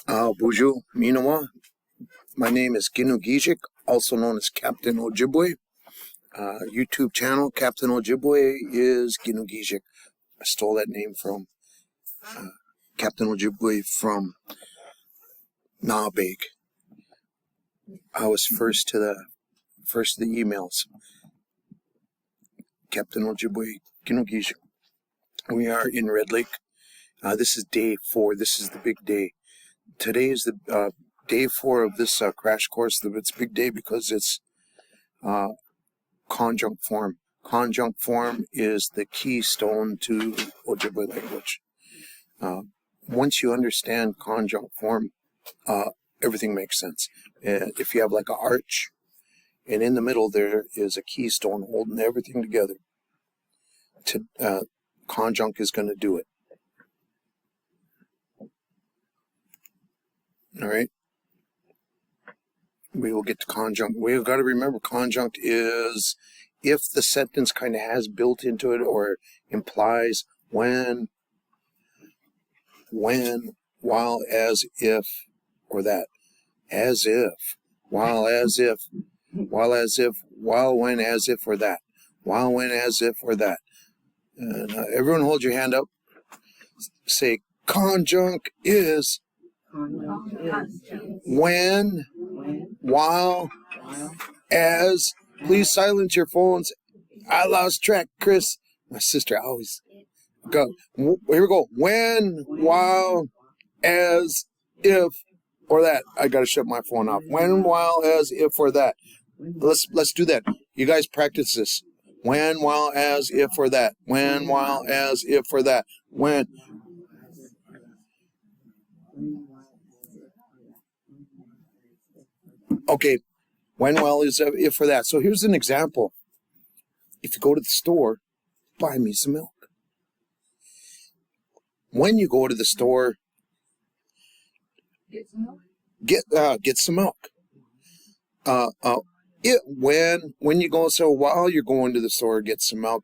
Bonjour, Minawa. My name is Ginu Gijik, also known as Captain Ojibwe. YouTube channel, Captain Ojibwe is Ginu Gijik. I stole that name from Captain Ojibwe from Naabeg. I was first to the emails. Captain Ojibwe, Ginu Gijik. We are in Red Lake. This is day 4. This is the big day. Today is the day 4 of this crash course. It's a big day because it's conjunct form. Conjunct form is the keystone to Ojibwe language. Once you understand conjunct form, everything makes sense. If you have like an arch, and in the middle there is a keystone holding everything together, conjunct is going to do it. All right. We will get to conjunct. We've got to remember conjunct is if the sentence kind of has built into it or implies when, while, as, if, or that. As if, while, as if, while, as if, while, when, as if, or that. While, when, as if, or that. And everyone hold your hand up. Say, conjunct is when, while, as. Please silence your phones. I lost track, Chris. My sister always go. Here we go. When, while, as, if, or that. I gotta shut my phone off. When, while, as, if, or that. Let's do that. You guys practice this. When, while, as, if, or that. When, while, as, if, or that. When. Okay, when, while, is, if, for that. So here's an example. If you go to the store, buy me some milk. When you go to the store, get some milk. When you go, so while you're going to the store, get some milk.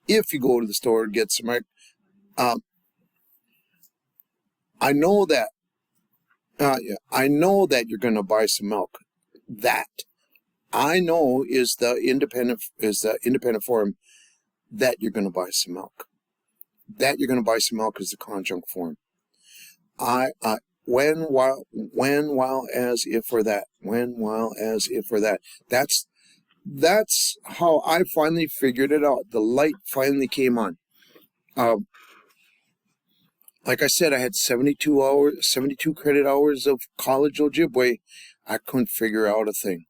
If you go to the store, get some milk. I know that you're going to buy some milk. That I know is the independent form that you're going to buy some milk. That you're going to buy some milk is the conjunct form. When, while, as, if, or that. When, while, as, if, or that. That's how I finally figured it out. The light finally came on. Like I said, I had 72 credit hours of college Ojibwe. I couldn't figure out a thing.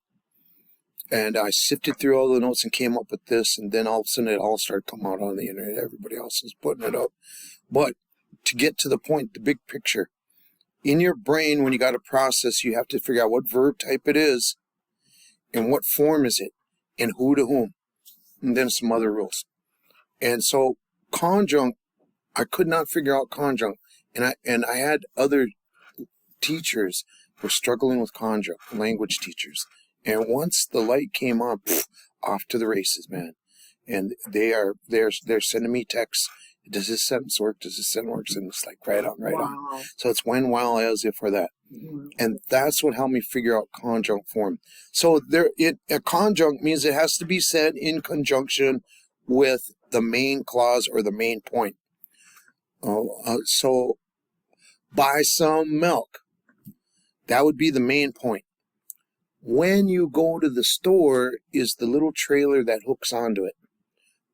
And I sifted through all the notes and came up with this, and then all of a sudden it all started coming out on the internet. Everybody else is putting it up. But to get to the point, the big picture, in your brain, when you got to process, you have to figure out what verb type it is, and what form is it, and who to whom, and then some other rules. And so conjunct, I could not figure out conjunct, and I had other teachers who were struggling with conjunct, language teachers. And once the light came on, off to the races, man. And they're sending me texts. Does this sentence work? Does this sentence work? And it's like right on. So it's when, while, as, if, or that. And that's what helped me figure out conjunct form. So a conjunct means it has to be said in conjunction with the main clause or the main point. So buy some milk. That would be the main point. When you go to the store is the little trailer that hooks onto it.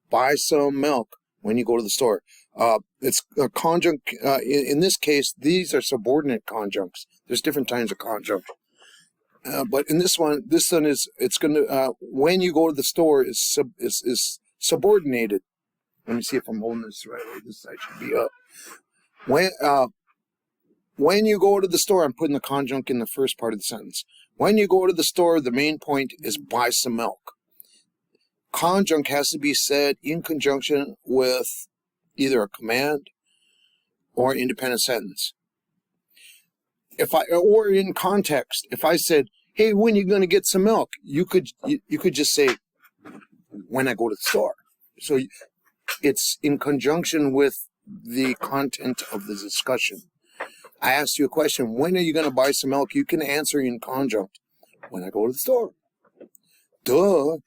Buy some milk when you go to the store. It's a conjunct. In this case, these are subordinate conjuncts. There's different kinds of conjunct. But in this one is, it's going to, when you go to the store is subordinated. Let me see if I'm holding this the right way. This side should be up. When you go to the store, I'm putting the conjunct in the first part of the sentence. When you go to the store, the main point is buy some milk. Conjunct has to be said in conjunction with either a command or independent sentence. Or in context, if I said, "Hey, when are you going to get some milk?" You could just say, "When I go to the store." So it's in conjunction with the content of the discussion. I asked you a question. When are you going to buy some milk? You can answer in conjunct. When I go to the store. Duh.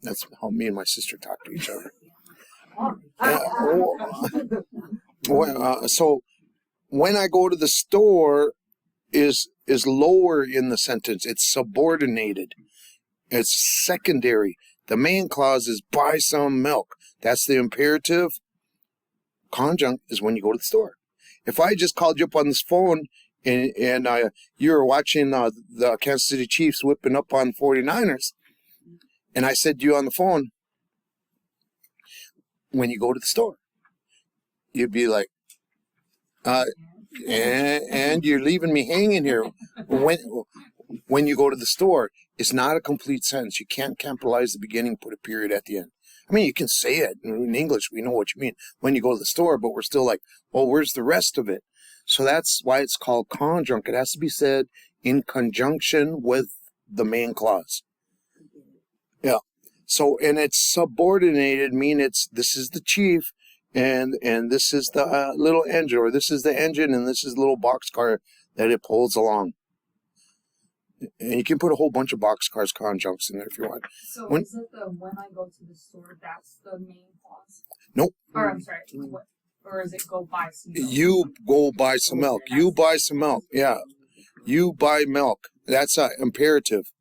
That's how me and my sister talk to each other. So when I go to the store is lower in the sentence. It's subordinated. It's secondary. The main clause is buy some milk. That's the imperative. Conjunct is when you go to the store. If I just called you up on this phone and you were watching the Kansas City Chiefs whipping up on 49ers, and I said to you on the phone, when you go to the store, you'd be like, and you're leaving me hanging here. When you go to the store, it's not a complete sentence. You can't capitalize the beginning, put a period at the end. I mean, you can say it in English. We know what you mean when you go to the store, but we're still like, oh, where's the rest of it? So that's why it's called conjunct. It has to be said in conjunction with the main clause. Yeah. So, and it's subordinated, this is the chief, and this is the little engine, or this is the engine, and this is the little boxcar that it pulls along. And you can put a whole bunch of boxcars conjuncts in there if you want. So is it the when I go to the store, that's the main clause? Nope. Or I'm sorry, or is it go buy some milk? You go buy some milk. You buy some milk. Yeah. You buy milk. That's an imperative.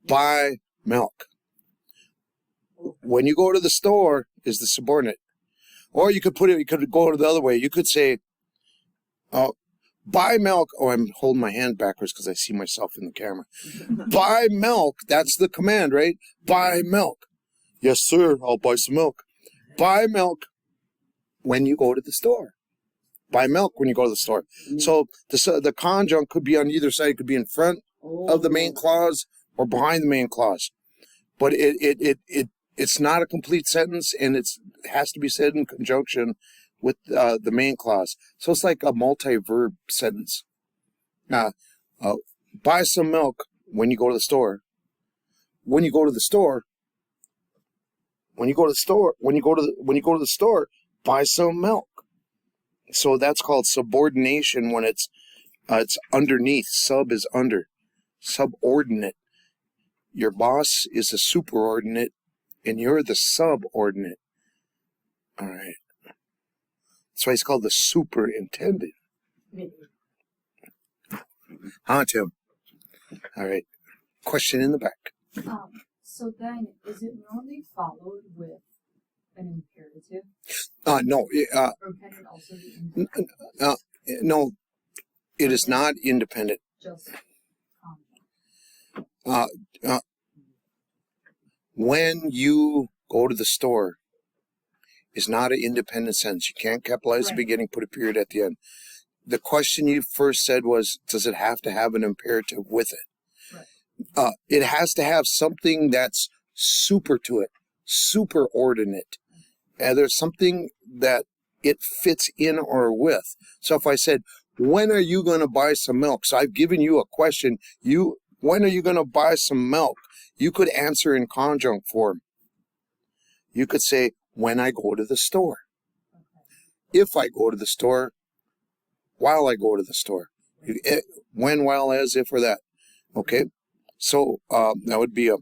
Buy milk. When you go to the store is the subordinate. Or you could go the other way. You could say, buy milk. Oh, I'm holding my hand backwards because I see myself in the camera. Buy milk. That's the command, right? Buy milk. Yes, sir. I'll buy some milk. Buy milk when you go to the store. Buy milk when you go to the store. So the conjunct could be on either side. It could be in front of the main clause or behind the main clause. But it's not a complete sentence, and it has to be said in conjunction with the main clause. So it's like a multi-verb sentence. Buy some milk when you go to the store. When you go to the store. When you go to the store. When you go to the store, buy some milk. So that's called subordination when it's underneath. Sub is under. Subordinate. Your boss is a superordinate, and you're the subordinate. All right. That's why he's called the superintendent. Huh, Tim? All right. Question in the back. So then, is it normally followed with an imperative? No. Or can it also be independent? No, it is not independent. Just When you go to the store is not an independent sentence. You can't capitalize the beginning, put a period at the end. The question you first said was, does it have to have an imperative with it? Right. It has to have something that's super to it, superordinate. And there's something that it fits in or with. So if I said, when are you going to buy some milk? So I've given you a question. When are you going to buy some milk? You could answer in conjunct form. You could say, when I go to the store. If I go to the store. While I go to the store. When, while, as, if, or that. Okay? So that would be let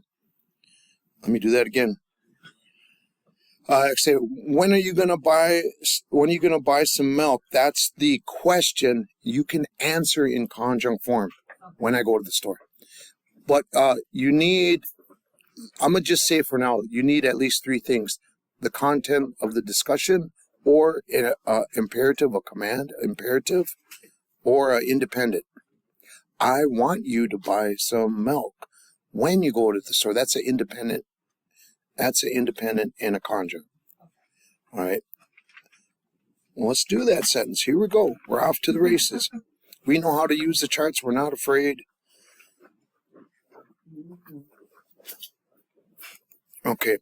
me do that again. Say, when are you going to buy some milk? That's the question you can answer in conjunct form. When I go to the store. But you need, I'm going to just say for now, you need at least three things. The content of the discussion, or an imperative, a command, imperative, or independent. I want you to buy some milk when you go to the store. That's an independent. That's an independent and a conjunct. All right. Well, let's do that sentence. Here we go. We're off to the races. We know how to use the charts. We're not afraid. Okay.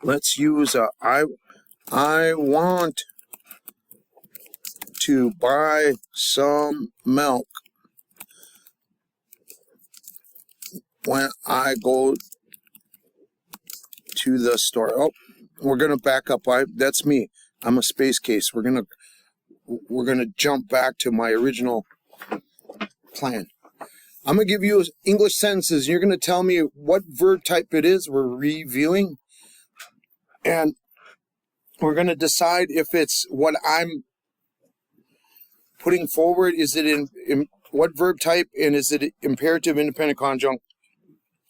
Let's use I want to buy some milk when I go to the store. Oh, we're going to back up. That's me. I'm a space case. We're going to we're going to jump back to my original plan. I'm going to give you English sentences. You're going to tell me what verb type it is we're reviewing. And we're going to decide if it's what I'm putting forward. Is it in what verb type? And is it imperative, independent, conjunct,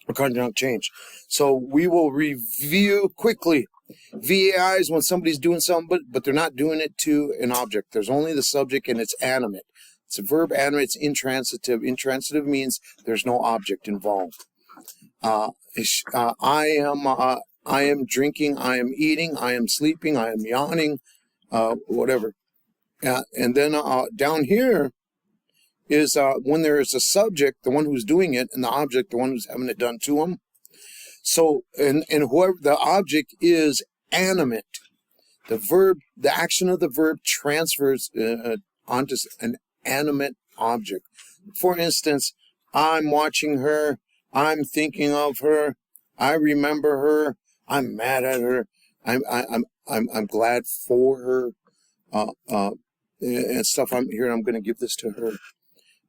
or conjunct change? So we will review quickly. VAI is when somebody's doing something, but they're not doing it to an object. There's only the subject and it's animate. It's a verb animate, it's intransitive. Intransitive means there's no object involved. I am drinking, I am eating, I am sleeping, I am yawning, whatever. And then down here is when there is a subject, the one who's doing it, and the object, the one who's having it done to him. So, and whoever the object is animate, the verb, the action of the verb transfers onto an animate object. For instance, I'm watching her, I'm thinking of her, I remember her, I'm mad at her, I'm glad for her, and stuff. I'm going to give this to her,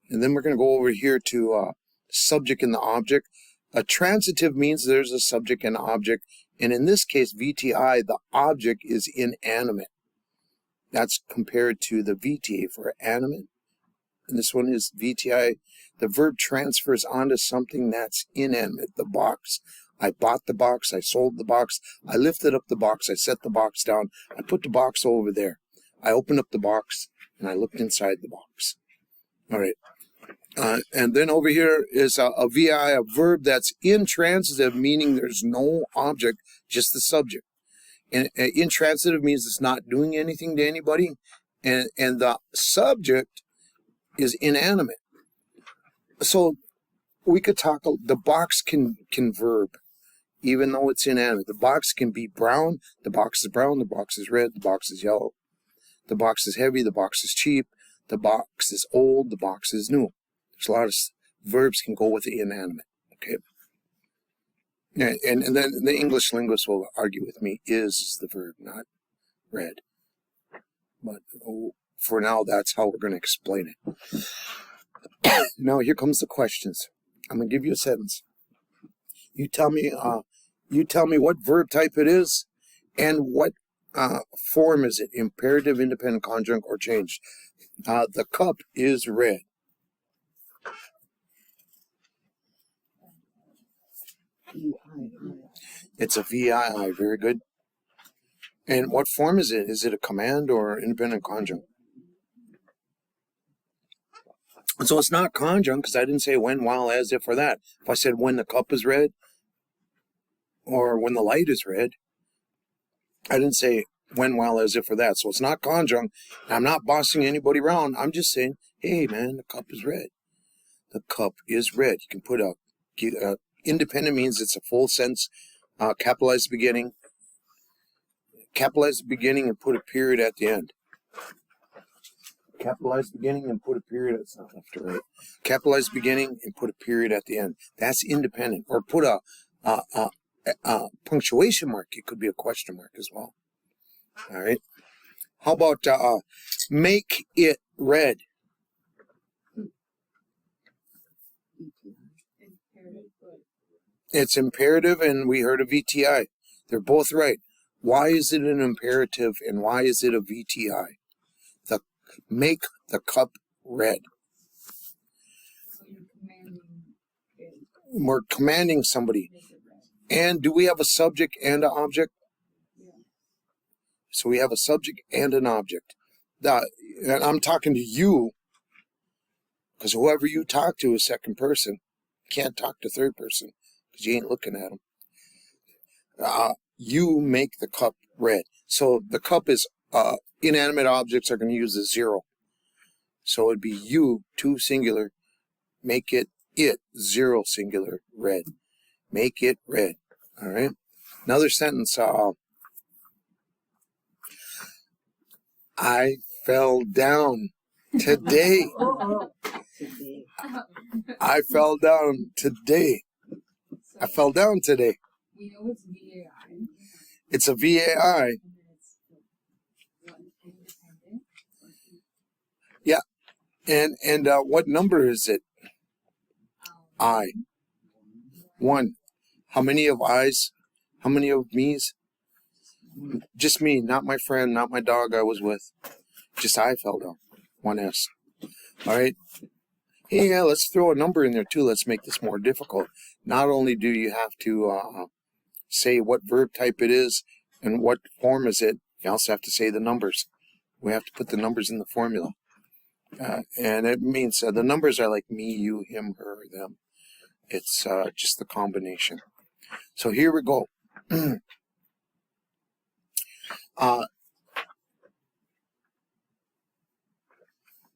and then we're going to go over here to subject and the object. A transitive means there's a subject and object, and in this case, VTI, the object is inanimate. That's compared to the VTA for animate, and this one is VTI. The verb transfers onto something that's inanimate. The box. I bought the box. I sold the box. I lifted up the box. I set the box down. I put the box over there. I opened up the box, and I looked inside the box. All right. And then over here is a VI, a verb that's intransitive, meaning there's no object, just the subject. And intransitive means it's not doing anything to anybody, and the subject is inanimate. So we could talk, the box can verb, even though it's inanimate. The box can be brown, the box is brown, the box is red, the box is yellow. The box is heavy, the box is cheap, the box is old, the box is new. There's a lot of verbs can go with the inanimate, okay? And then the English linguist will argue with me, is the verb, not red. But for now, that's how we're going to explain it. Now, here comes the questions. I'm going to give you a sentence. You tell me what verb type it is and what form is it, imperative, independent, conjunct, or change. The cup is red. It's a VII, very good. And what form is it? Is it a command or independent conjunct? So it's not conjunct because I didn't say when, while, as, if, or that. If I said when the cup is red or when the light is red, I didn't say when, while, as, if, or that. So it's not conjunct. I'm not bossing anybody around. I'm just saying, hey, man, the cup is red. The cup is red. You can put a independent means it's a full sentence. Capitalize the beginning. Capitalize the beginning and put a period at the end. Capitalize the beginning and put a period. It's not left to right. Capitalize the beginning and put a period at the end. That's independent. Or put a punctuation mark. It could be a question mark as well. All right. How about make it red? It's imperative, and we heard of VTI. They're both right. Why is it an imperative, and why is it a VTI? Make the cup red. We're commanding somebody. And do we have a subject and an object? So we have a subject and an object. And I'm talking to you, because whoever you talk to is second person. You can't talk to third person, because you ain't looking at them. You make the cup red. So the cup is, inanimate objects are going to use a zero. So it'd be you, two singular, make it zero singular, red. Make it red. All right. Another sentence. I fell down today. I fell down today. I fell down today. We know it's VAI. It's a VAI. And what number is it? I. One. How many of I's? How many of me's? Just me, not my friend, not my dog I was with. Just I fell down. One S. All right. Hey, yeah, let's throw a number in there too. Let's make this more difficult. Not only do you have to say what verb type it is and what form is it, you also have to say the numbers. We have to put the numbers in the formula. And it means the numbers are like me, you, him, her, them. It's just the combination. So here we go.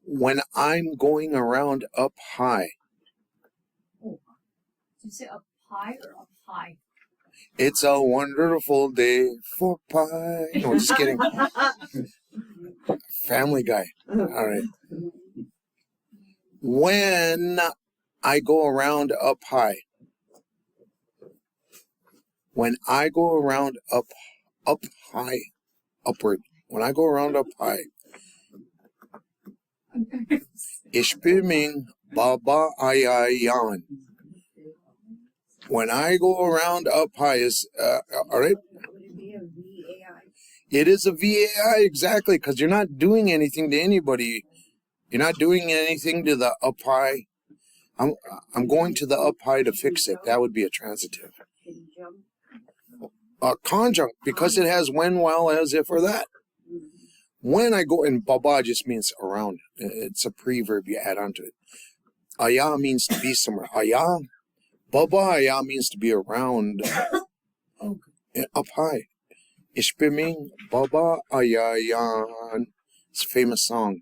When I'm going around up high. Oh, did you say up high or up high? It's a wonderful day for pie. No, just kidding. Family Guy. All right. When I go around up high. When I go around up high, upward. When I go around up high. Ich bin Baba Ayayan. When I go around up high is, all right? It is a VAI, exactly, because you're not doing anything to anybody. You're not doing anything to the up high. I'm going to the up high to fix it. That would be a transitive. Conjunct, because it has when, while, as, if, or that. When I go, and Baba just means around. It's a preverb you add onto it. Aya means to be somewhere. Aya. Baba Aya means to be around. Up high. Ich bin Baba Ayayan. It's a famous song.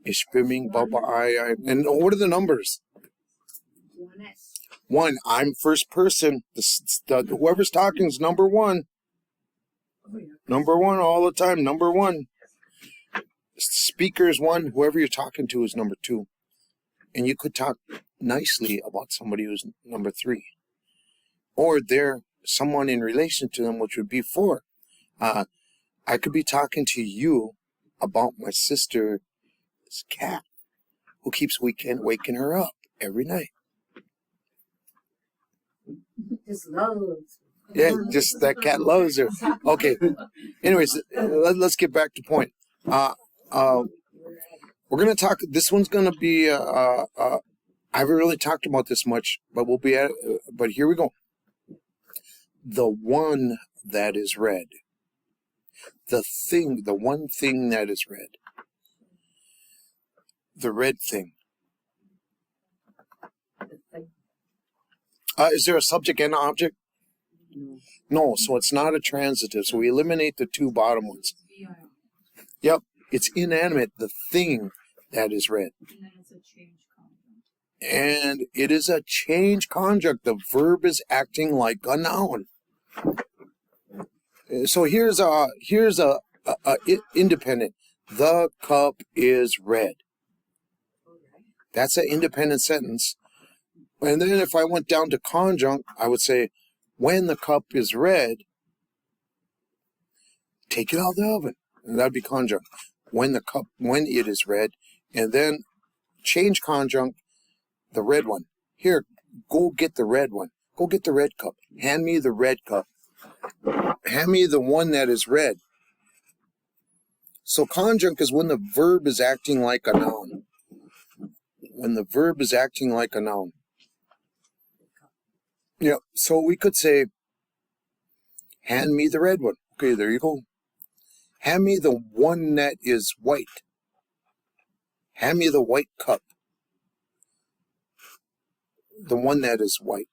Ich bin Baba Ayayan. And what are the numbers? 1S. One. I'm first person. Whoever's talking is number one. Number one all the time. Number one. Speaker is one. Whoever you're talking to is number two. And you could talk nicely about somebody who's number three. Or they're someone in relation to them, which would be four. I could be talking to you about my sister's cat who keeps waking her up every night. Just loves. Yeah, just that cat loves her. Okay. Anyways, let's get back to point. We're going to talk, this one's going to be, I haven't really talked about this much, but we'll be at it, but here we go. The one that is red. The one thing that is red. The red thing. Is there a subject and an object? No, so it's not a transitive. So we eliminate the two bottom ones. Yep, it's inanimate, the thing that is red. And then it's a change conjunct. And it is a change conjunct. The verb is acting like a noun. So here's a independent. The cup is red. That's an independent sentence. And then if I went down to conjunct, I would say, when the cup is red, take it out of the oven. And that'd be conjunct. When it is red. And then change conjunct, the red one. Here, go get the red one. Go get the red cup. Hand me the red cup. Hand me the one that is red. So conjunct is when the verb is acting like a noun. When the verb is acting like a noun. Yeah, so we could say, hand me the red one. Okay, there you go. Hand me the one that is white. Hand me the white cup. The one that is white.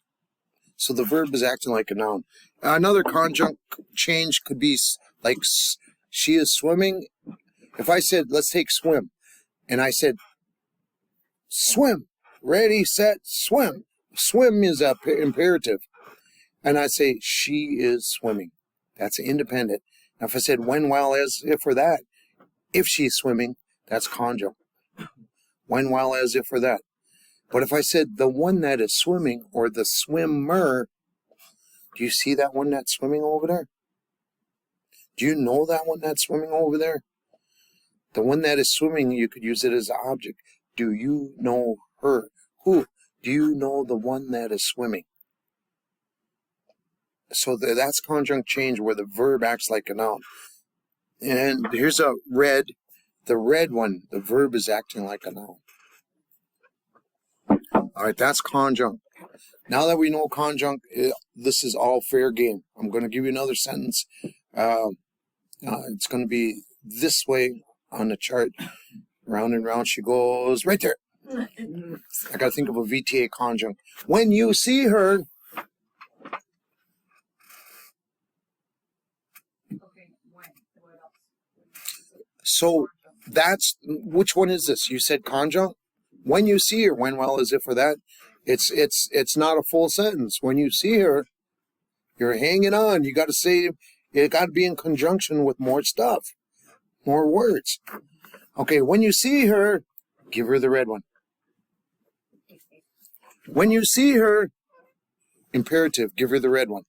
So the verb is acting like a noun. Another conjunct change could be like, she is swimming. If I said, let's take swim. And I said, swim. Ready, set, swim. Swim is a imperative. And I say, she is swimming. That's independent. Now, if I said when, while, as, if, or that, if she's swimming, that's conjunct. When, while, as, if, or that. But if I said the one that is swimming, or the swimmer, do you see that one that's swimming over there? Do you know that one that's swimming over there? The one that is swimming, you could use it as an object. Do you know her? Who? Do you know the one that is swimming? So that's conjunct change where the verb acts like a noun. And here's a red. The red one, the verb is acting like a noun. All right, that's conjunct. Now that we know conjunct, this is all fair game. I'm going to give you another sentence. It's going to be this way on the chart. Round and round she goes. Right there. I got to think of a VTA conjunct. When you see her. Okay, when? What else? So that's, which one is this? You said conjunct? When you see her. When, well, is it for that? It's not a full sentence. When you see her, you're hanging on. You got to say, it got to be in conjunction with more stuff, more words. Okay, when you see her, give her the red one. When you see her, imperative, give her the red one.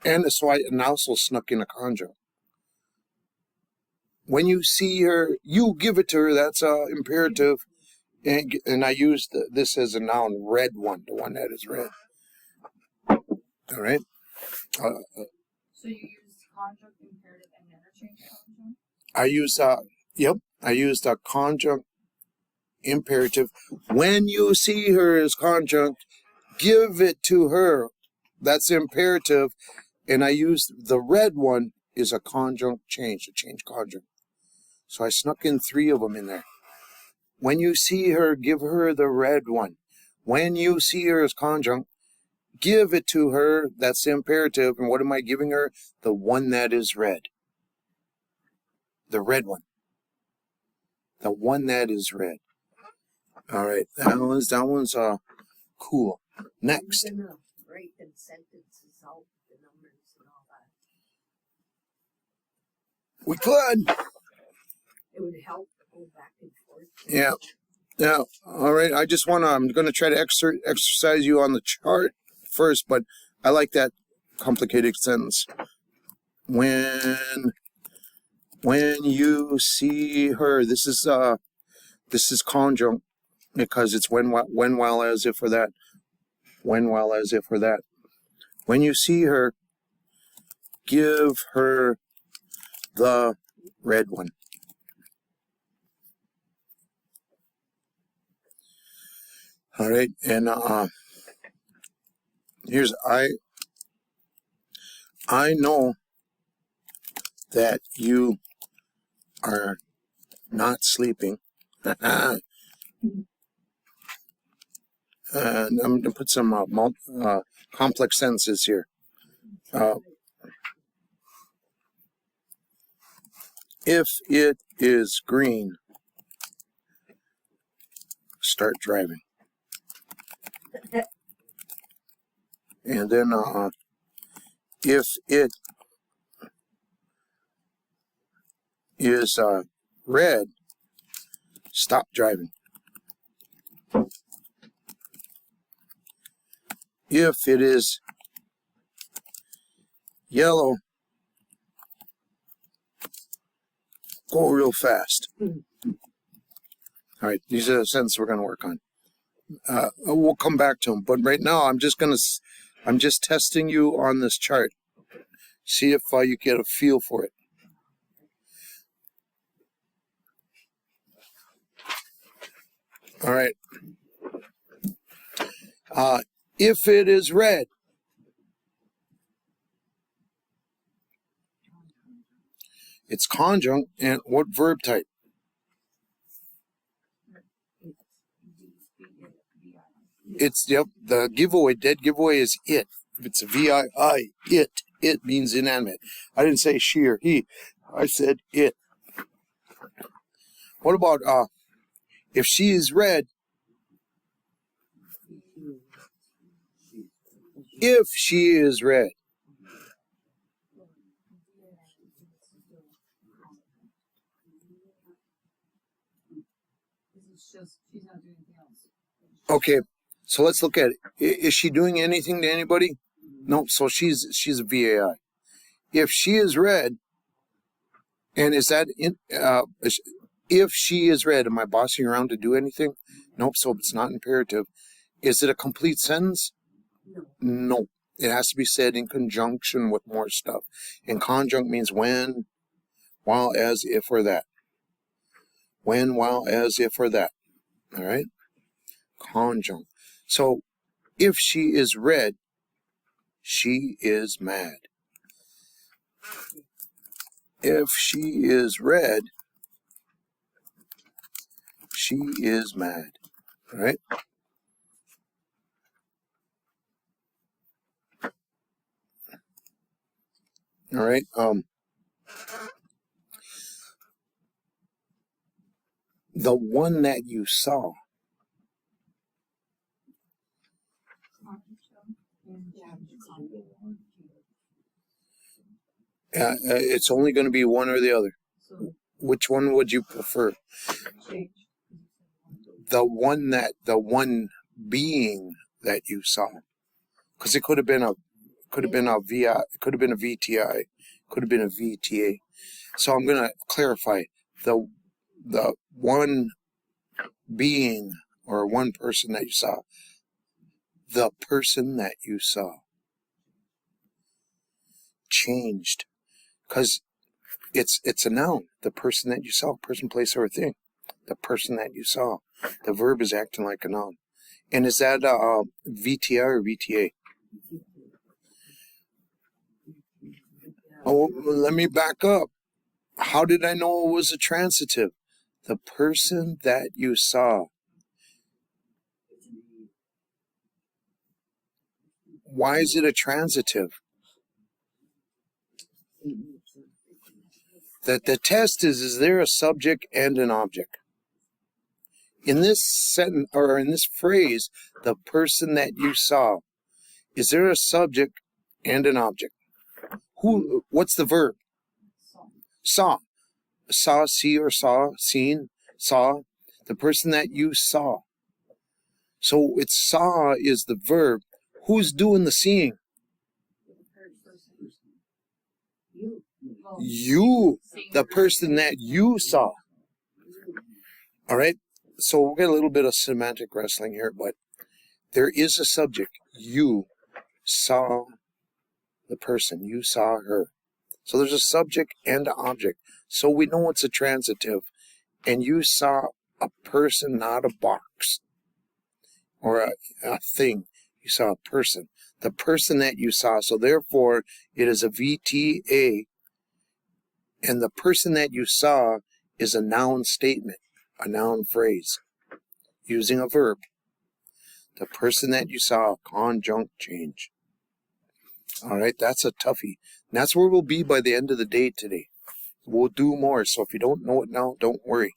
And so I also snuck in a conjunct. When you see her, you give it to her. That's imperative. And I used this as a noun, red one, the one that is red. All right. So you use conjunct, imperative, and interchange conjunct? I used a conjunct imperative. When you see her is conjunct, give it to her. That's imperative. And I used the red one is a conjunct change, a change conjunct. So I snuck in 3 of them in there. When you see her, give her the red one. When you see her is conjunct, give it to her. That's imperative. And what am I giving her? The one that is red. The red one. The one that is red. All right. That one's cool. Next. I'm gonna write them sentences out, the numbers and all that. We could. It would help to go back and forth. Yeah. Yeah. All right. I'm going to try to exercise you on the chart first, but I like that complicated sentence. When you see her, this is conjunct because it's when, while, as if, or that. When, while, as if, or that. When you see her, give her the red one. All right, and here's I know that you are not sleeping. And I'm going to put some complex sentences here. If it is green, start driving. And then if it is red, stop driving. If it is yellow, go real fast. All right, these are the sentences we're going to work on. We'll come back to them, but right now I'm just testing you on this chart. See if you get a feel for it. All right. If it is red, it's conjunct, and what verb type? It's, yep, the giveaway, dead giveaway is it. If it's a VII, it means inanimate. I didn't say she or he. I said it. What about if she is red? If she is red. She's not doing anything else. Okay, so let's look at it. Is she doing anything to anybody? No, so she's a VAI. If she is red, And is that if she is read, am I bossing around to do anything? Nope. So it's not imperative. Is it a complete sentence? No. No. It has to be said in conjunction with more stuff. And conjunct means when, while, as, if, or that. When, while, as, if, or that. All right? Conjunct. So, if she is red, she is mad. If she is red, she is mad. All right? All right. The one that you saw. It's only going to be one or the other. Which one would you prefer? The one being that you saw, because it could have been a VI, it could have been a VTI, could have been a VTA. So I'm going to clarify the one being or one person that you saw. The person that you saw changed, because it's a noun. The person that you saw, person, place, or thing. The person that you saw. The verb is acting like a noun. And is that VTI or VTA? Oh, let me back up. How did I know it was a transitive? The person that you saw. Why is it a transitive? That the test is there a subject and an object? In this sentence, or in this phrase, the person that you saw, is there a subject and an object? What's the verb? Saw. Saw, see, or saw, seen, saw. The person that you saw. So it's saw is the verb. Who's doing the seeing? You, the person that you saw. All right? So we'll get a little bit of semantic wrestling here, but there is a subject. You saw the person. You saw her. So there's a subject and an object. So we know it's a transitive. And you saw a person, not a box or a thing. You saw a person. The person that you saw. So therefore, it is a VTA. And the person that you saw is a noun statement, a noun phrase, using a verb. The person that you saw, conjunct change. All right, that's a toughie. And that's where we'll be by the end of the day today. We'll do more. So if you don't know it now, don't worry.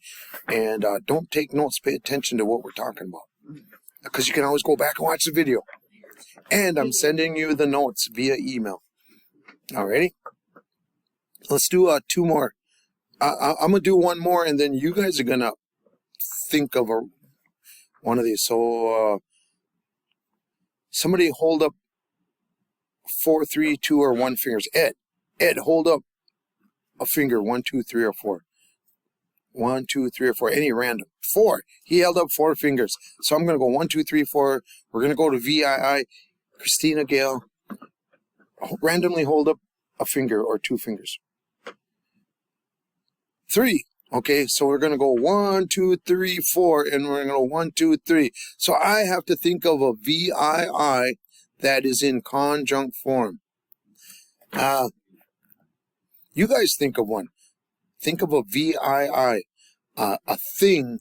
And don't take notes. Pay attention to what we're talking about. Because you can always go back and watch the video. And I'm sending you the notes via email. Alrighty? Let's do two more. I'm going to do one more, and then you guys are going to think of one of these. So somebody hold up 4, 3, 2, or 1 fingers. Ed, hold up a finger. 1, 2, 3, or 4. 1, 2, 3, or 4. Any random. 4. He held up 4 fingers. So I'm going to go 1, 2, 3, 4. We're going to go to VII. Christina Gale. Randomly hold up a finger or 2 fingers. 3. Okay, so we're going to go 1, 2, 3, 4, and we're going to go 1, 2, 3. So I have to think of a VII that is in conjunct form. You guys think of one. Think of a VII, a thing,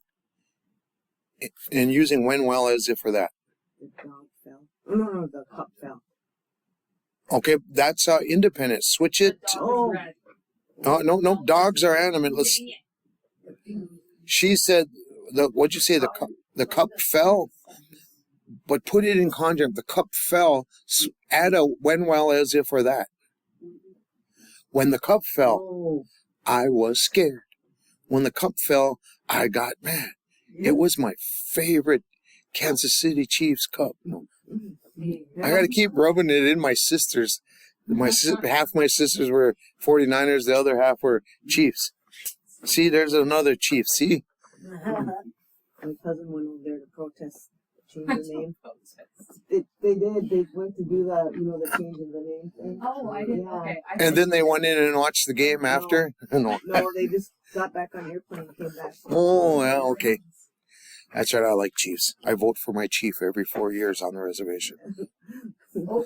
and using when, while, as, if, or that. The dog fell. No, the cup fell. Okay, that's independent. Switch it. Oh. No, dogs are animate. She said, what'd you say? The cup fell? But put it in conjunct. The cup fell. Add a when, while, as, if, or that. When the cup fell, I was scared. When the cup fell, I got mad. It was my favorite Kansas City Chiefs cup. No. I got to keep rubbing it in my sister's Half my sisters were 49ers, the other half were Chiefs. See, there's another Chief. See? My cousin went over there to protest, change the name. They did. They went to do the, the change in the name thing. Oh, I didn't. Yeah. Okay. And then they went in and watched the game after? No. No, they just got back on the airplane and came back. Oh, well, okay. That's right. I like Chiefs. I vote for my chief every 4 years on the reservation. No.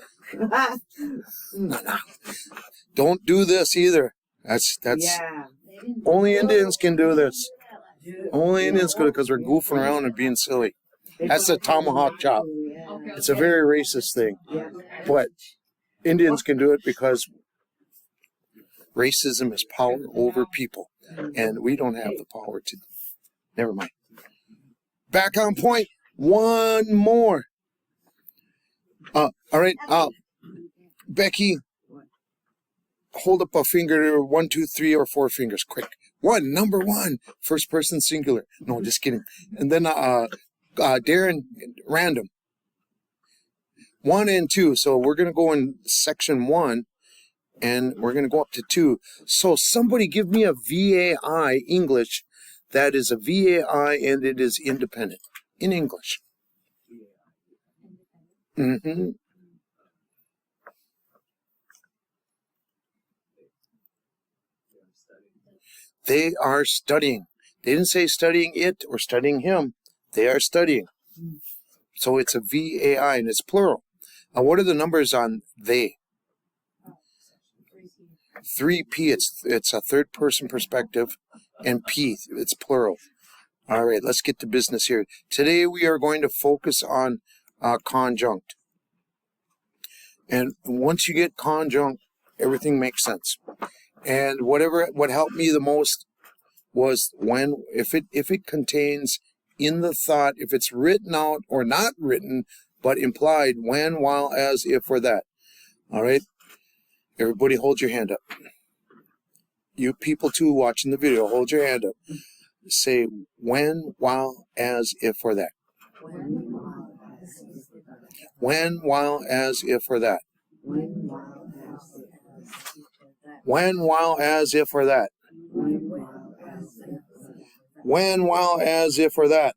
Don't do this either. That's Yeah. only Indians can do this. Only Indians could, because we're goofing around and being silly. That's a tomahawk chop. Yeah. It's a very racist thing, Yeah. but Indians can do it because racism is power over people, and we don't have the power to. Never mind. Back on point. One more. All right. Becky, hold up a finger. 1, 2, 3, or 4 fingers. Quick. Number one. First person singular. No, just kidding. And then Darren, random. 1 and 2. So we're gonna go in section 1, and we're gonna go up to 2. So somebody give me a VAI English that is a VAI and it is independent in English. Mm-hmm. They are studying. They didn't say studying it or studying him. They are studying. So it's a VAI and it's plural. What are the numbers on they? 3P, it's a third person perspective, and P, it's plural. All right, let's get to business here. Today we are going to focus on conjunct. And once you get conjunct, everything makes sense. And what helped me the most was if it contains in the thought, if it's written out or not written, but implied, when, while, as, if, or that. All right? Everybody hold your hand up. You people too watching the video, hold your hand up. Say when, while, as, if, or that. When, while, as, if, or that. When, while, as, if, or that. When, while, as, if, or that.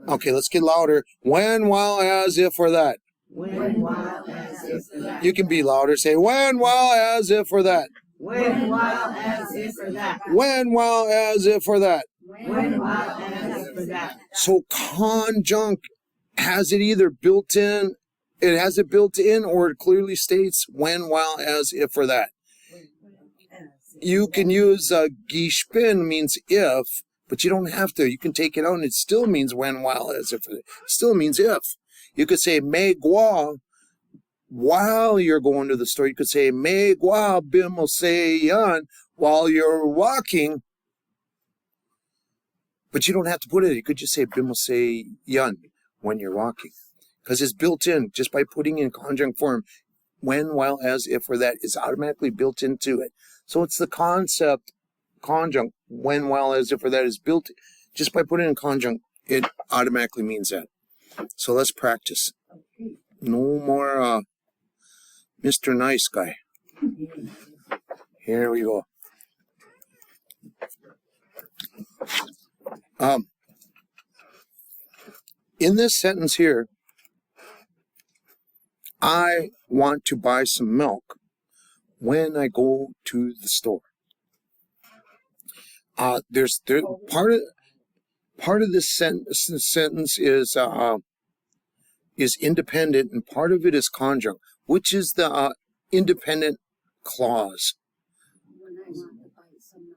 Okay, let's get louder. When, while, as, if, or that. When, while, as, if, or that. You can be louder. Say when, while, as, if, or that. When, while, as, if, or that. When, while, as, if, or that. When, while, as, if, or that. So conjunct has it either built in, or it clearly states when, while, as, if, or that. You can use gishpin means if, but you don't have to. You can take it out and it still means when, while, as, if. It still means if. You could say me gua while you're going to the store. You could say me gua bimoseyan while you're walking. But you don't have to put it. You could just say bimoseyan when you're walking. Because it's built in just by putting in conjunct form. When, while, as, if, or that is automatically built into it. So it's the concept, conjunct, when, while, as, if, or that is built, just by putting in conjunct, it automatically means that. So let's practice. No more Mr. Nice Guy. Here we go. In this sentence here, I want to buy some milk when I go to the store. Part of this sentence is independent, and part of it is conjunct, which is the independent clause. When I want to buy some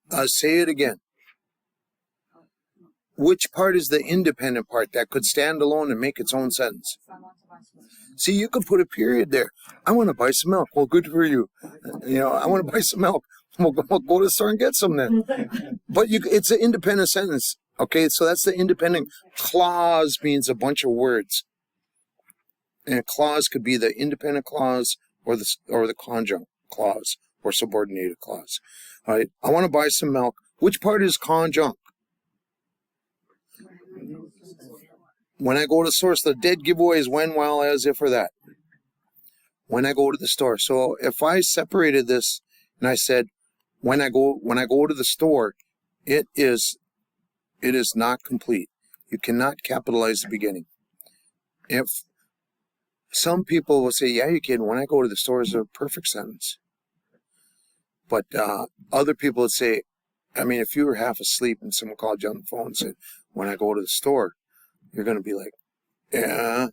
milk. Say it again. Which part is the independent part that could stand alone and make its own sentence? See, you could put a period there. I want to buy some milk. Well, good for you. I want to buy some milk. We'll go to the store and get some then. But it's an independent sentence. Okay, so that's the independent clause, means a bunch of words. And a clause could be the independent clause or the conjunct clause or subordinated clause. All right, I want to buy some milk. Which part is conjunct? When I go to the store, so the dead giveaway is when, while, as, if, or that. When I go to the store. So if I separated this and I said, when I go to the store, it is not complete. You cannot capitalize the beginning. If some people will say, yeah, you can. When I go to the store is a perfect sentence. But other people would say, I mean, if you were half asleep and someone called you on the phone and said, when I go to the store, you're going to be like, yeah,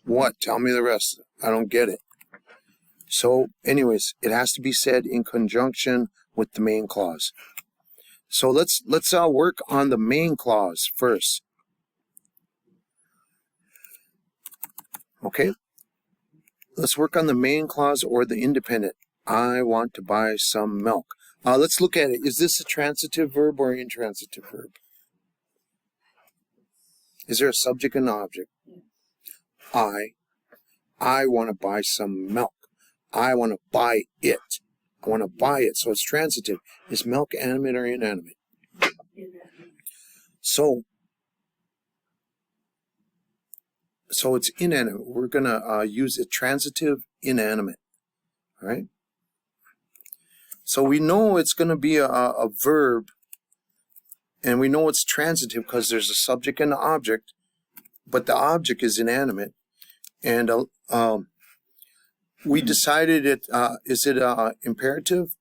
what? Tell me the rest. I don't get it. So anyways, it has to be said in conjunction with the main clause. So let's work on the main clause first. Okay? Let's work on the main clause or the independent. I want to buy some milk. Let's look at it. Is this a transitive verb or an intransitive verb? Is there a subject and an object? I want to buy some milk. I want to buy it. I want to buy it. So it's transitive. Is milk animate or inanimate? So it's inanimate. We're going to use a transitive inanimate. All right? So we know it's going to be a verb, and we know it's transitive because there's a subject and an object, but the object is inanimate. And we decided is it imperative?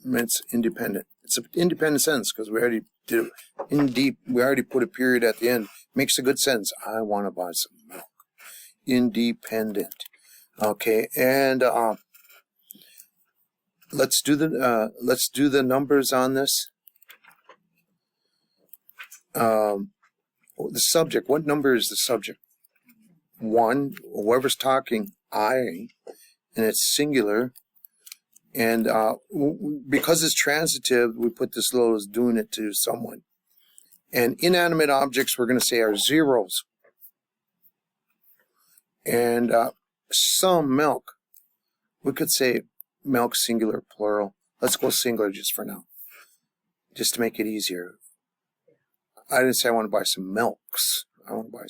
It's independent. It's an independent sentence because we already did it. We already put a period at the end. Makes a good sentence. I want to buy some milk. Independent. Okay, and let's do the numbers on this. The subject. What number is the subject? 1. Whoever's talking, I, and it's singular. And because it's transitive, we put this little as doing it to someone. And inanimate objects, we're going to say, are zeros. And some milk, we could say milk singular, plural. Let's go singular just for now, just to make it easier. I didn't say I want to buy some milks. I want to buy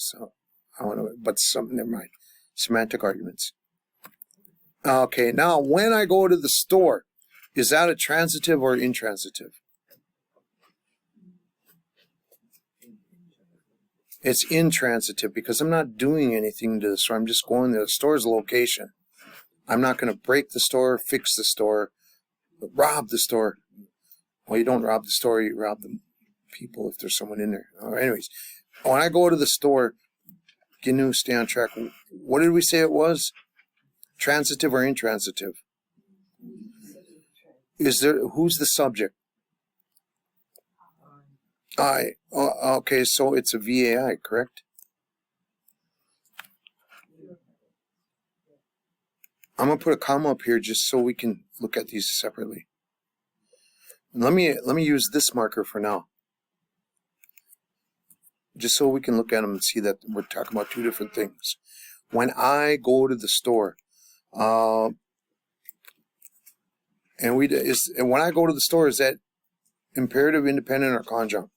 some. Never mind. Semantic arguments. Okay, now when I go to the store, is that a transitive or intransitive? It's intransitive because I'm not doing anything to the store. I'm just going there. The store's location. I'm not going to break the store, fix the store, rob the store. Well, you don't rob the store, you rob the people if there's someone in there. Anyways, when I go to the store, can you stay on track? What did we say it was? Transitive or intransitive? Who's the subject? I. Okay, so it's a VAI, correct? I'm gonna put a comma up here just so we can look at these separately. Let me use this marker for now, just so we can look at them and see that we're talking about two different things. When I go to the store, and when I go to the store, is that imperative, independent, or conjunct?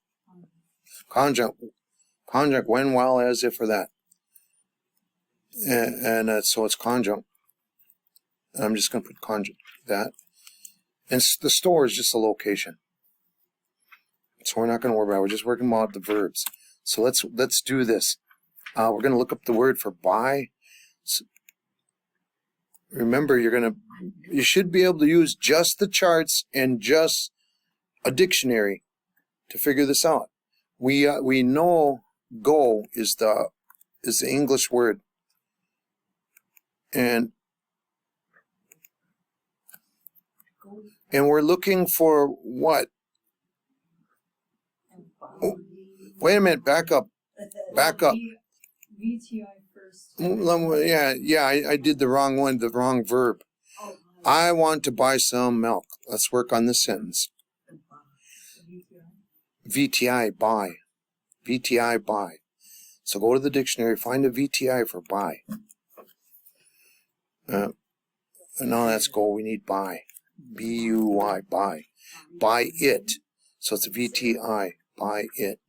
Conjunct. When, while, as, if, or that. And so it's conjunct. I'm just going to put conjunct that. And the store is just a location. So we're not going to worry about it. We're just working about the verbs. So let's do this. We're going to look up the word for buy. So remember, you should be able to use just the charts and just a dictionary to figure this out. We know go is the English word, and we're looking for what? Oh, wait a minute, back up. VTI first. Yeah, I did the wrong one, the wrong verb. I want to buy some milk. Let's work on this sentence. VTI, buy. VTI, buy. So go to the dictionary, find a VTI for buy. No, that's go. We need buy. B-U-Y, buy. Buy it. So it's a VTI, buy it.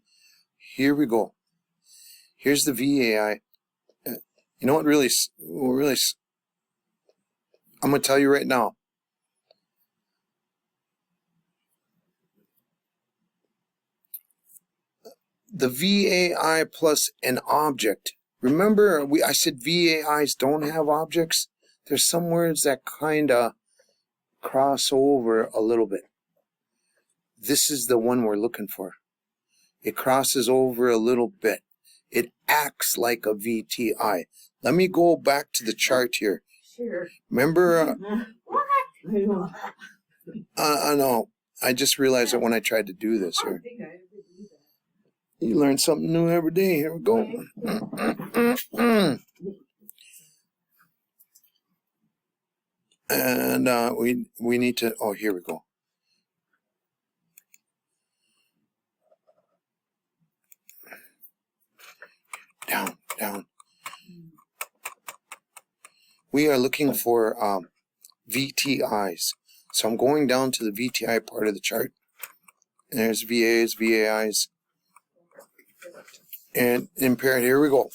here we go. Here's the VAI. You know what really, I'm going to tell you right now. The VAI plus an object. Remember, I said VAIs don't have objects? There's some words that kind of cross over a little bit. This is the one we're looking for. It crosses over a little bit. It acts like a VTI. Let me go back to the chart here. Sure. Remember? What? I know. I know. I just realized that when I tried to do this I here. don't think I ever do that. You learn something new every day. Here we go. And we need to, oh, here we go. Down, down. We are looking for VTIs. So I'm going down to the VTI part of the chart. And there's VAs, VAIs, and impaired. Here we go.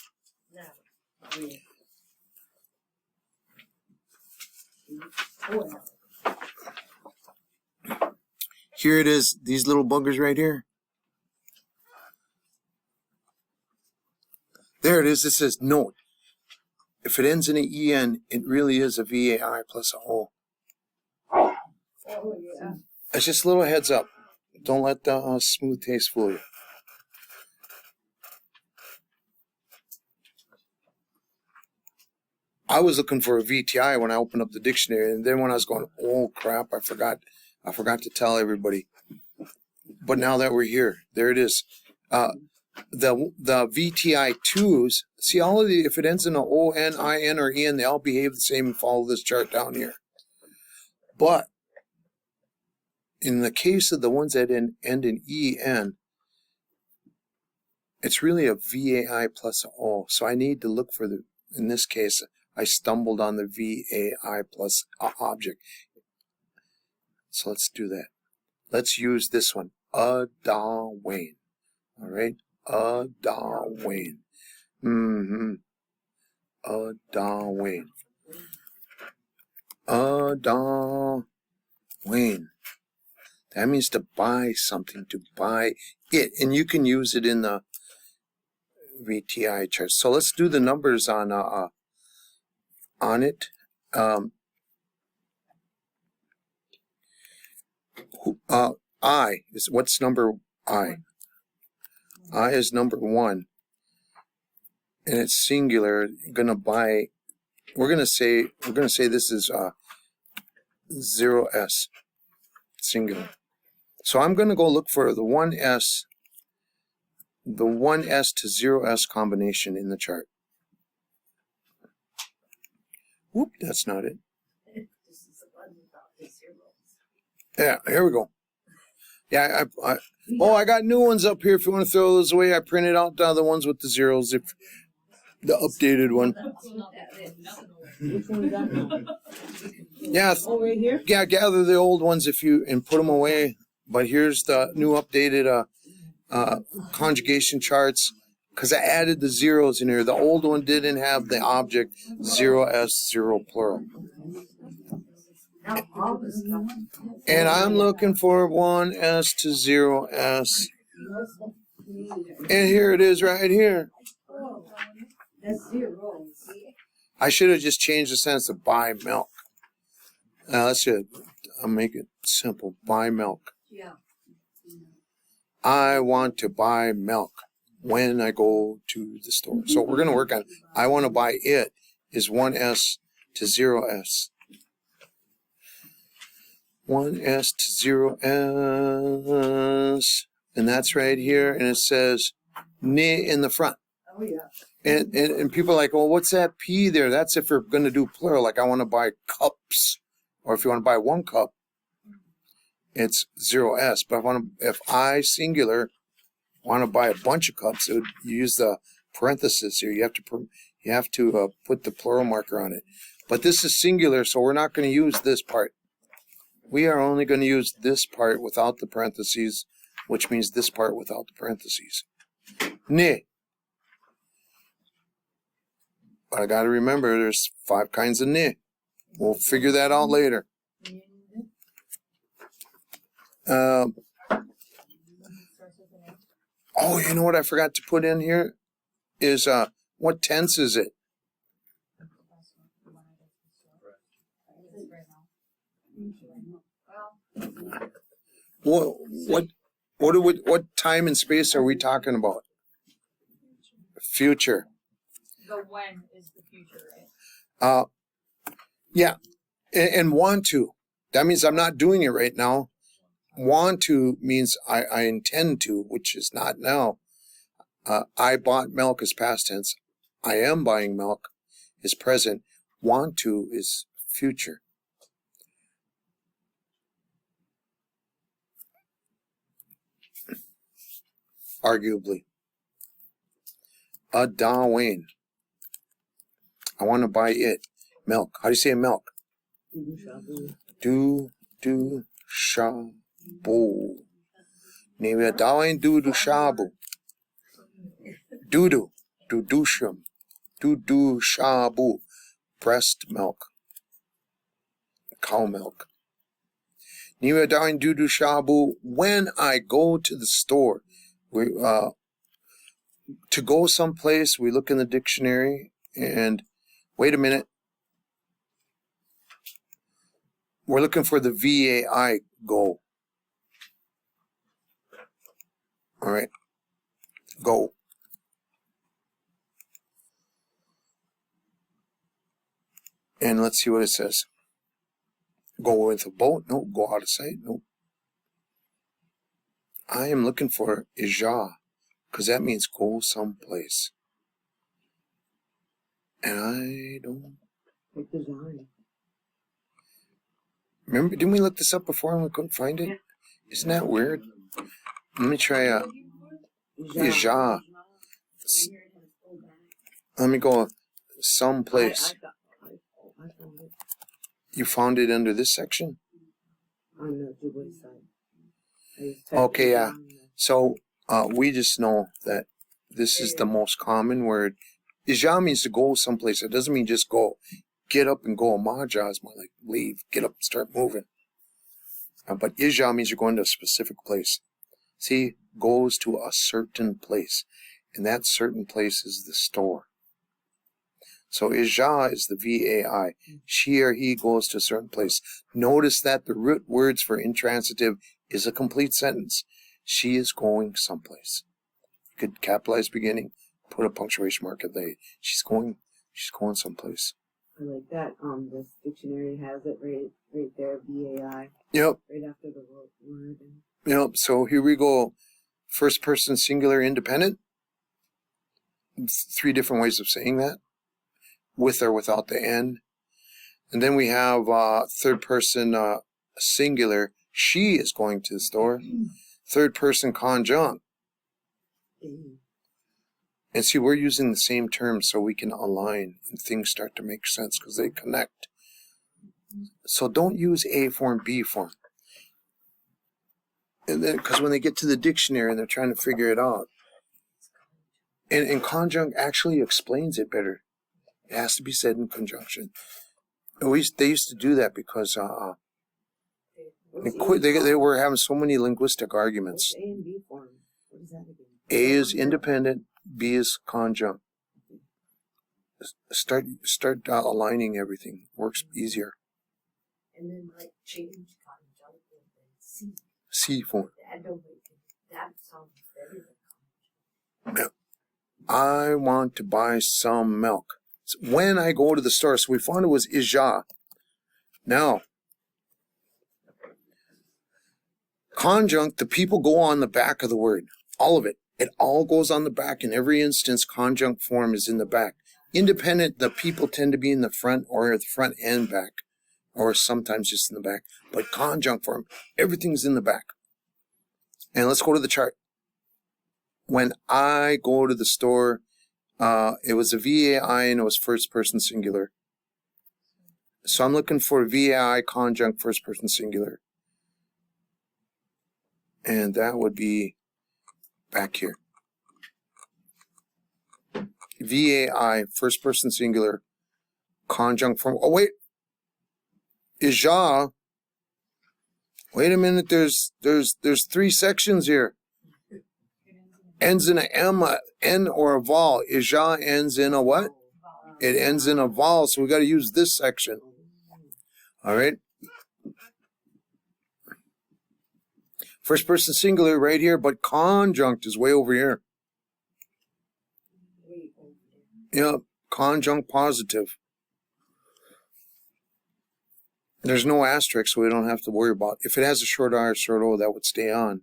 Here it is, these little buggers right here. There it is. It says note. If it ends in an EN, it really is a VAI plus a O. Oh, yeah. It's just a little heads up. Don't let the smooth taste fool you. I was looking for a VTI when I opened up the dictionary, and then when I was going, oh crap, I forgot to tell everybody. But now that we're here, there it is. The VTI 2s, see all of the, if it ends in a O, N, I, N, or E N, they all behave the same and follow this chart down here. But in the case of the ones that end in EN, it's really a VAI plus a O. So I need to look for the, in this case, I stumbled on the VAI plus a object. So let's do that. Let's use this one, Darwin. All right, Darwin. Darwin. Darwin. That means to buy something, to buy it. And you can use it in the VTI chart. So let's do the numbers on it. I is, what's number I? I is number 1. And it's singular. Gonna buy, we're gonna say this is 0S, singular. So I'm gonna go look for the 1S to 0S combination in the chart. Whoop, that's not it. This is the one without the zeros. Yeah, here we go. Yeah, I got new ones up here if you want to throw those away. I printed out the ones with the zeros, if the updated one. Which one is that now? Yeah, Oh, right here? yeah, gather the old ones if you and put them away. But here's the new updated conjugation charts, because I added the zeros in here. The old one didn't have the object 0S, 0 plural. Now all this stuff. And I'm looking for 1S to 0S. And here it is right here. Oh, that's zeros. I should have just changed the sentence to buy milk. That's it. I'll make it simple. Buy milk. Yeah. I want to buy milk when I go to the store. So we're going to work on I want to buy it is 1S to 0S. 1S to 0S. And that's right here. And it says ni in the front. Oh, yeah. And people are like, well, what's that P there? That's if you're going to do plural. Like I want to buy cups. Or if you want to buy 1 cup, it's 0S. But if I singular want to buy a bunch of cups, it would use the parenthesis here. You have to put the plural marker on it. But this is singular, so we're not going to use this part. We are only going to use this part without the parentheses, which means this part without the parentheses. Ni. But I gotta remember there's 5 kinds of ni. We'll figure that out later. Oh, you know what I forgot to put in here? Is what tense is it? What time and space are we talking about? Future. The when is the future, right? Yeah. And want to. That means I'm not doing it right now. Want to means I intend to, which is not now. I bought milk is past tense. I am buying milk is present. Want to is future. Arguably. A Darwin. I want to buy it. Milk. How do you say milk? Do shabu. Name Darwin do shabu. Do dusham. Do shabu. Breast milk. Cow milk. Nime Darwin do shabu. When I go to the store, to go someplace, we look in the dictionary and wait a minute. We're looking for the VAI, go. All right. Go. And let's see what it says. Go with a boat? No. Go out of sight? No. I am looking for ija, because that means go someplace. And I don't... Remember, didn't we look this up before and we couldn't find it? Isn't that weird? Let me try ija. Let me go someplace. You found it under this section? On the Ojibwe side. Okay, yeah. So we just know that this is the most common word. Ija means to go someplace. It doesn't mean just go. Get up and go. Maja is more like leave. Get up and start moving. But Ija means you're going to a specific place. See, goes to a certain place. And that certain place is the store. So Ija is the VAI. She or he goes to a certain place. Notice that the root words for intransitive is a complete sentence. She is going someplace. You could capitalize beginning, put a punctuation mark at the. She's going someplace. I like that. This dictionary has it right there, VAI. Yep. Right after the word. Yep. So here we go. First person singular independent. It's 3 different ways of saying that. With or without the N. And then we have third person singular. She is going to the store. Third person conjunct. And see, we're using the same terms so we can align and things start to make sense because they connect. So don't use A form, B form. And then, because when they get to the dictionary and they're trying to figure it out, and conjunct actually explains it better. It has to be said in conjunction. They used to do that because they were having so many linguistic arguments. A and B form. What is that again? A is independent. B is conjunct. Start aligning everything. Works easier. And then like change conjunct and C. C form. That sounds very Yeah. I want to buy some milk. So when I go to the store, so we found it was ija. Now, conjunct, the people go on the back of the word. All of it. It all goes on the back. In every instance, conjunct form is in the back. Independent, the people tend to be in the front or the front and back. Or sometimes just in the back. But conjunct form, everything's in the back. And let's go to the chart. When I go to the store, it was a VAI and it was first person singular. So I'm looking for VAI conjunct first person singular. And that would be back here. VAI, first person singular, conjunct form. Oh, wait. Ija. Wait a minute. There's 3 sections here. Ends in a M, a N, or a vowel. Ija ends in a what? It ends in a vowel, so we got to use this section. All right. First person singular right here, but conjunct is way over here. Yeah, conjunct positive. There's no asterisk, so we don't have to worry about. If it has a short R, short O, that would stay on.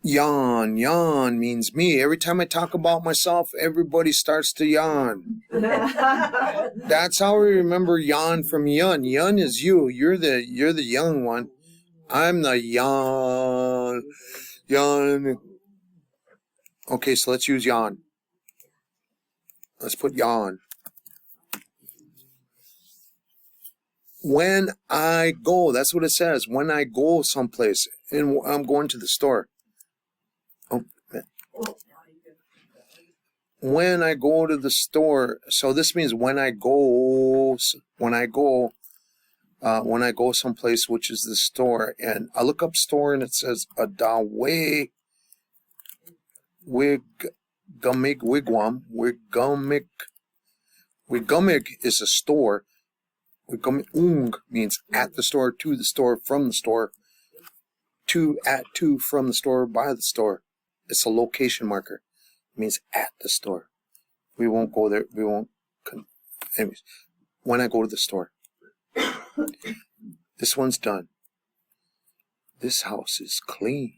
Yawn. Yawn means me. Every time I talk about myself, everybody starts to yawn. That's how we remember yawn from yun. Yun is you. You're the young one. I'm the yawn. Yawn. Okay, so let's use yawn. Let's put yawn. When I go, that's what it says. When I go someplace, and I'm going to the store. When I go to the store, so this means when I go someplace, which is the store, and I look up store and it says Adawe Wigumig Wigwam. Wigumig is a store. Wigumig means at the store, to the store, from the store, to, from the store, by the store. It's a location marker. It means at the store. We won't go there. We won't. Anyways, when I go to the store. This one's done. This house is clean.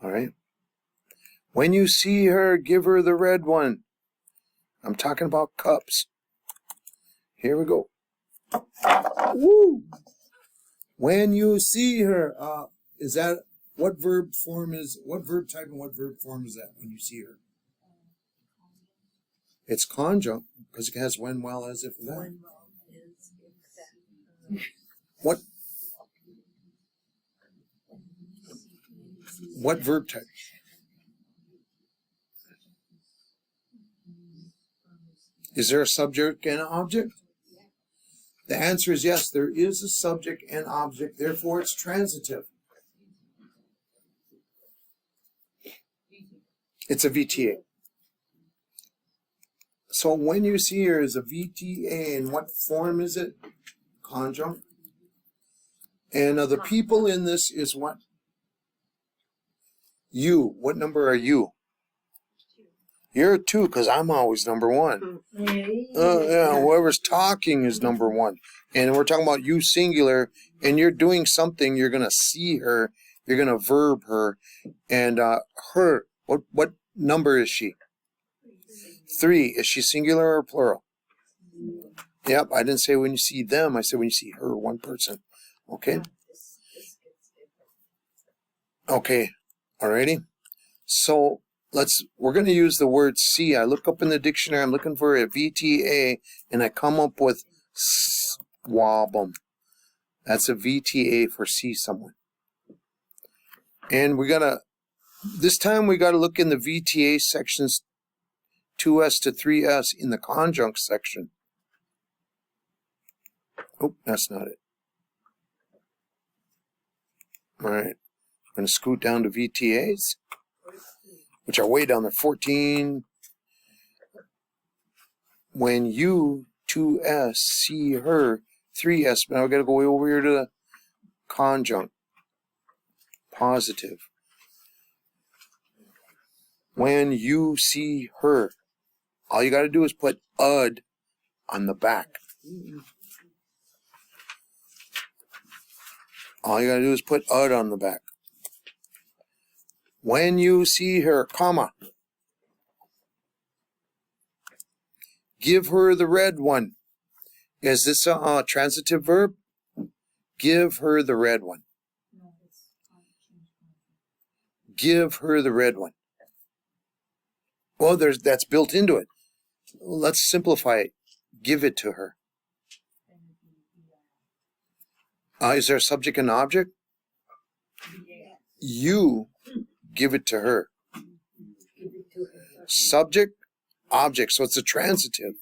All right. When you see her, give her the red one. I'm talking about cups. Here we go. Woo! When you see her, is that what verb type and what verb form is that when you see her? It's conjunct because it has when, while, as, if, that. What verb type? Is there a subject and an object? The answer is yes, there is a subject and object, therefore it's transitive. It's a VTA. So when you see her is a VTA, and what form is it? Conjunct. And the people in this is what? You. What number are you? You're 2 because I'm always number 1. Yeah, whoever's talking is number 1. And we're talking about you singular, and you're doing something. You're going to see her. You're going to verb her. And her, what number is she? 3. Is she singular or plural? Yep, I didn't say when you see them. I said when you see her, one person. Okay? Okay. Alrighty. So we're going to use the word see. I look up in the dictionary. I'm looking for a VTA, and I come up with swabum. That's a VTA for see someone. And this time we got to look in the VTA sections 2S to 3S in the conjunct section. Oh, that's not it. All right. I'm going to scoot down to VTAs, which are way down there. 14. When you, 2S, see her, 3S. Now I've got to go way over here to the conjunct. Positive. When you see her. All you got to do is put ud on the back. All you got to do is put ud on the back. When you see her, comma. Give her the red one. Is this a transitive verb? Give her the red one. Give her the red one. Well, that's built into it. Let's simplify it. Give it to her. Is there a subject and object? you give it to her. Give it to her. Subject, object. So it's a transitive.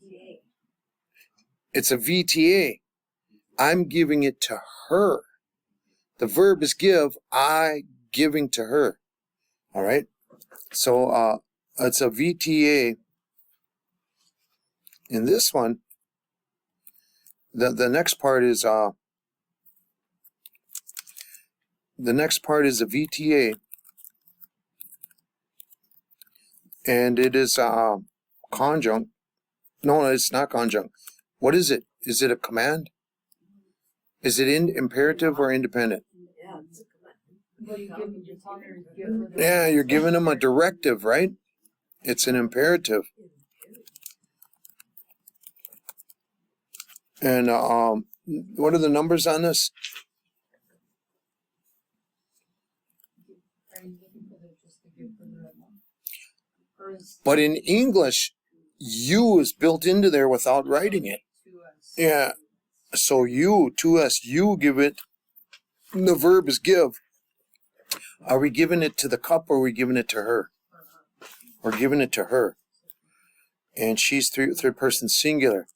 Yay. It's a VTA. I'm giving it to her. The verb is give. I giving to her. All right. So it's a VTA. In this one, the next part is a VTA, and it is conjunct. No, it's not conjunct. What is it? Is it a command? Is it imperative or independent? Yeah, it's a command. What are you giving? You're telling her to give her the Yeah, you're giving them a directive, right? It's an imperative. And what are the numbers on this? Are you looking for the just to give her the red one? Or is But in English, you is built into there without writing it. to us? Yeah. So you, to us, you give it. The verb is give. Are we giving it to the cup or are we giving it to her? We're giving it to her. And she's third person singular.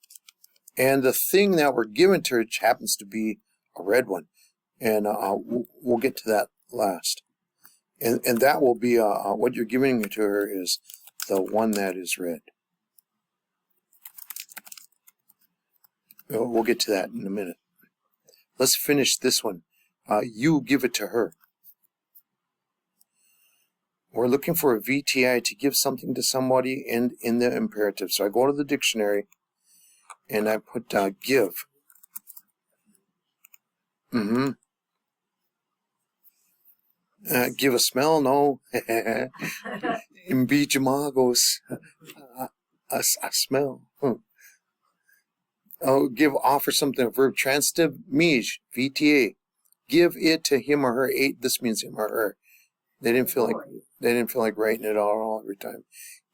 And the thing that we're giving to her happens to be a red one. And we'll get to that last. And that will be what you're giving to her is the one that is red. We'll get to that in a minute. Let's finish this one. You give it to her. We're looking for a VTI to give something to somebody in the imperative. So I go to the dictionary and I put give. Give a smell? No. Imbijamagos. A smell. Oh, give, offer something, a verb, transitive, mij, VTA. Give it to him or her. This means him or her. They didn't feel like writing it all every time.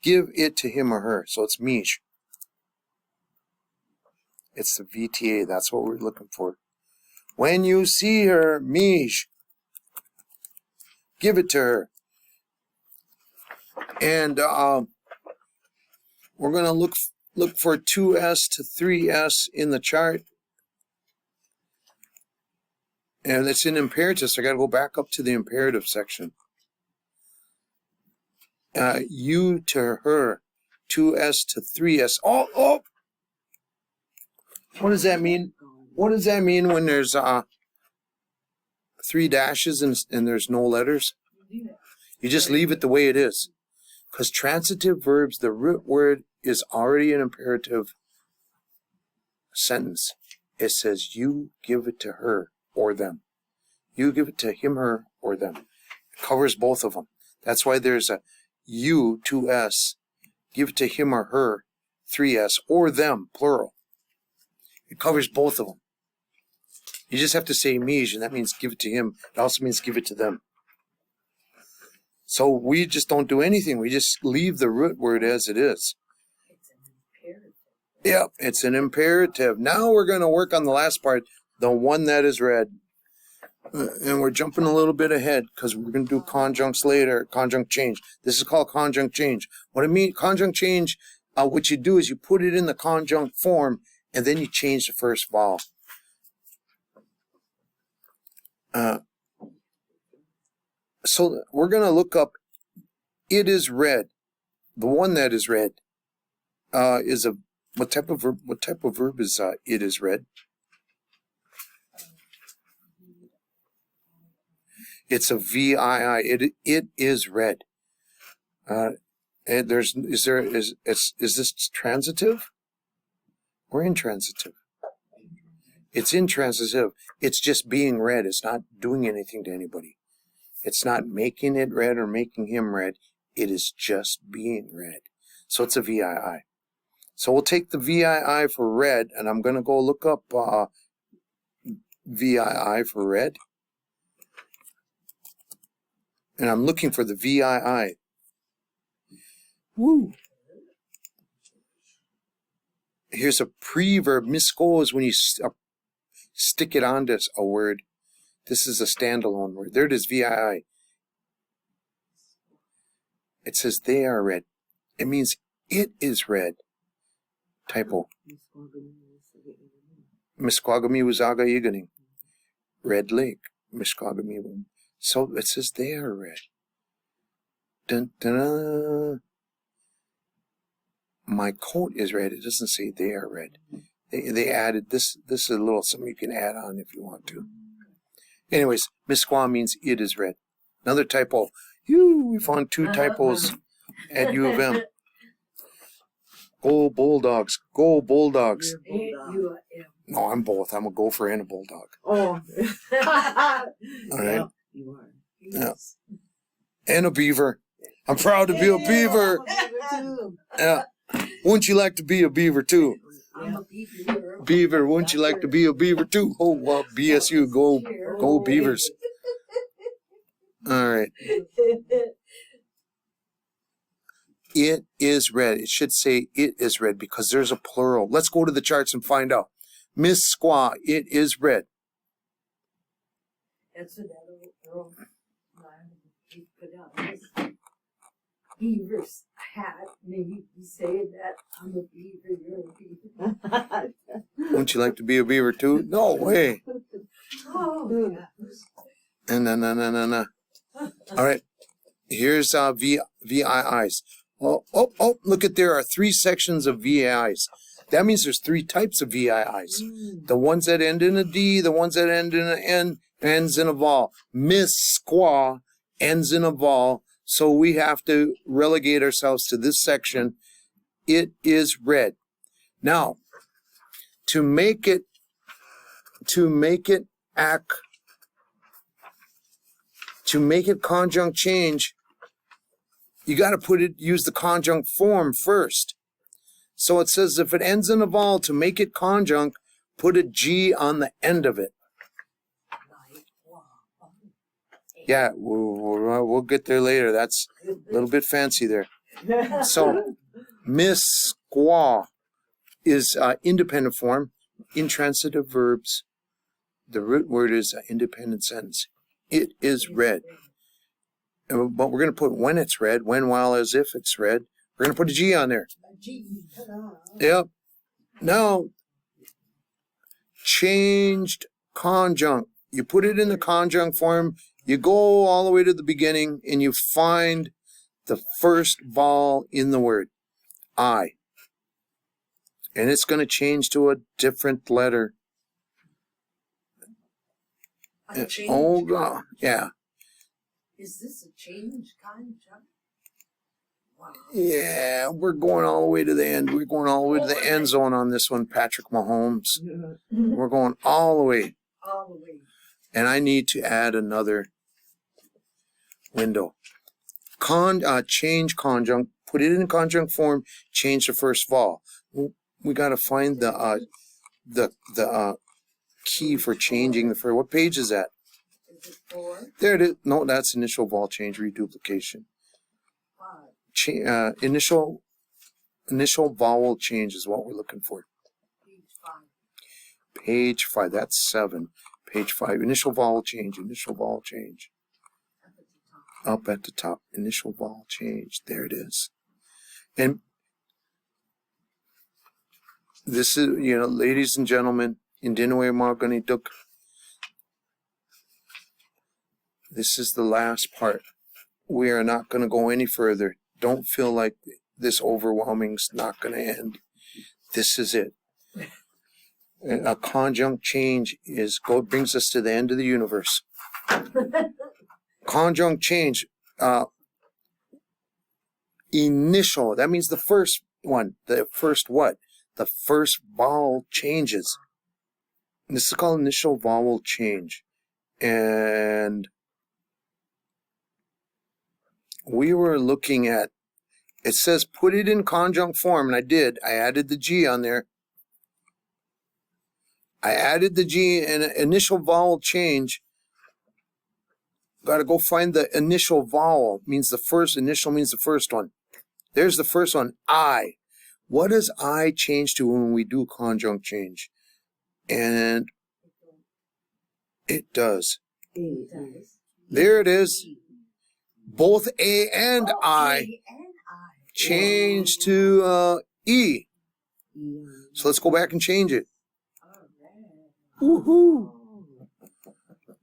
Give it to him or her. So it's mij. It's the VTA. That's what we're looking for. When you see her, mij. Give it to her. And we're going to look for 2S to 3S in the chart. And it's in imperative, so I got to go back up to the imperative section. You to her, 2S to 3S. Oh! What does that mean? What does that mean when there's 3 dashes and there's no letters? You just leave it the way it is. Because transitive verbs, the root word is already an imperative sentence. It says, you give it to her or them. You give it to him, her, or them. It covers both of them. That's why there's a you, 2S. Give it to him or her, 3S, or them, plural. It covers both of them. You just have to say mij, and that means give it to him. It also means give it to them. So we just don't do anything. We just leave the root word as it is. It's an imperative. Yep, it's an imperative. Now we're going to work on the last part, the one that is red. And we're jumping a little bit ahead because we're going to do conjuncts later, conjunct change. This is called conjunct change. What I mean, conjunct change, what you do is you put it in the conjunct form and then you change the first vowel. So we're going to look up, it is red. The one that is red is a, what type of verb is it is red? It's a VII. It is red. And is this transitive or intransitive? It's intransitive. It's just being red. It's not doing anything to anybody. It's not making it red or making him red. It is just being red. So it's a VII. So we'll take the VII for red, and I'm going to go look up VII for red. And I'm looking for the VII. Woo! Here's a preverb. Misko is when you stick it onto a word This is a standalone word. There it is, VII. It says they are red. It means it is red. Typo. Misquagami Wazaga Yiganing. Red Lake. Misquagami. So it says they are red. Dun, dun, dun. My coat is red. It doesn't say they are red. They added this. This is a little something you can add on if you want to. Anyways, Misqua means it is red. Another typo. We found 2 typos at U of M. Go Bulldogs. Go Bulldogs. No, I'm both. I'm a gopher and a bulldog. Oh. All right. Yeah, you are. Yeah. And a beaver. I'm proud to be a beaver. Yeah. Wouldn't you like to be a beaver too? I'm a beaver. Beaver, wouldn't you like to be a beaver too? Oh, well, BSU, go Beavers. All right. It is red. It should say it is red because there's a plural. Let's go to the charts and find out. Miss Squaw, it is red. That's what that old he put out his beaver's hat. Maybe you say that I'm a beaver, you're a beaver. Wouldn't you like to be a beaver too? No way. Oh, yeah. And no. All right. Here's VIIs. Oh, look at there are 3 sections of VIIs. That means there's 3 types of VIIs. The ones that end in a D, the ones that end in an N, ends in a vowel. Miss Squaw ends in a vowel, so we have to relegate ourselves to this section. It is red. Now, to make it conjunct change, you got to use the conjunct form first. So it says if it ends in a vowel, to make it conjunct, put a G on the end of it. Yeah, we'll get there later. That's a little bit fancy there. So, Miss Squaw is independent form, intransitive verbs. The root word is independent sentence. It is red. But we're going to put when it's red, when, while, as if it's red. We're going to put a G on there. Yep. Now, changed conjunct. You put it in the conjunct form. You go all the way to the beginning and you find the first vowel in the word. I. And it's going to change to a different letter. Oh, God. Yeah. Is this a change conjunct? Wow. Yeah, we're going all the way to the end. We're going all the way to the end zone on this one, Patrick Mahomes. We're going all the way. All the way. And I need to add another window. Change conjunct. Put it in conjunct form. Change the first vowel. We got to find the key for changing the first. What page is that? Is it 4? There it is. No, that's initial vowel change reduplication. 5. Initial vowel change is what we're looking for. Page 5. Page 5. That's 7. Page 5. Initial vowel change. Initial vowel change. Up at the top. Initial vowel change. There it is. And this is, ladies and gentlemen, in Dinaway Margani Duk. This is the last part. We are not going to go any further. Don't feel like this overwhelming's not going to end. This is it. A conjunct change brings us to the end of the universe. Conjunct change, initial, that means the first one. The first what? The first vowel changes. And this is called initial vowel change. And we were looking at, it says put it in conjunct form, and I did. I added the G on there. I added the G and initial vowel change. Got to go find the initial vowel. Means the first, initial means the first one. There's the first one, I. What does I change to when we do conjunct change? And it does. A. There it is. Both A and Oh, I A and I. change to E. So let's go back and change it. All right. Woohoo!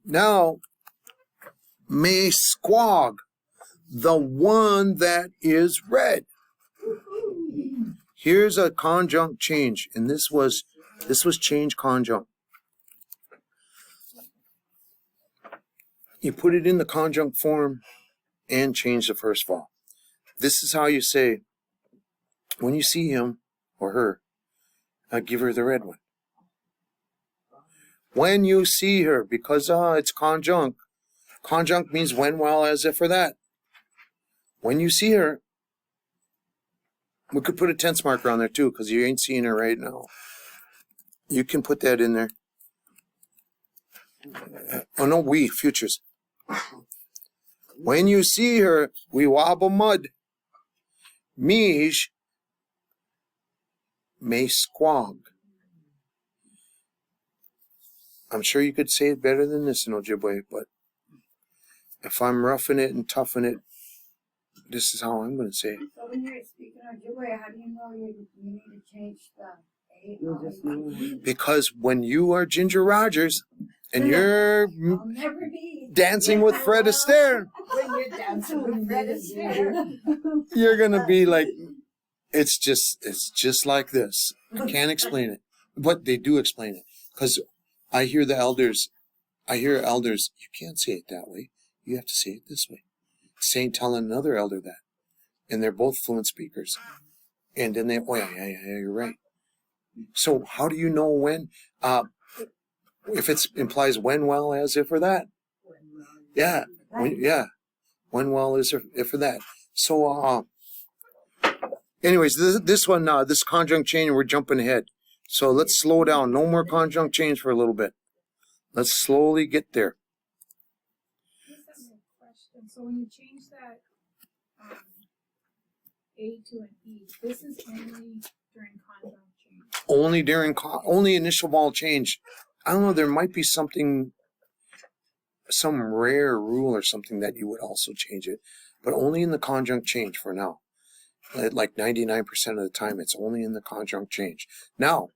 Now, may squog, the one that is red. Here's a conjunct change, and this was change conjunct. You put it in the conjunct form and change the first vowel. This is how you say, when you see him or her, give her the red one. When you see her, because it's conjunct. Conjunct means when, while, as, if, or that. When you see her, we could put a tense marker on there too, because you ain't seeing her right now. You can put that in there. Oh no, we, futures. When you see her, we wobble mud. Mij may squog. I'm sure you could say it better than this in Ojibwe, but if I'm roughing it and toughing it, this is how I'm going to say it. So when you're speaking Ojibwe, how do you know you need to change the A? You just know. Because when you are Ginger Rogers and you're I'll never be. dancing with Fred Astaire, When you're dancing with Fred Astaire. you're going to be like, it's just like this. I can't explain it. But they do explain it. Because I hear elders, you can't say it that way. You have to say it this way. Telling another elder that. And they're both fluent speakers. And then yeah, you're right. So how do you know when? If it implies when, well, as, if, or that. Yeah. When, well, as, if, or that. So, anyways, this one, this conjunct change, we're jumping ahead. So let's slow down. No more conjunct change for a little bit. Let's slowly get there. So when you change that A to an E, this is only during conjunct change. Only initial vowel change. I don't know, there might be some rare rule or something that you would also change it, but only in the conjunct change for now. Like 99% of the time, it's only in the conjunct change. Now,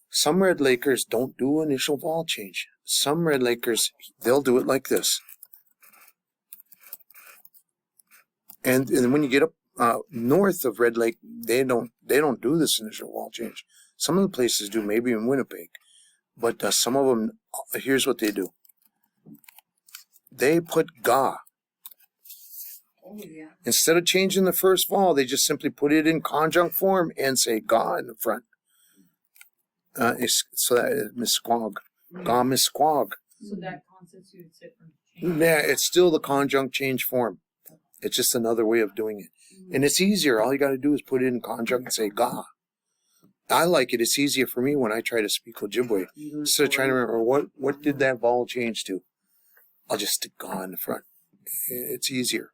some Red Lakers don't do initial vowel change. Some Red Lakers, they'll do it like this. And when you get up north of Red Lake, they don't do this initial vowel change. Some of the places do, maybe in Winnipeg, but some of them. Here's what they do. They put ga. Oh, yeah. Instead of changing the first vowel, they just simply put it in conjunct form and say ga in the front. So that is misquag. Ga misquag. So that constitutes it from change. Yeah, it's still the conjunct change form. It's just another way of doing it. And it's easier. All you got to do is put it in conjunct and say ga. I like it. It's easier for me when I try to speak Ojibwe. Instead of trying to remember what did that vowel change to, I'll just stick ga in the front. It's easier.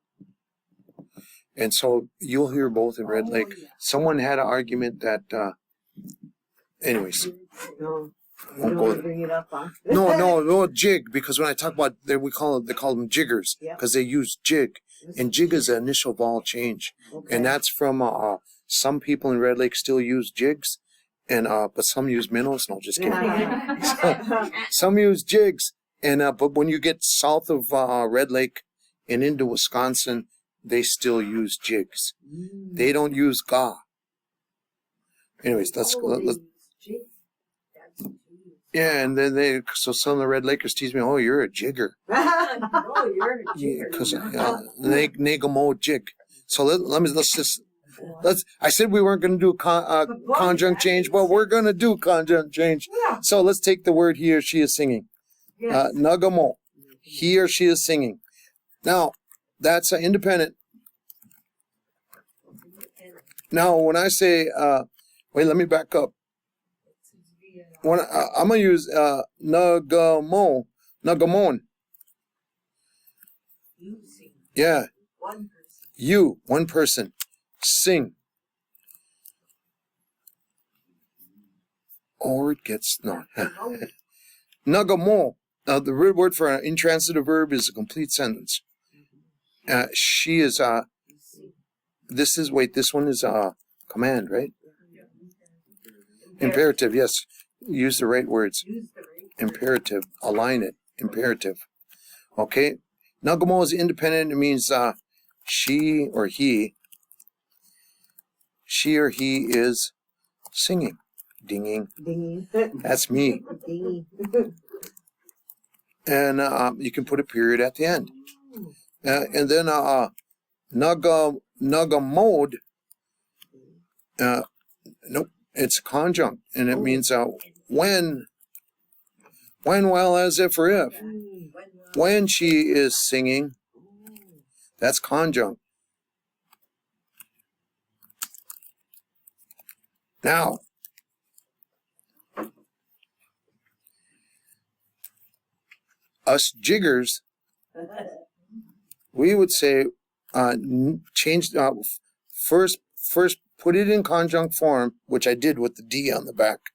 And so you'll hear both in Red Lake. Someone had an argument that, anyways. No. Won't You go don't there. bring it up, huh? No, jig, because when I talk about, they call them jiggers, Yeah. because they use jig. And jig is an initial vowel change. Okay. And that's from, some people in Red Lake still use jigs, and but some use minnows. No, just kidding. Some use jigs, and but when you get south of Red Lake and into Wisconsin, they still use jigs. They don't use ga. Anyways, let's yeah, and then so some of the Red Lakers tease me, oh, you're a jigger. Oh, you're a jigger. Because negamo jig. So I said we weren't going to do conjunct change, but we're going to do conjunct change. Yeah. So let's take the word he or she is singing. Yes. Nagamo. He or she is singing. Now, that's independent. Now, when I say, wait, let me back up. When I'm going to use nagamon. Nagamon. You sing. Yeah. One person. You, one person. Sing. Or it gets, no. Nagamo. The root word for an intransitive verb is a complete sentence. She is this one is a command, right? Imperative, yes. Use the right words. Imperative. Align it. Imperative. Okay. Nagamo is independent. It means she or he is singing. Dinging. Dingy. That's me. Dingy. And you can put a period at the end. And then nagamode, nope, it's a conjunct, and it means when, while, as, if, or if. When she is singing, that's conjunct. Now, us jiggers, we would say change first put it in conjunct form, which I did with the D on the back,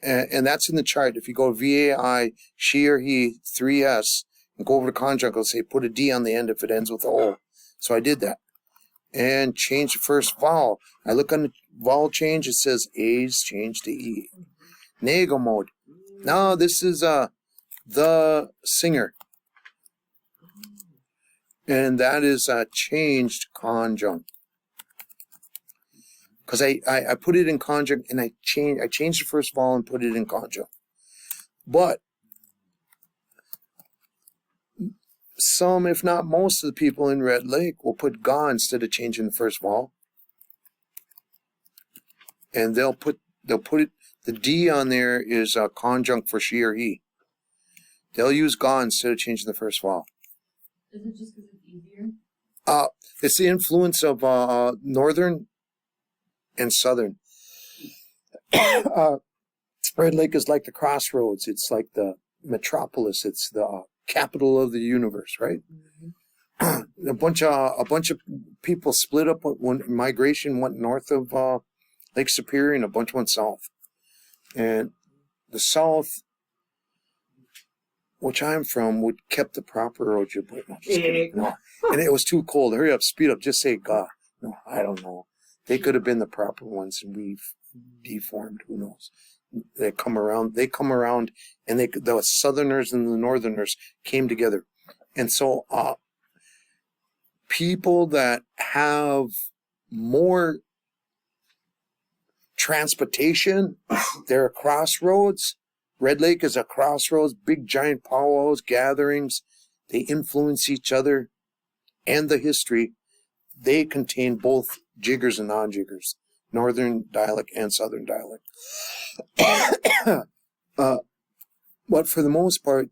and that's in the chart. If you go VAI, she or he, 3S, and go over to conjunct, it'll say put a D on the end if it ends with a O. So I did that and change the first vowel. I look on the vowel change, it says A's changed to E. Nego mode. Now this is the singer. And that is a changed conjunct. Because I put it in conjunct and I changed the first vowel and put it in conjunct. But some, if not most of the people in Red Lake will put ga instead of changing the first vowel. And they'll put it, the D on there is a conjunct for she or he. They'll use ga instead of changing the first vowel. Is it just because it's easier? It's the influence of northern and southern. Red Lake is like the crossroads. It's like the metropolis. It's the capital of the universe, right? Mm-hmm. a bunch of people split up when migration went north of Lake Superior, and a bunch went south. And the south, which I'm from, kept the proper Ojibwe. No, just kidding. No. And it was too cold. Hurry up, speed up, just say ga. No, I don't know. They could have been the proper ones, and we've deformed. Who knows? They come around, and the Southerners and the Northerners came together. And so people that have more transportation, they're crossroads. Red Lake is a crossroads, big giant powwows, gatherings. They influence each other and the history. They contain both jiggers and non-jiggers, northern dialect and southern dialect. But for the most part,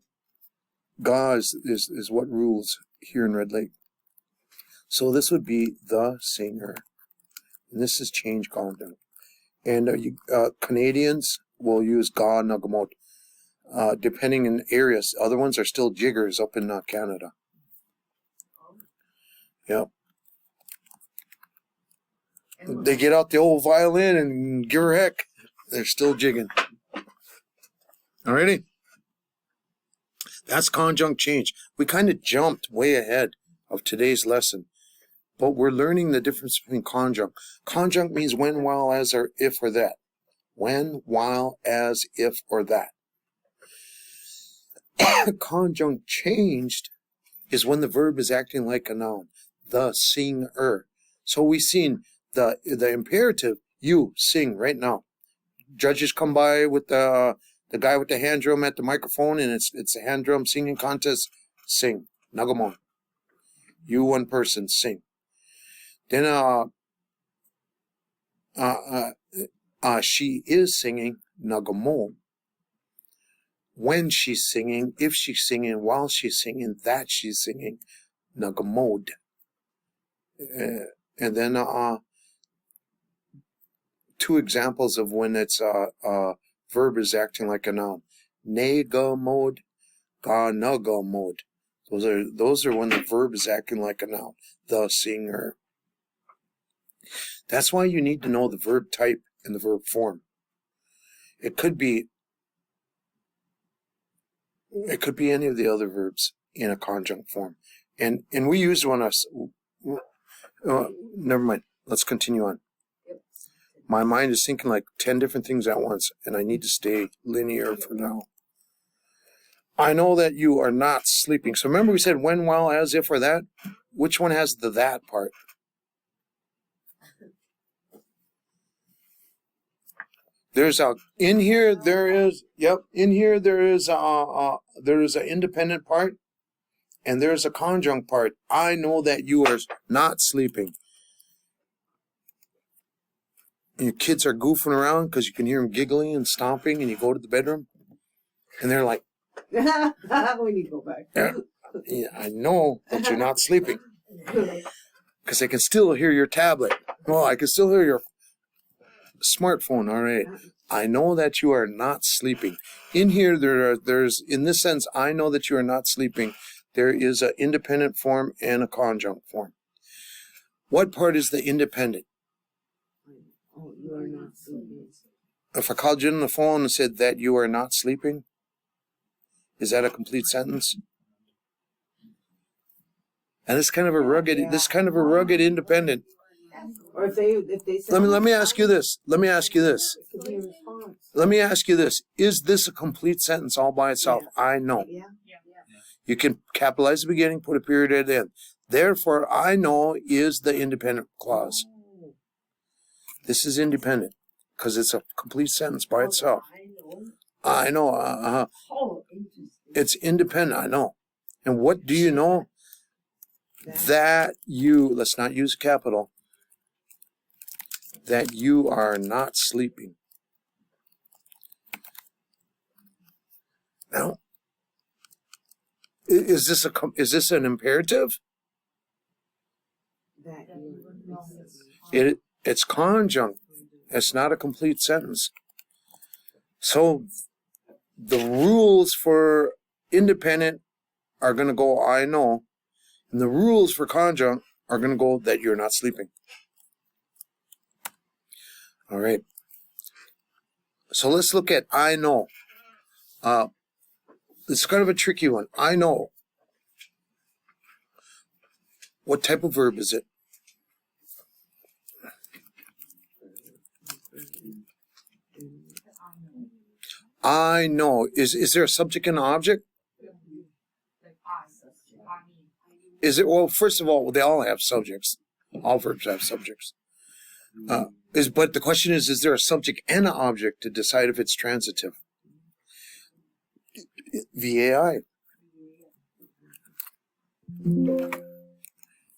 ga is what rules here in Red Lake. So this would be the singer. And this is change conjunct. And Canadians will use ga nagamot, depending in areas. Other ones are still jiggers up in Canada. Yep. They get out the old violin and give her heck. They're still jigging. Alrighty? That's conjunct change. We kind of jumped way ahead of today's lesson. But we're learning the difference between conjunct. Conjunct means when, while, as, or if, or that. When, while, as, if, or that. Conjunct changed is when the verb is acting like a noun. The singer. So we've seen the imperative, you sing right now. Judges come by with the guy with the hand drum at the microphone, and it's a hand drum singing contest. Sing. Nagamon. You, one person, sing. Then she is singing, nagamo. When she's singing, if she's singing, while she's singing, that she's singing, nagamod. And then two examples of when it's verb is acting like a noun. Negamod, ga-nagamod. Those are when the verb is acting like a noun. The singer. That's why you need to know the verb type and the verb form. It could be It could be any of the other verbs in a conjunct form. And we use one us. Never mind. Let's continue on. My mind is thinking like 10 different things at once, and I need to stay linear for now. I know that you are not sleeping. So remember we said when, while, as, if, or that? Which one has the that part? There's a, in here there is, in here there is an independent part, and there's a conjunct part. I know that you are not sleeping. And your kids are goofing around because you can hear them giggling and stomping, and you go to the bedroom, and they're like, when you go back. yeah, I know that you're not sleeping. Because I can still hear your tablet. Oh, I can still hear your smartphone. All right. I know that you are not sleeping. In here, there's, in this sense, I know that you are not sleeping. There is an independent form and a conjunct form. What part is the independent? Oh, you are not sleeping. If I called you on the phone and said that you are not sleeping, is that a complete sentence? And it's kind of a rugged, this kind of a rugged independent. Or if they say, Let me ask you this. Let me ask you this. it could be a response. Let me ask you this. Is this a complete sentence all by itself? I know. Yeah. You can capitalize the beginning, put a period at the end. Therefore, I know is the independent clause. This is independent because it's a complete sentence by itself. I know. Oh, interesting. It's independent. I know. And what do you know? That you, let's not use capital, that you are not sleeping. Now, is this an imperative? That you It's conjunct. It's not a complete sentence. So the rules for independent are going to go, I know. And the rules for conjunct are going to go that you're not sleeping. All right. So let's look at I know. It's kind of a tricky one. I know. What type of verb is it? I know. Is there a subject and an object? Is it? Well, first of all, they all have subjects. All verbs have subjects. But the question is there a subject and an object to decide if it's transitive? VAI.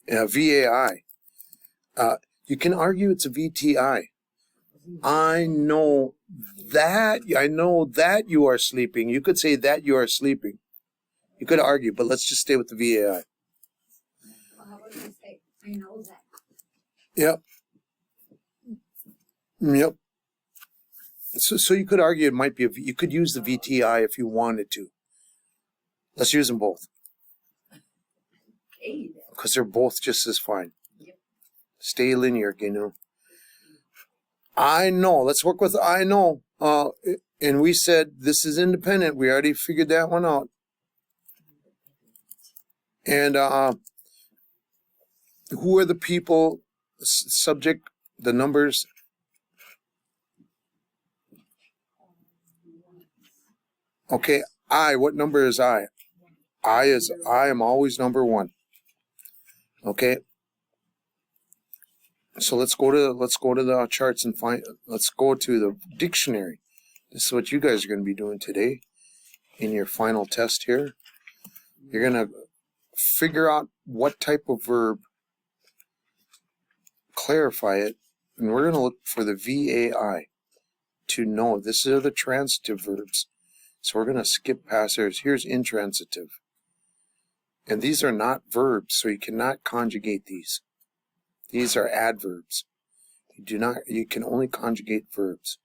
Yeah, VAI. You can argue it's a VTI. I know that you are sleeping. You could say that you are sleeping. You could argue, but let's just stay with the VAI. Well, how about you say, I know that. Yep. Yep. So you could argue it might be you could use the VTI if you wanted to. Let's use them both. Okay, then. Because they're both just as fine. Yep. Stay linear, you know. I know. Let's work with I know. And we said this is independent. We already figured that one out. And who are the people, subject, the numbers? Okay, what number is I? I am always number 1. Okay. So let's go to the charts and let's go to the dictionary. This is what you guys are going to be doing today in your final test here. You're going to figure out what type of verb, clarify it, and we're going to look for the VAI to know. This are the transitive verbs. So we're going to skip past theirs. Here's intransitive. And these are not verbs, so you cannot conjugate these. These are adverbs. You can only conjugate verbs.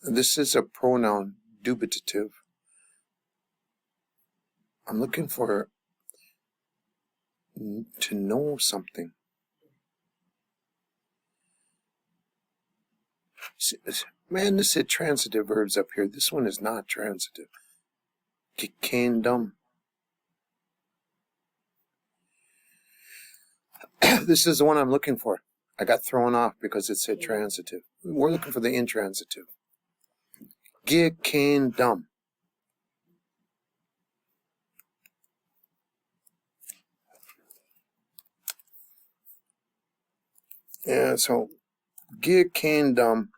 This is a pronoun, dubitative. I'm looking for to know something. Man, this said transitive verbs up here. This one is not transitive. Kingdom. This is the one I'm looking for. I got thrown off because it said transitive. We're looking for the intransitive. Kingdom. Yeah, so kingdom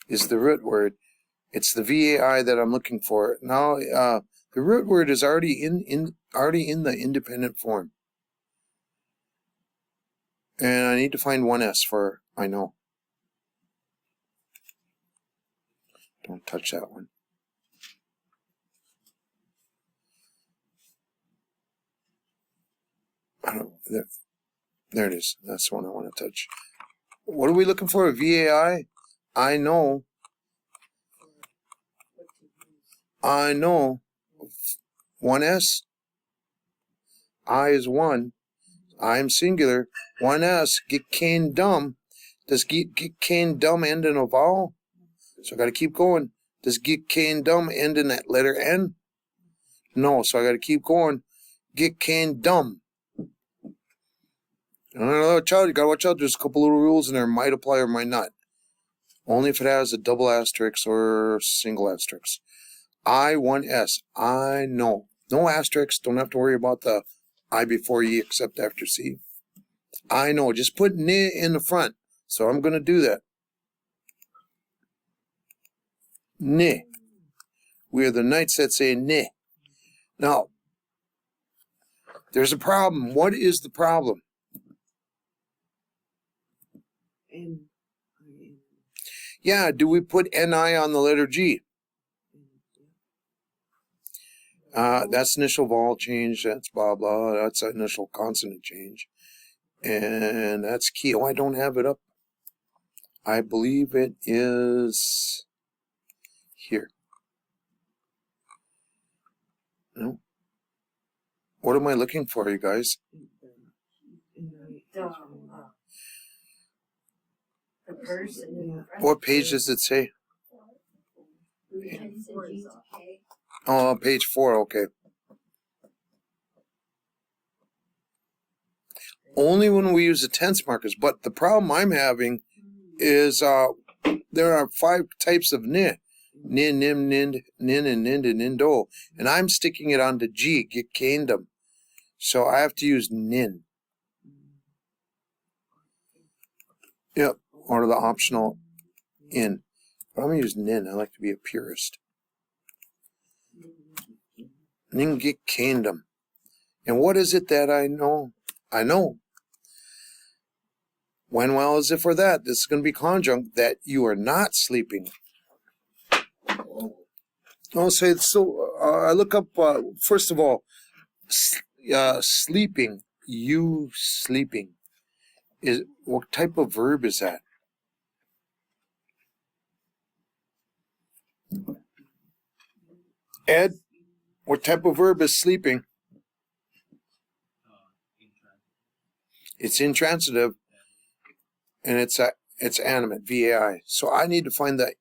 is the root word. It's the VAI that I'm looking for. Now, the root word is already in the independent form. And I need to find one S for I know. Don't touch that one. I don't, there it is. That's the one I want to touch. What are we looking for? A VAI? I know. I know. One S. I is one. I am singular. One S. Get cane dumb. Does get cane dumb end in a vowel? So I got to keep going. Does get cane dumb end in that letter N? No. So I got to keep going. Get cane dumb. Another child, you got to watch out. There's a couple little rules in there. Might apply or might not. Only if it has a double asterisk or single asterisk. I, one S. I know. No asterisks. Don't have to worry about the I before E except after C. I know. Just put ni in the front. So I'm going to do that. Ni. We are the knights that say ni. Now, there's a problem. What is the problem? Yeah, do we put NI on the letter G? That's initial vowel change. That's blah, blah. That's initial consonant change. And that's key. Oh, I don't have it up. I believe it is here. No. What am I looking for, you guys? The person. What page does it say? Oh, page 4, okay. Only when we use the tense markers. But the problem I'm having is there are 5 types of ni. Nin, nim, nind, nin, and nind, and nindo. And I'm sticking it onto G, get kingdom. So I have to use nin. Yep, or the optional in. But I'm going to use nin. I like to be a purist. Nin, get kingdom. And what is it that I know? I know. When well is it for that? This is going to be conjunct that you are not sleeping. I'll say so. I look up first of all, sleeping. You sleeping is what type of verb is that? Ed, what type of verb is sleeping? It's intransitive, and it's animate, VAI. So I need to find the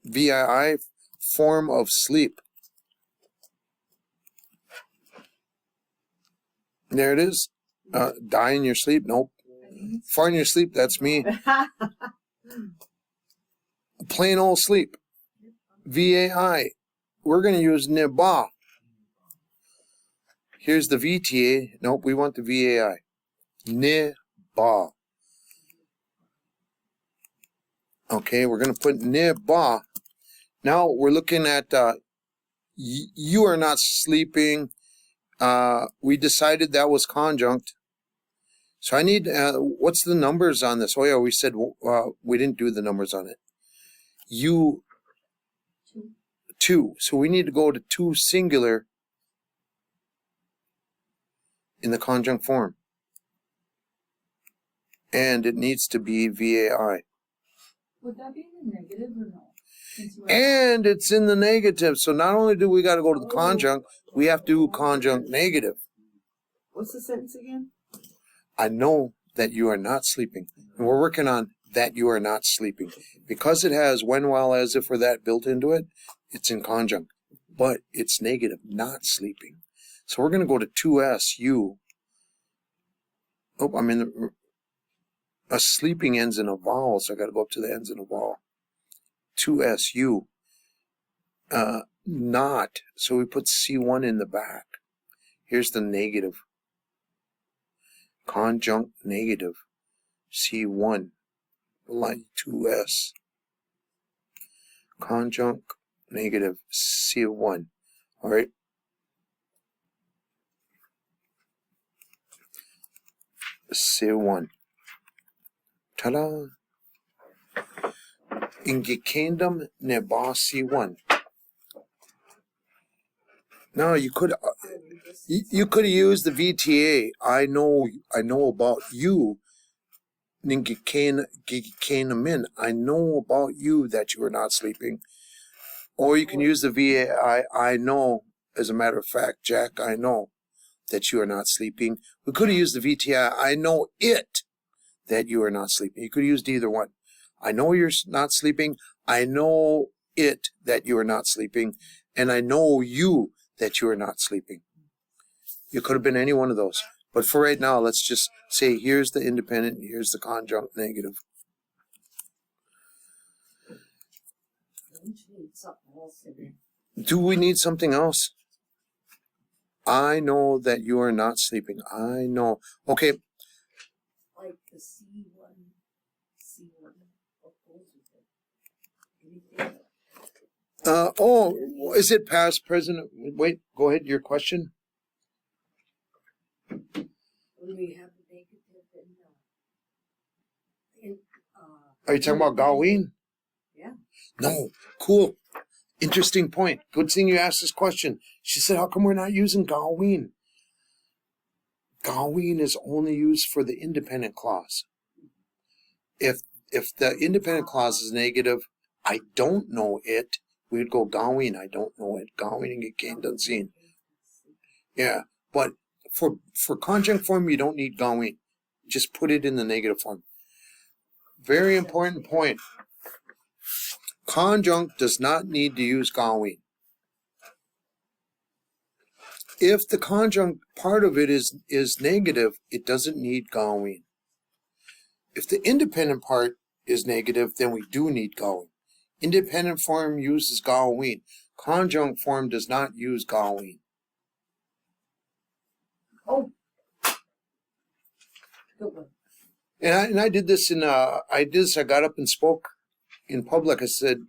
VAI form of sleep. There it is. Die in your sleep? Nope. Fart in your sleep? That's me. Plain old sleep. VAI. We're going to use niba. Here's the VTA. Nope, we want the VAI. Niba. Okay, we're going to put niba. Now we're looking at you are not sleeping. We decided that was conjunct. So I need, what's the numbers on this? Oh yeah, we said we didn't do the numbers on it. You, 2. So we need to go to 2 singular in the conjunct form. And it needs to be VAI. Would that be in the negative or no? And it's in the negative. So not only do we got to go to the conjunct, we have to do conjunct negative. What's the sentence again? I know that you are not sleeping. And we're working on that you are not sleeping. Because it has when, while, as, if, or that built into it, it's in conjunct. But it's negative, not sleeping. So we're going to go to 2S, you. Oh, I'm in the... A sleeping ends in a vowel, so I got to go up to the ends in a vowel. 2S, you. Not. So we put C1 in the back. Here's the negative. Conjunct negative. C1. Line 2S. Conjunct negative. C1. All right. C1. Ta-da. Ingekendum neba C1. No, you could have used the VTA. I know about you. Ningikenamin. I know about you that you are not sleeping. Or you can use the VA. I know. As a matter of fact, Jack, I know that you are not sleeping. We could have used the VTI. I know it that you are not sleeping. You could have used either one. I know you're not sleeping. I know it that you are not sleeping. And I know you that you are not sleeping. You could have been any one of those. But for right now, let's just say here's the independent, here's the conjunct negative. Do we need something else? I know that you are not sleeping. I know. Okay. Like the C1. What goes with it? Anything? Is it past, present? Wait, go ahead. Your question? When we have the negative Are you talking about Gawain? Yeah. No. Cool. Interesting point. Good thing you asked this question. She said, how come we're not using Gawain? Gawain is only used for the independent clause. If the independent clause is negative, I don't know it, we would go Gawain, I don't know it. Gawain and get Kane done seen. Yeah. But for conjunct form, you don't need Gawain. Just put it in the negative form. Very important point. Conjunct does not need to use Gawain. If the conjunct part of it is negative, it doesn't need Gawain. If the independent part is negative, then we do need Gawain. Independent form uses Gawain. Conjunct form does not use Gawain. Oh. Good one. And I did this I got up and spoke in public. I said,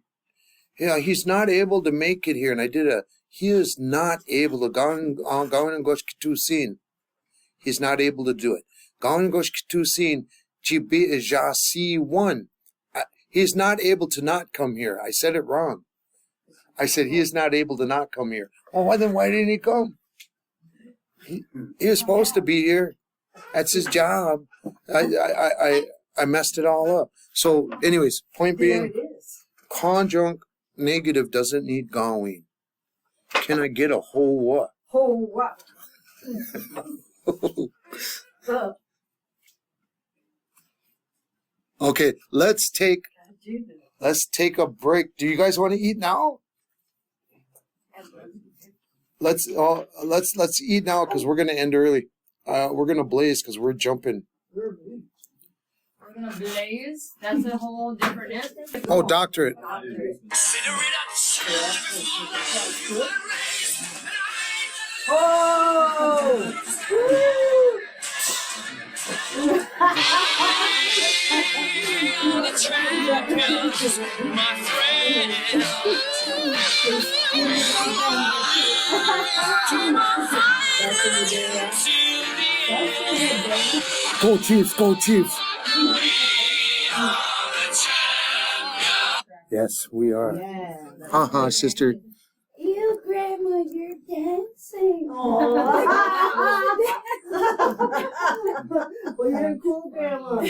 yeah, he's not able to make it here. And I did he is not able to go and gosh kitusin. He's not able to do it. Go and gosh kitusin, GB is jasi one. He's not able to not come here. I said it wrong. I said he is not able to not come here. Oh, then why didn't he come? He was supposed to be here. That's his job. I messed it all up. So, anyways, point being, conjunct negative doesn't need Gawain. Can I get a whole what? Whole what? Okay, let's take a break. Do you guys want to eat now? Let's eat now because we're gonna end early. We're gonna blaze because we're jumping. We're gonna blaze. That's a whole different instance. Oh, doctorate. Oh! Go Chiefs, go Chiefs. Yes, we are. Yeah. Sister. You, Grandma, you're dancing. Well, you're a cool grandma.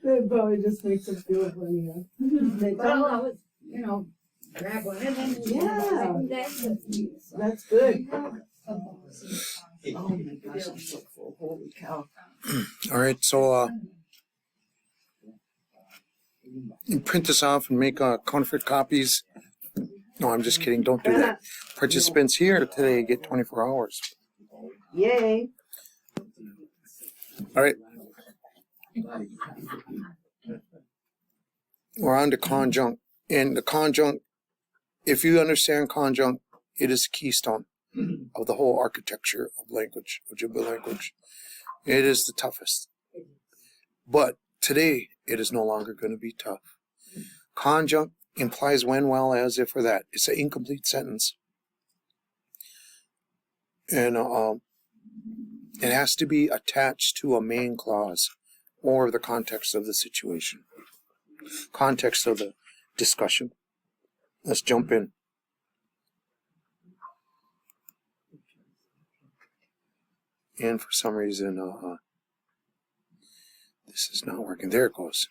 That probably just makes them feel funny, huh? Well, I was, grab one and then Yeah. dancing. That's good. Oh my gosh, I'm so full. Holy cow. All right, so you print this off and make counterfeit copies. No, I'm just kidding. Don't do that. Participants here today get 24 hours. Yay. All right. We're on to conjunct. And the conjunct, if you understand conjunct, it is the keystone of the whole architecture of language, Ojibwe language. It is the toughest. But today, it is no longer going to be tough. Conjunct implies when, while, as, if, or that. It's an incomplete sentence. And it has to be attached to a main clause or the context of the situation. Context of the discussion. Let's jump in. And for some reason, this is not working. There it goes.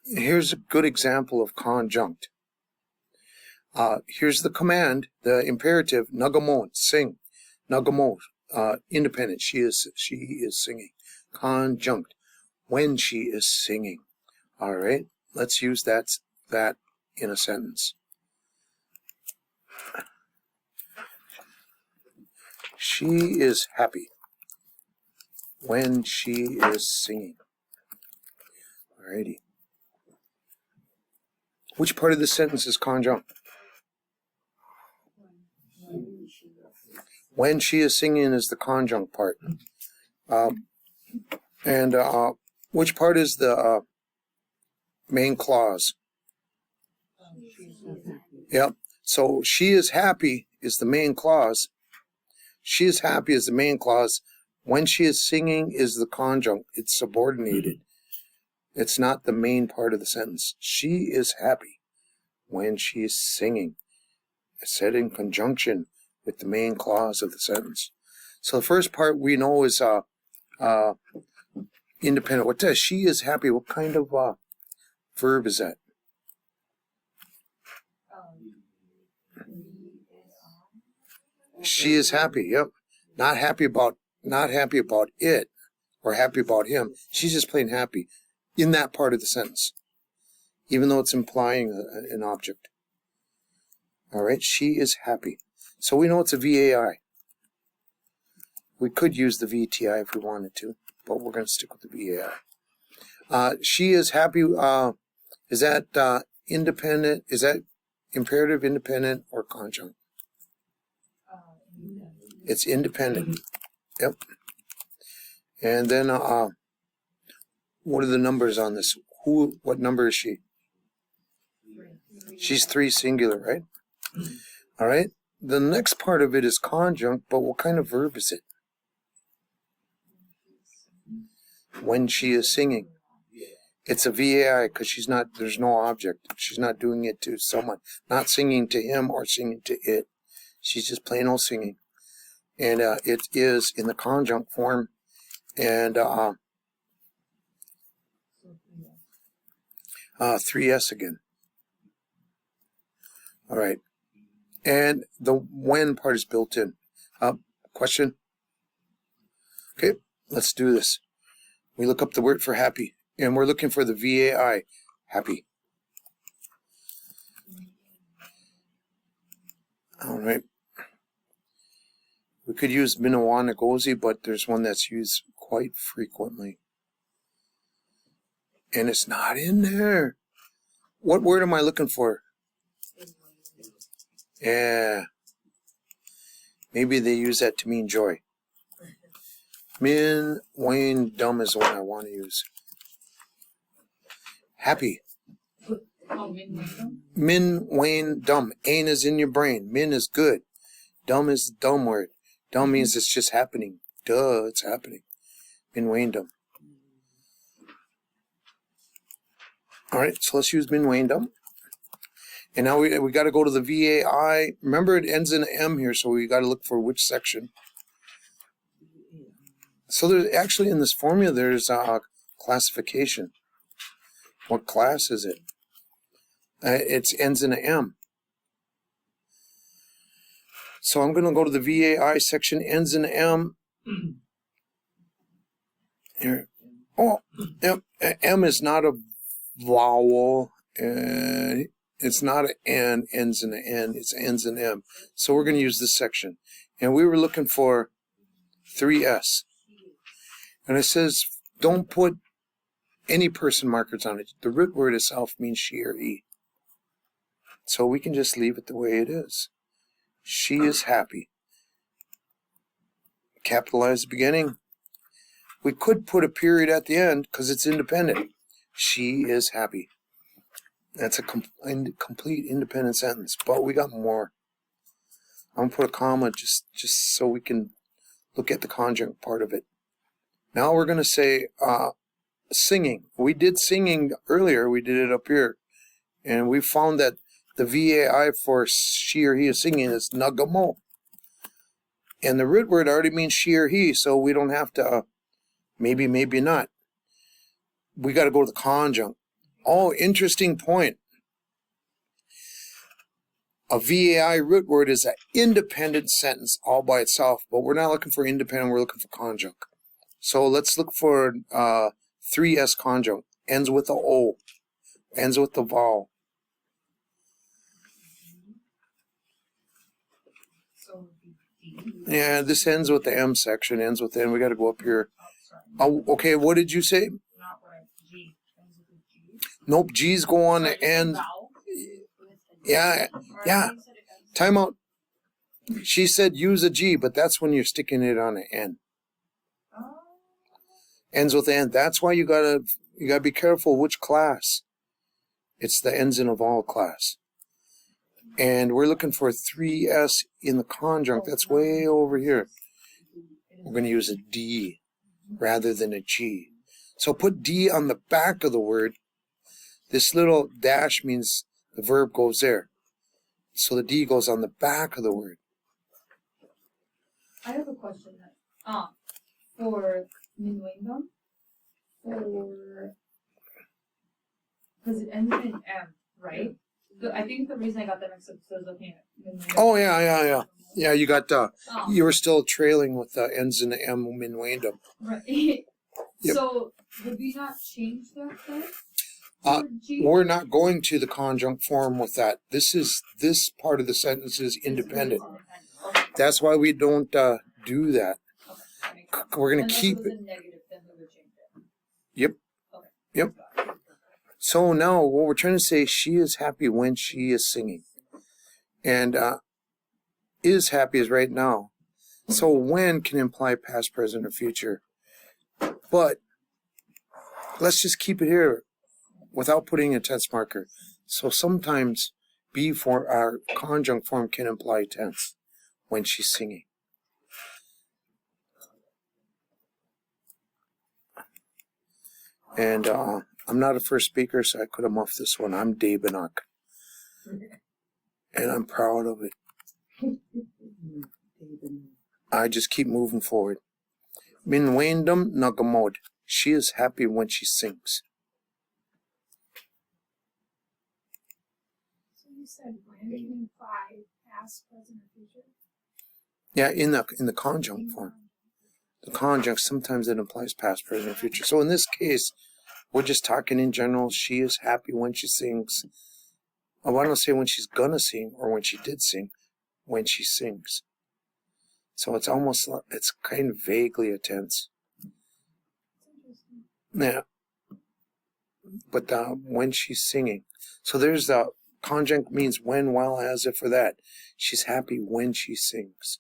Here's a good example of conjunct. Here's the command, the imperative, nagamo, sing. Nagamo, independent, she is singing. Conjunct, when she is singing. All right, let's use that in a sentence. She is happy when she is singing. Alrighty. Which part of the sentence is conjunct? When she is singing is the conjunct part. Which part is the main clause? Yep. So she is happy is the main clause. She is happy is the main clause. When she is singing is the conjunct. It's subordinated. It's not the main part of the sentence. She is happy when she is singing. It's said in conjunction with the main clause of the sentence. So the first part we know is independent. What does she is happy? What kind of verb is that? She is happy. Yep. Not happy about it or happy about him. She's just plain happy in that part of the sentence, even though it's implying an object. All right. She is happy. So we know it's a VAI. We could use the VTI if we wanted to, but we're going to stick with the VAI. She is happy. Is that independent? Is that imperative, independent, or conjunct? It's independent. Yep. And then what are the numbers on this? What number is she? She's 3 singular, right? All right. The next part of it is conjunct, but what kind of verb is it? When she is singing. It's a VAI because there's no object. She's not doing it to someone. Not singing to him or singing to it. She's just plain old singing. And it is in the conjunct form. And 3S again. All right. And the when part is built in. Question? Okay, let's do this. We look up the word for happy. And we're looking for the VAI. Happy. All right. We could use Minawanagozi, but there's one that's used quite frequently. And it's not in there. What word am I looking for? Yeah. Maybe they use that to mean joy. Min, Wayne, dumb is the one I want to use. Happy. Min, Wayne, dumb. Ain is in your brain. Min is good. Dumb is the dumb word. Dumb means it's just happening. Duh, it's happening. Min, Wayne, dumb. All right, so let's use Min, Wayne, dumb. And now we got to go to the VAI. Remember, it ends in an M here, so we got to look for which section. So there's actually in this formula, there's a classification. What class is it? It ends in an M. So I'm going to go to the VAI section, ends in M. Here. Oh, M is not a vowel. It's not an N, ends in an N. It's ends in M. So we're going to use this section. And we were looking for 3S. And it says, don't put any person markers on it. The root word itself means she or he. So we can just leave it the way it is. She is happy. Capitalize the beginning. We could put a period at the end because it's independent. She is happy. That's a complete independent sentence, but we got more. I'm going to put a comma just so we can look at the conjunct part of it. Now we're going to say singing. We did singing earlier. We did it up here. And we found that the VAI for she or he is singing is nagamo. And the root word already means she or he, so we don't have to maybe, maybe not. We got to go to the conjunct. Oh, interesting point. A VAI root word is an independent sentence all by itself, but we're not looking for independent, we're looking for conjunct. So let's look for 3S conjunct. Ends with a O. Ends with the vowel. So it would be D. Yeah, this ends with the M section, ends with N. We got to go up here. Oh, okay, what did you say? Not what G. Ends with a G. Nope, G's go on the end. Yeah, yeah. Time out. She said use a G, but that's when you're sticking it on an N. Ends with N. That's why you gotta be careful which class. It's the ends in a vowel class. And we're looking for 3S in the conjunct. That's way over here. We're going to use a D rather than a G. So put D on the back of the word. This little dash means the verb goes there. So the D goes on the back of the word. I have a question then. For Minwangam, because it ends in M, right? I think the reason I got that mixed up is I was looking at Minwangam. Oh, yeah. Yeah, you got, you were still trailing with the ends in the M in Wyndham. Right. Yep. So, would we not change that then? We're not going to the conjunct form with that. This part of the sentence is independent. Okay. That's why we don't do that. Okay. We're going to Unless keep it was a negative, then we would change it. Yep. Okay. Yep. So now what we're trying to say, she is happy when she is singing. And is happy is right now. So when can imply past, present, or future. But let's just keep it here without putting a tense marker. So sometimes be for our conjunct form can imply tense when she's singing. And I'm not a first speaker, so I could have muffed this one. I'm Dabenak. And I'm proud of it. I just keep moving forward. Minwandam Nagamod. She is happy when she sings. So you said when can imply past, present, or future? Yeah, in the conjunct form. The conjunct, sometimes it implies past, present, or future. So in this case, we're just talking in general. She is happy when she sings. I want to say when she's gonna sing or when she did sing, when she sings. So it's almost, it's kind of vaguely a tense. Yeah. But when she's singing. So there's the conjunct means when, while, as, if, or that. She's happy when she sings.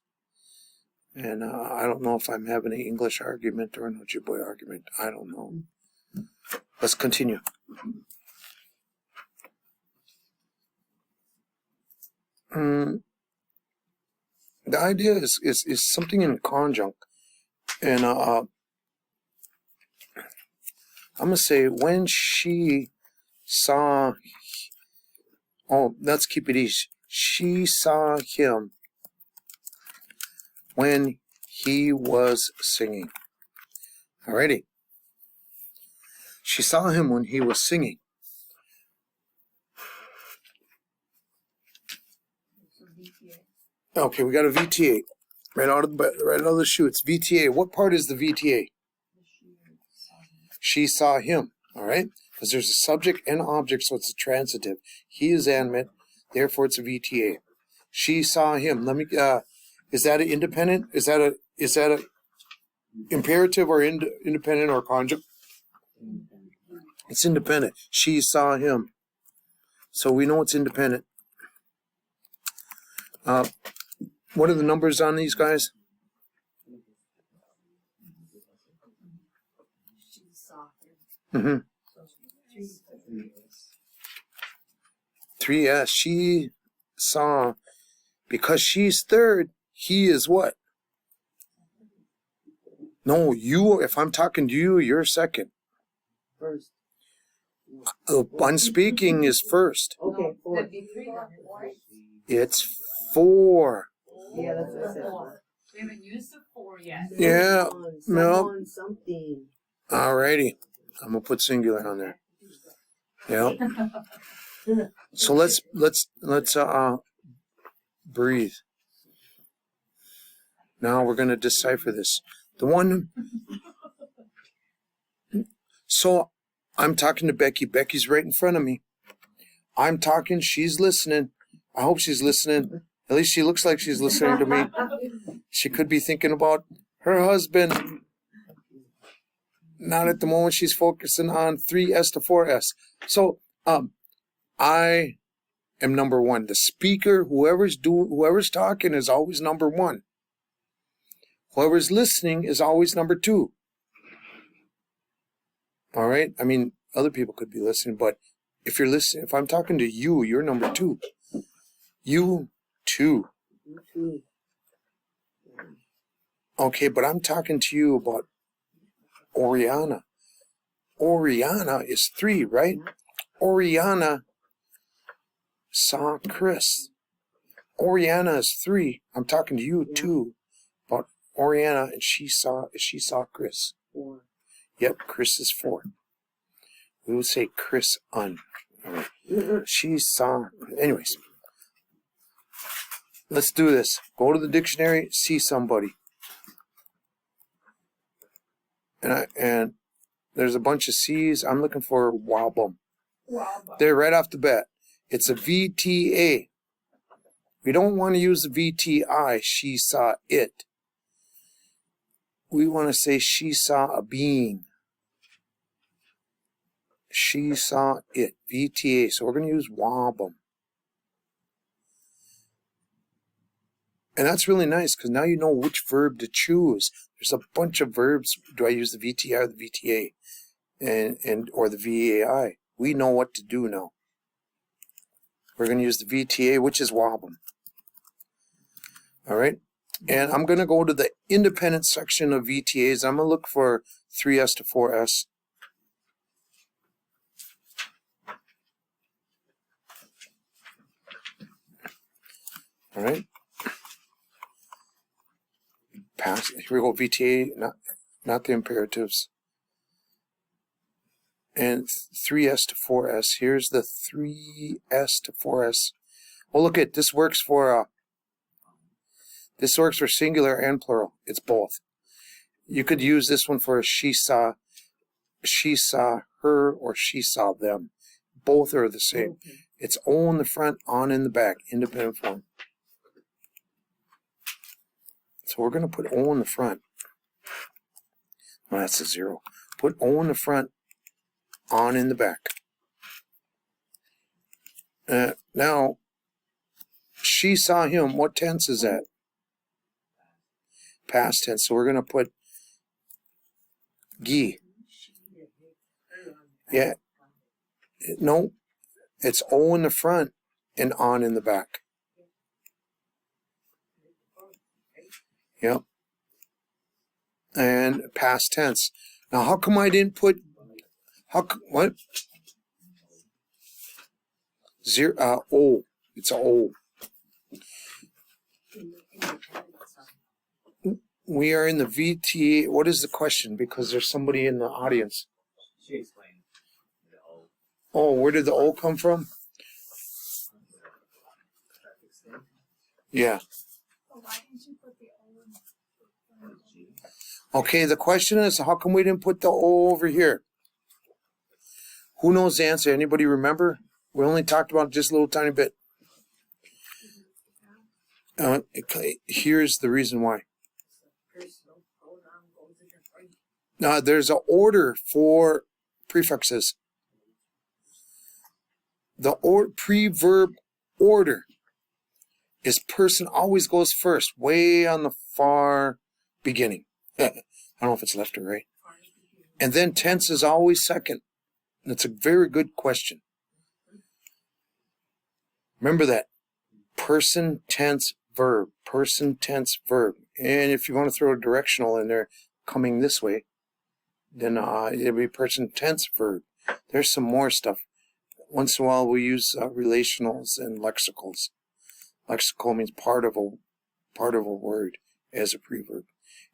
And I don't know if I'm having an English argument or an Ojibwe argument. I don't know. Let's continue. The idea is something in conjunct. And I'm going to say when she saw, let's keep it easy. She saw him when he was singing. Alrighty. She saw him when he was singing. Okay, we got a VTA right out of the chutes. VTA. What part is the VTA? She saw him. All right, because there's a subject and object, so it's a transitive. He is animate, therefore it's a VTA. She saw him. Let me. Is that an independent? Is that a imperative or independent or conjugate? It's independent. She saw him. So we know it's independent. What are the numbers on these guys? She saw him. Mm-hmm. 3S. She saw. Because she's third, he is what? No, you. If I'm talking to you, you're second. First. I'm speaking is first. Okay, 4. That'd be 3 then. It's 4. Yeah, that's what I said. We haven't used the 4 yet. Yeah, no. Someone, something. Alrighty. I'm gonna put singular on there. Yeah. So let's breathe. Now we're gonna decipher this. The one. So I'm talking to Becky. Becky's right in front of me. I'm talking. She's listening. I hope she's listening. At least she looks like she's listening to me. She could be thinking about her husband. Not at the moment. She's focusing on 3S to 4S. So, I am number 1. The speaker, whoever's talking, is always number 1. Whoever's listening is always number 2. All right. I mean, other people could be listening, but if you're listening, if I'm talking to you, you're number 2. You 2. Okay, but I'm talking to you about Oriana. Oriana is 3, right? Oriana saw Chris. Oriana is 3. I'm talking to you 2 about Oriana, and she saw Chris. 4. Yep, Chris is 4. We would say Chris un. All right. She saw. Anyways, let's do this. Go to the dictionary, see somebody. And there's a bunch of C's. I'm looking for wobble. They're right off the bat. It's a VTA. We don't want to use the VTI. She saw it. We want to say she saw a being. She saw it. VTA. So we're going to use wobble. And that's really nice because now you know which verb to choose. There's a bunch of verbs. Do I use the VTI or the VTA or the VAI? We know what to do now. We're going to use the VTA, which is wobble. All right. And I'm going to go to the independent section of VTAs. I'm going to look for 3S to 4S. All right. Pass. Here we go. VTA, not the imperatives. And 3S to 4S. Here's the 3S to 4S. Oh, look at this works for singular and plural. It's both. You could use this one for she saw her, or she saw them. Both are the same. Okay. It's O in the front, on in the back, independent form. So we're going to put O in the front. Well, that's a 0. Put O in the front, on in the back. Now, she saw him. What tense is that? Past tense. So we're going to put Gi. Yeah. No, it's O in the front and on in the back. Yep. And past tense. Now, how come I didn't put, what? 0, O. It's a O. We are in the VTA. What is the question? Because there's somebody in the audience. She explained the O. Oh, where did the O come from? Yeah. why didn't you put the O in? Okay, the question is, how come we didn't put the O over here? Who knows the answer? Anybody remember? We only talked about it just a little tiny bit. Here's the reason why. Personal pronoun goes in the front. There's an order for prefixes. The preverb order is person always goes first, way on the far beginning. I don't know if it's left or right. And then tense is always second. That's a very good question. Remember that. Person, tense, verb. Person, tense, verb. And if you want to throw a directional in there, coming this way, then it'll be person, tense, verb. There's some more stuff. Once in a while we use relationals and lexicals. Lexical means part of a word as a preverb.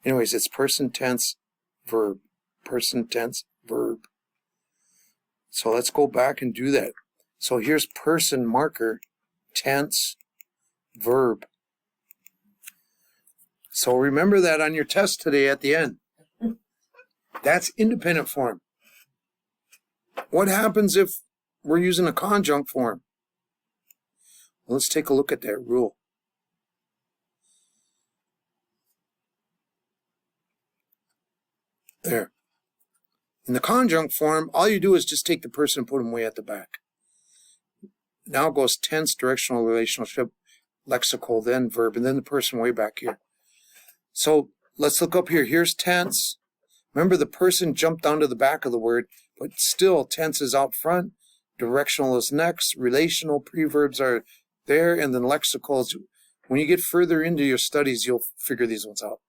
Anyways, it's person, tense, verb. Person, tense, verb. So let's go back and do that. So here's person marker, tense, verb. So remember that on your test today at the end. That's independent form. What happens if we're using a conjunct form? Well, let's take a look at that rule. There. In the conjunct form, all you do is just take the person and put them way at the back. Now it goes tense, directional, relationship, lexical, then verb, and then the person way back here. So let's look up here. Here's tense. Remember, the person jumped onto the back of the word, but still tense is out front, directional is next, relational preverbs are there, and then lexicals. When you get further into your studies, you'll figure these ones out.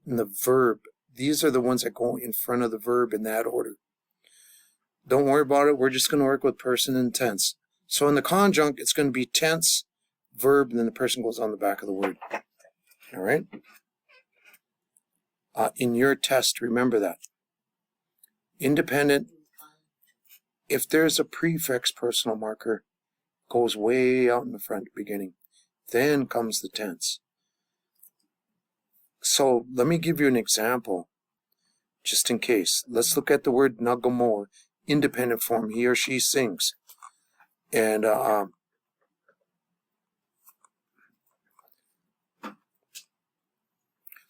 And the verb, these are the ones that go in front of the verb in that order. Don't worry about it. We're just going to work with person and tense. So in the conjunct, it's going to be tense, verb, and then the person goes on the back of the word. All right? In your test, remember that. Independent, if there's a prefix personal marker, goes way out in the front beginning. Then comes the tense. So let me give you an example, just in case. Let's look at the word nagamo, independent form, he or she sings. And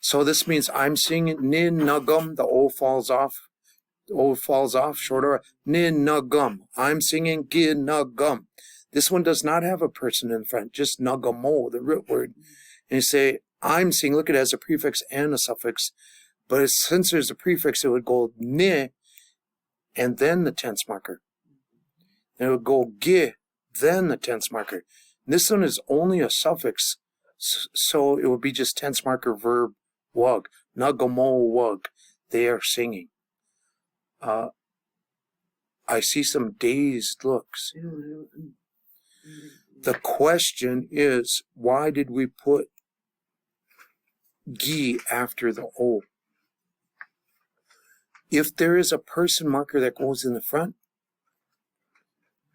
so this means I'm singing nin nagum, the O falls off. The O falls off, shorter. Nin nagum. I'm singing gin nagum. This one does not have a person in front, just nagamo, the root word. And you say, I'm singing, look, it has a prefix and a suffix. But since there's a prefix, it would go ne, and then the tense marker. And it would go ge, then the tense marker. And this one is only a suffix, so it would be just tense marker, verb, wug. Nagamo wug. They are singing. I see some dazed looks. The question is, why did we put gi after the O? If there is a person marker that goes in the front,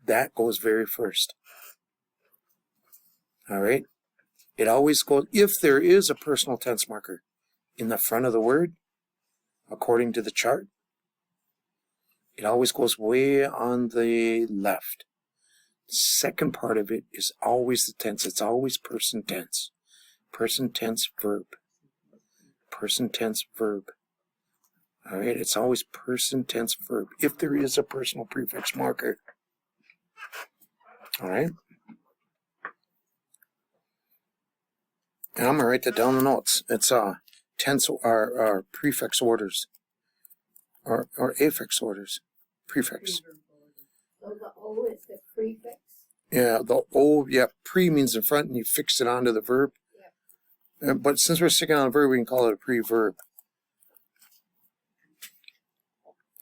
that goes very first. All right? It always goes, if there is a personal tense marker in the front of the word, according to the chart, it always goes way on the left. The second part of it is always the tense. It's always person tense. Person tense verb. Person tense verb. All right, it's always person tense verb, if there is a personal prefix marker. All right? And I'm going to write that down in the notes. It's tense or prefix orders. Or affix orders. Prefix. So the O is the prefix? Yeah, the O, yeah, pre means in front, and you fix it onto the verb. Yeah. But since we're sticking on a verb, we can call it a preverb.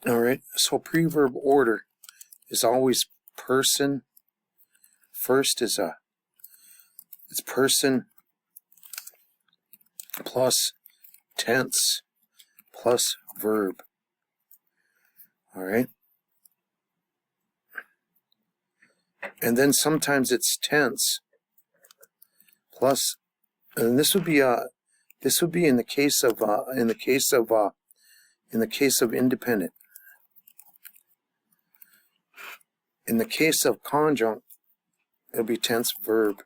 All right, so preverb order is always person. First is it's person plus tense plus verb. All right. And then sometimes it's tense plus And this would be in the case of independent. In the case of conjunct, it'll be tense verb.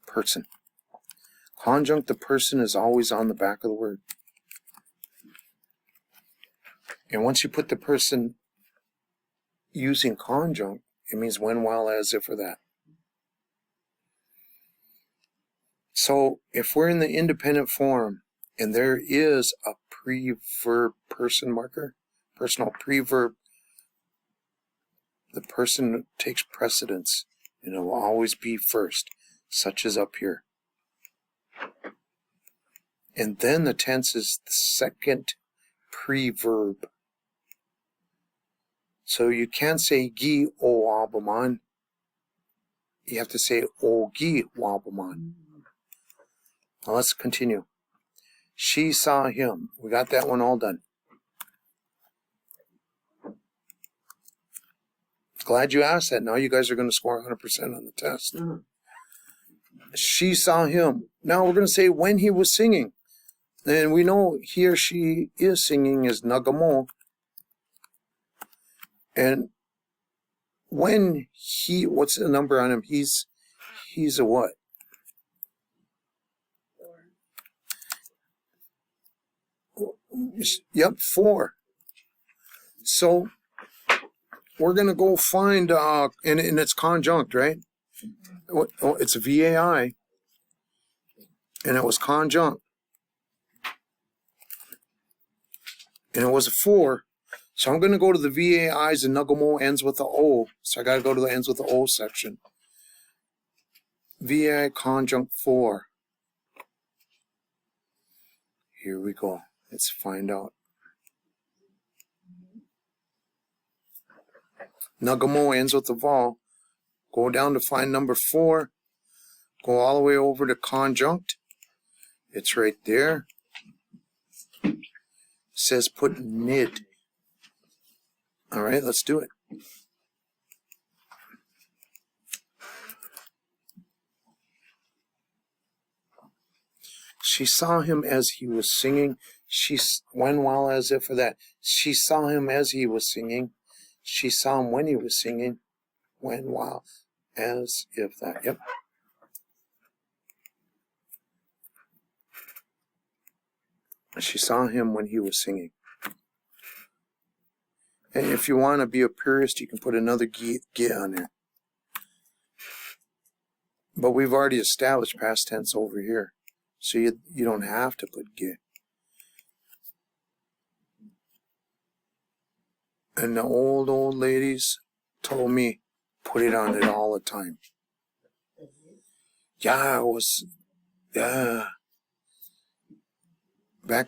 Person. Conjunct, the person is always on the back of the word. And once you put the person using conjunct, it means when, while, as, if, or that. So if we're in the independent form and there is a pre-verb person marker, personal pre-verb, the person takes precedence and it will always be first, such as up here. And then the tense is the second pre-verb. So you can't say gi o wabaman. You have to say o gi wabaman. Now let's continue. She saw him. We got that one all done. Glad you asked that. Now you guys are going to score 100% on the test. Uh-huh. She saw him. Now we're going to say when he was singing. And we know he or she is singing is nagamo. And when he, what's the number on him? He's a what? 4. Yep, 4. So we're going to go find, and it's conjunct, right? Oh, it's a VAI. And it was conjunct. And it was a 4. So I'm going to go to the VAIs and Nagamo ends with the O. So I got to go to the ends with the O section. VAI conjunct 4. Here we go. Let's find out. Nagamo ends with the vowel. Go down to find number 4. Go all the way over to conjunct. It's right there. It says put nid. All right, let's do it. She saw him as he was singing. When, while, as, if, or that. She saw him as he was singing. She saw him when he was singing. When, while, as, if, that. Yep. She saw him when he was singing. And if you want to be a purist, you can put another get on there. But we've already established past tense over here. So you don't have to put get. And the old ladies told me, put it on it all the time. Yeah, it was, back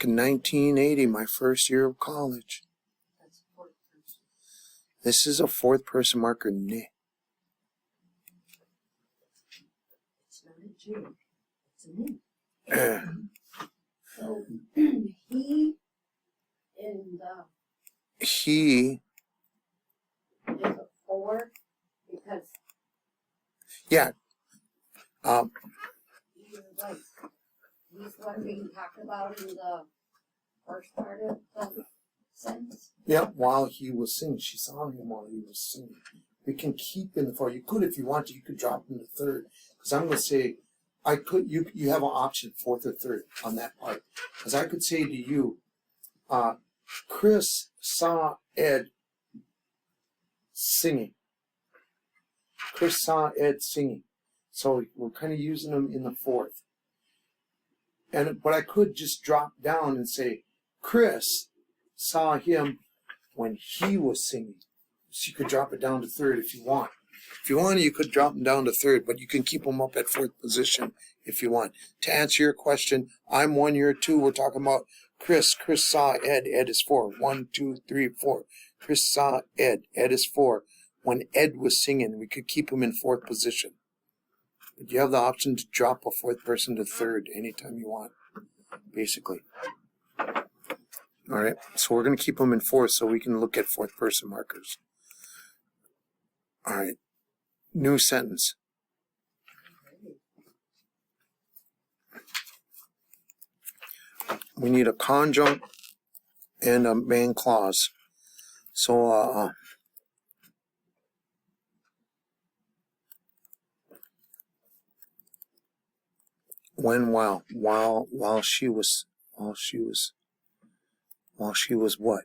in 1980, my first year of college. That's 4th person. This is a 4th person marker, ne. It's not a J. It's a me. So he in the He, is a 4 because yeah, you're like he's what being talked about in the first part of the sentence. yeah, while he was singing. She saw him while he was singing. We can keep in the 4. You could, if you want to, you could drop him to 3rd. Because I'm going to say, you have an option, 4th or 3rd on that part. Because I could say to you, Chris saw Ed singing. Chris saw Ed singing. So we're kind of using them in the 4th. But I could just drop down and say, Chris saw him when he was singing. So you could drop it down to 3rd if you want. If you want, you could drop them down to 3rd, but you can keep them up at 4th position if you want. To answer your question, I'm 1, you're 2. We're talking about Chris. Chris saw Ed. Ed is 4. 1, 2, 3, 4. Chris saw Ed. Ed is 4. When Ed was singing, we could keep him in 4th position. But you have the option to drop a 4th person to 3rd anytime you want, basically. All right, so we're going to keep them in 4th so we can look at 4th person markers. All right, new sentence. we need a conjunct and a main clause. So, when, while she was what?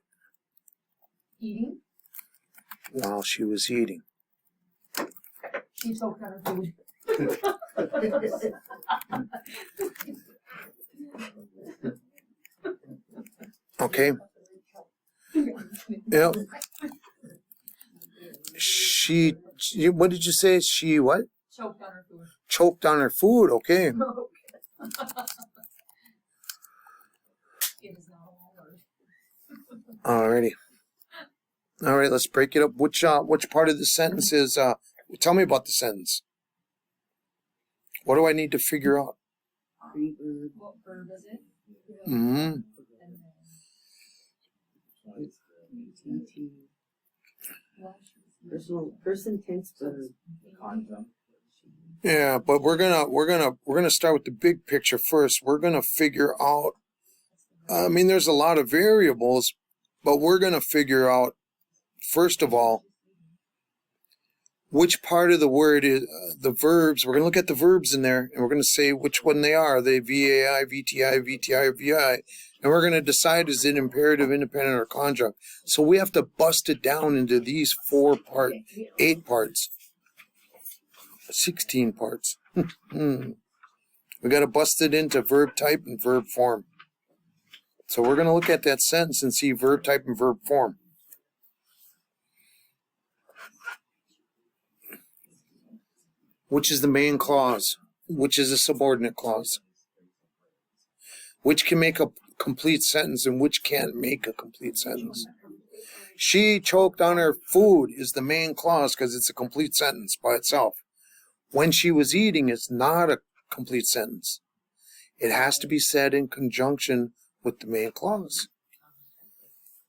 Eating? While she was eating. She choked on her food. Okay. Yep. What did you say? She what? Choked on her food. Choked on her food. Okay. It is not a word. Alrighty. All right, let's break it up. Which part of the sentence is, tell me about the sentence. What do I need to figure out? What verb is it? Mm-hmm. And then, Person tense verb. Conjunct. Yeah, but we're gonna start with the big picture first. We're gonna figure out. I mean, there's a lot of variables, but we're gonna figure out first of all which part of the word is the verbs. We're gonna look at the verbs in there, and we're gonna say which one they are. Are they VAI, VTI, VTI, or VI? And we're gonna decide is it imperative, independent, or conjunct. So we have to bust it down into these 8 parts. 16 parts. We got to bust it into verb type and verb form. So we're going to look at that sentence and see verb type and verb form. Which is the main clause? Which is a subordinate clause? Which can make a complete sentence and which can't make a complete sentence? She choked on her food is the main clause because it's a complete sentence by itself. When she was eating is not a complete sentence. It has to be said in conjunction with the main clause.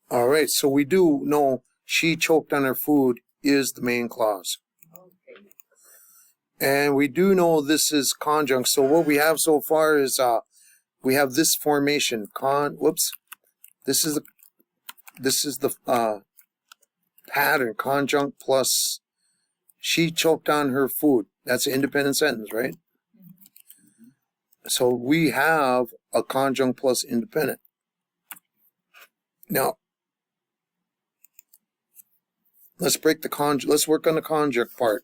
All right, so we do know she choked on her food is the main clause. And we do know this is conjunct. So what we have so far is we have this formation. This is the pattern, conjunct plus she choked on her food. That's an independent sentence, right? So we have a conjunct plus independent. Now, let's work on the conjunct part.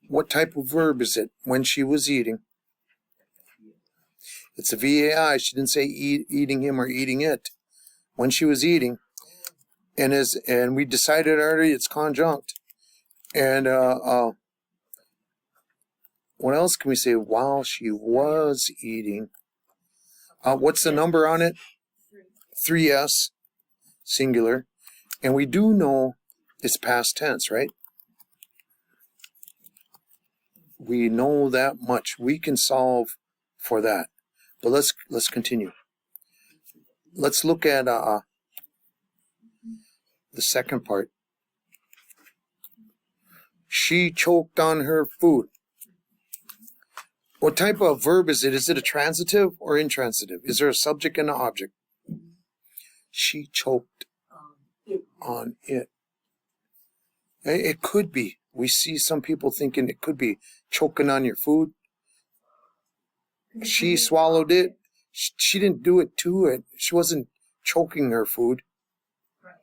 What type of verb is it? When she was eating. It's a VAI. She didn't say eating him or eating it. When she was eating. And we decided already it's conjunct. And what else can we say? While she was eating. What's the number on it? 3S, singular. And we do know it's past tense, right? We know that much. We can solve for that. But let's continue. Let's look at the second part. She choked on her food. What type of verb is it? Is it a transitive or intransitive? Is there a subject and an object? She choked on it. It could be. We see some people thinking it could be choking on your food. She swallowed it. She didn't do it to it. She wasn't choking her food. right.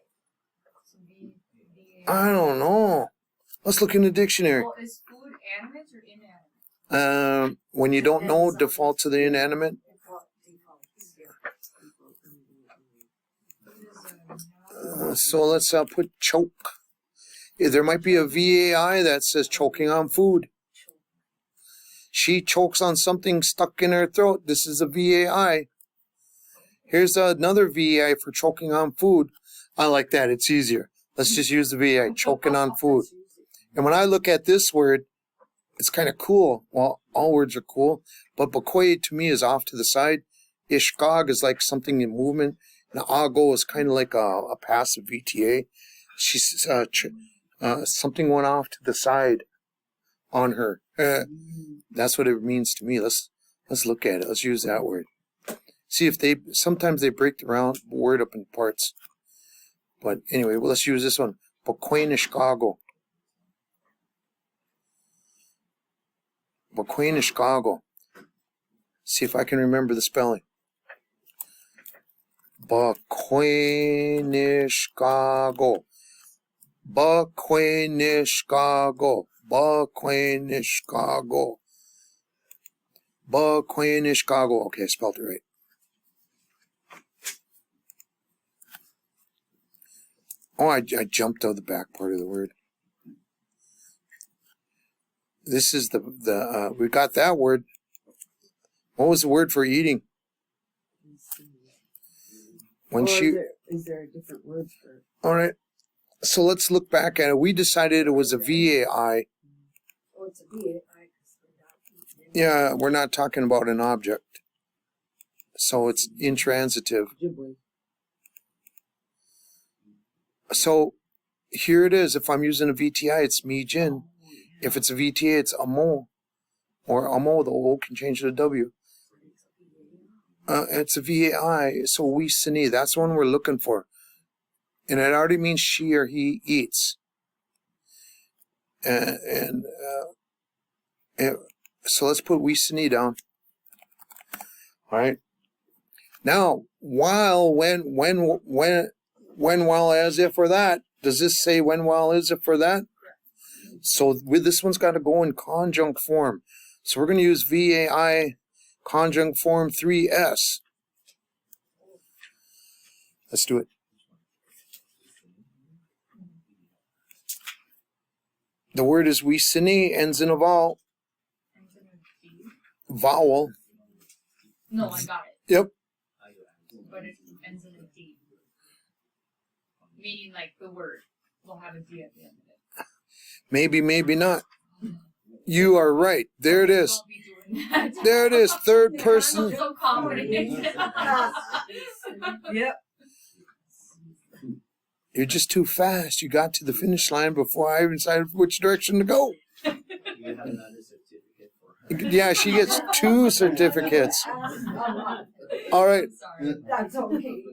So I don't know. Let's look in the dictionary. Well, is food animate or inanimate? When you don't know, default to the inanimate. So let's put choke. There might be a VAI that says choking on food. She chokes on something stuck in her throat. This is a VAI. Here's another VAI for choking on food. I like that. It's easier. Let's just use the VAI, choking on food. And when I look at this word, it's kind of cool. Well, all words are cool. But Bakoye to me is off to the side. Ishkog is like something in movement. And Ago is kind of like a passive VTA. She's something went off to the side on her. That's what it means to me. Let's look at it. Let's use that word. See if sometimes they break the word up in parts. But anyway, well, let's use this one. Boquenishkago. Boquenishkago. See if I can remember the spelling. Boquenishkago. Boquenishkago. Boquenishkago. Boquenishkago. Okay, I spelled it right. Oh, I jumped out the back part of the word. This is we got that word. What was the word for eating? When is there a different word for it? All right. So let's look back at it. We decided it was a VAI. Oh, it's a VAI. Yeah, we're not talking about an object. So it's intransitive. Ojibwe. So here it is. If I'm using a VTI, it's me, Jin. If it's a VTA, it's amo. Or amo, the O can change to a W. It's a VAI, so we sini. That's the one we're looking for. And it already means she or he eats. So let's put we sini down. All right. Now, when, while, as if, or that. Does this say when, while, as if, or that? So with this one's got to go in conjunct form. So we're going to use VAI conjunct form 3S. Let's do it. The word is we sini, ends in a vowel. Ends in a D. Vowel. No, I got it. Yep. But it ends in a D. Meaning like the word will have a D at the end of it. Maybe, maybe not. You are right. There it is. Don't be doing that. There it is. Third I'm person. so confident. Yep. You're just too fast. You got to the finish line before I even decided which direction to go. You have another certificate for her. Yeah, she gets 2 certificates. All right. Sorry. That's okay.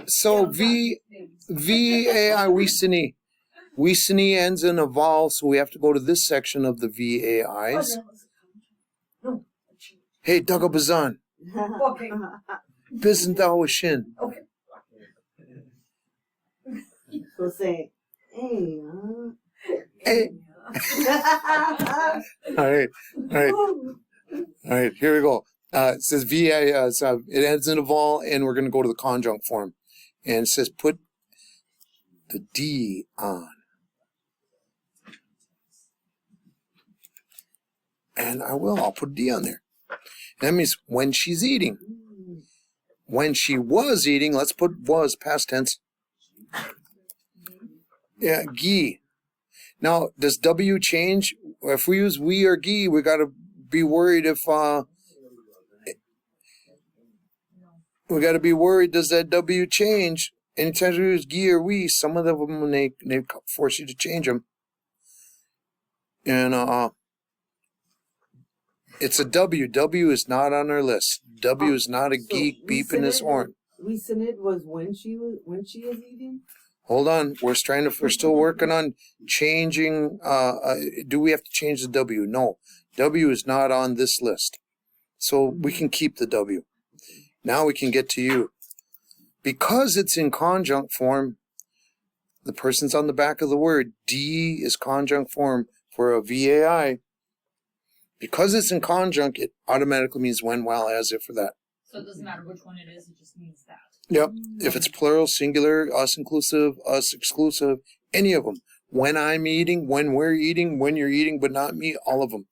So VAI, we sini. We sini ends in a vowel, so we have to go to this section of the VAIs. No. Hey, Dagabazan. Okay. Bizendawishin. Okay. So say, hey, Hey. All right. All right. Here we go. It says VAI, it ends in a vowel, and we're going to go to the conjunct form. And it says put the D on. And I'll put a D on there. And that means when she's eating. When she was eating, let's put was, past tense. Yeah, gi. Now, does W change? If we use we or gi, we got to be worried if, we got to be worried, does that W change? Anytime we use gi or we, some of them, when they force you to change them. And, it's a W. W is not on our list. W is not a geek beeping his horn. we sinid was when she is eating? Hold on. We're still working on changing, do we have to change the W? No. W is not on this list. So we can keep the W. Now we can get to you. Because it's in conjunct form, the person's on the back of the word. D is conjunct form for a VAI. Because it's in conjunct, it automatically means when, while, as, if, for that. So it doesn't matter which one it is, it just means that. Yep. If it's plural, singular, us inclusive, us exclusive, any of them. When I'm eating, when we're eating, when you're eating, but not me, all of them.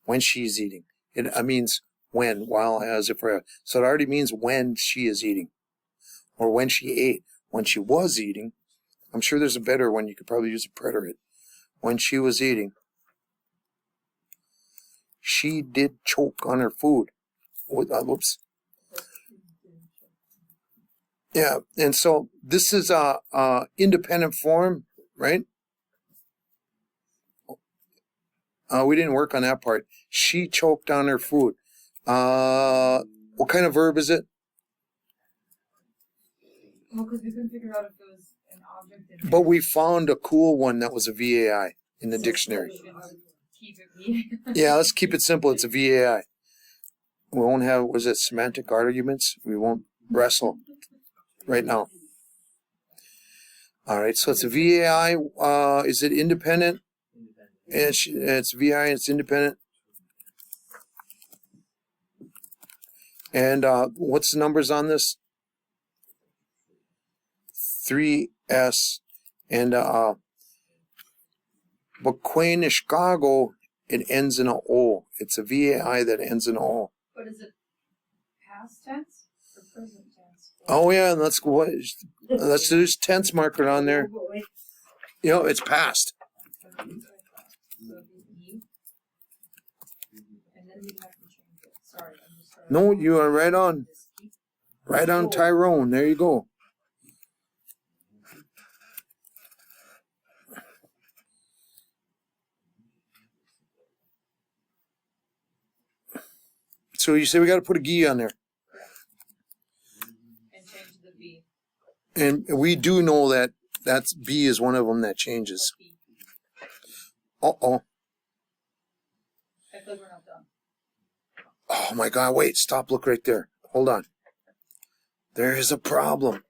When she's eating. It means when, while, as, if, for. So it already means when she is eating. Or when she ate. When she was eating. I'm sure there's a better one. You could probably use a preterite. When she was eating. She did choke on her food. Whoops. Yeah, and so this is a independent form, right? We didn't work on that part. She choked on her food. What kind of verb is it? Well, because we couldn't figure out if it was an object. But we found a cool one that was a VAI in the dictionary. Keep it me. Yeah, let's keep it simple. It's a VAI. We won't have, was it semantic arguments? We won't wrestle right now. All right, so it's a VAI. Is it independent? It's VAI, it's independent. And what's the numbers on this? 3S. And Chicago, it ends in a O. It's a VAI that ends in a O. But is it past tense or present tense? Oh yeah, let's go. Let's do this tense marker on there. You know, it's past. So it'd be E. And then we'd have to change it. Sorry, I'm just sorry. No, you are right on. Right on, Tyrone. There you go. So you say we got to put a G on there. And change the B. And we do know that that's B is one of them that changes. B. Uh-oh. I feel like we're not done. Oh my God, wait, stop, look right there. Hold on. There is a problem.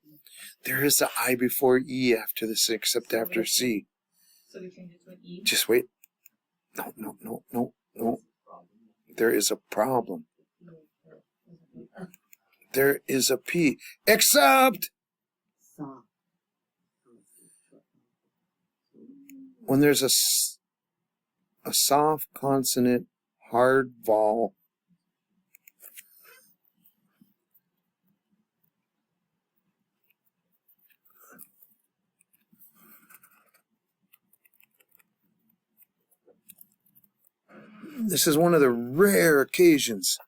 There is a I before E after this, except after C. So we change it to an E. Just wait. No. There is a problem. There is a P. Except when there's a soft consonant, hard vowel, this is one of the rare occasions.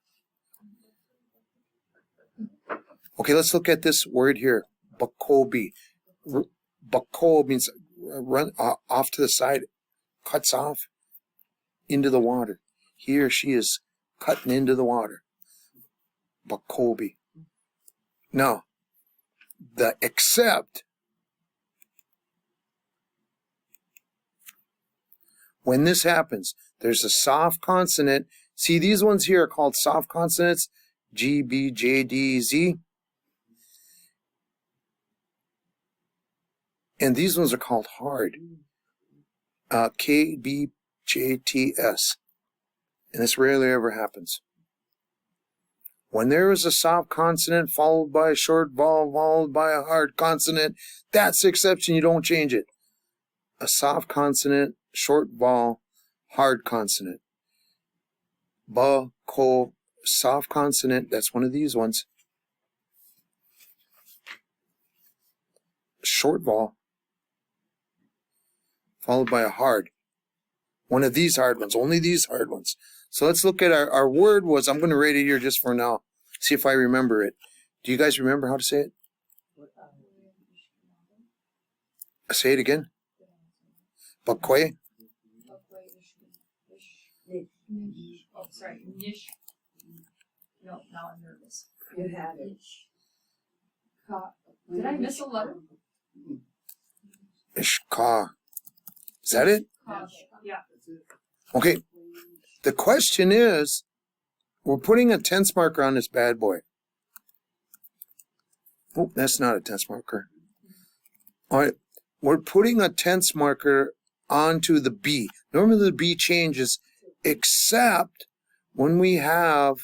Okay, let's look at this word here. Bakobi. Bako means run off to the side, cuts off into the water. He or she is cutting into the water. Bakobi. Now, the except, when this happens, there's a soft consonant. See, these ones here are called soft consonants. G, B, J, D, Z. And these ones are called hard. K, B, J, T, S. And this rarely ever happens. When there is a soft consonant followed by a short vowel, followed by a hard consonant, that's the exception. You don't change it. A soft consonant, short vowel, hard consonant. Ba, ko, soft consonant, that's one of these ones. Short vowel, followed by a hard. One of these hard ones, only these hard ones. So let's look at our word was, I'm going to rate it here just for now. See if I remember it. Do you guys remember how to say it? Say it again. Bakwe. Oh, sorry. Nish. No, now I'm nervous. You had it. Did I miss a letter? Ishka. Is that it? Yeah. Okay. The question is, we're putting a tense marker on this bad boy. Oh, that's not a tense marker. All right. We're putting a tense marker onto the B. Normally the B changes, except when we have,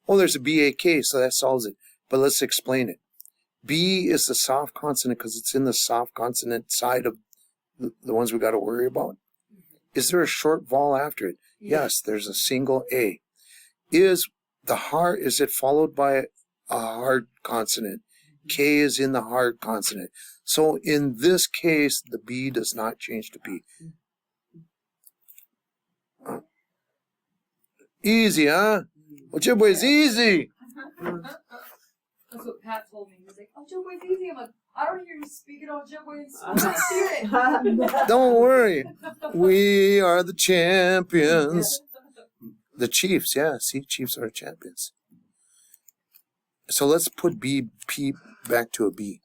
oh, there's a BAK, so that solves it. But let's explain it. B is the soft consonant because it's in the soft consonant side of the ones we got to worry about. Is there a short vowel after it? Yes, there's a single A. Is it followed by a hard consonant? K is in the hard consonant. So in this case, the B does not change to B. Easy, huh? Ojibwe is easy. That's what Pat told me. He's like, Ojibwe's easy. I'm like, I don't hear you speaking Ojibwe in school. I see it. Don't worry. We are the champions. The Chiefs, yeah. See, Chiefs are champions. So let's put P back to a B.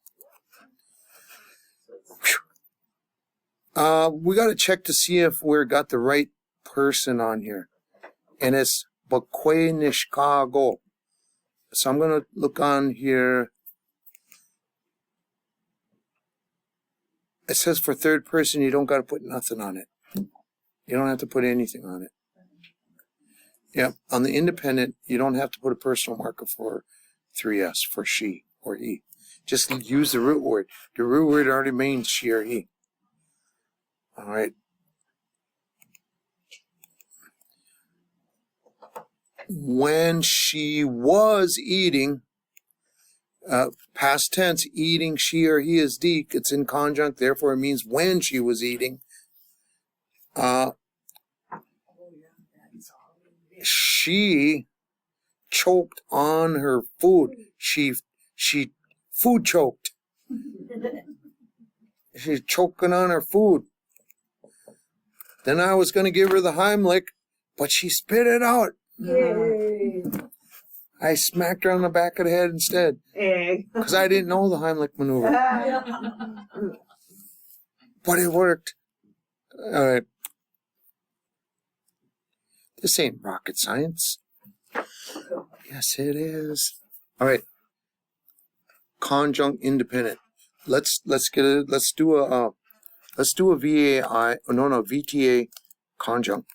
We got to check to see if we got the right person on here. And it's Bakwenishkago. So I'm going to look on here. It says for third person, you don't got to put nothing on it. You don't have to put anything on it. Yeah, on the independent, you don't have to put a personal marker for 3S, for she or he. Just use the root word. The root word already means she or he. All right. When she was eating, past tense, eating, she or he is deek. It's in conjunct, therefore it means when she was eating. She choked on her food. She food choked. She's choking on her food. Then I was going to give her the Heimlich, but she spit it out. Yay. I smacked her on the back of the head instead. Because I didn't know the Heimlich maneuver. But it worked. All right. This ain't rocket science. Yes, it is. All right. Conjunct independent. Let's do a VTA conjunct.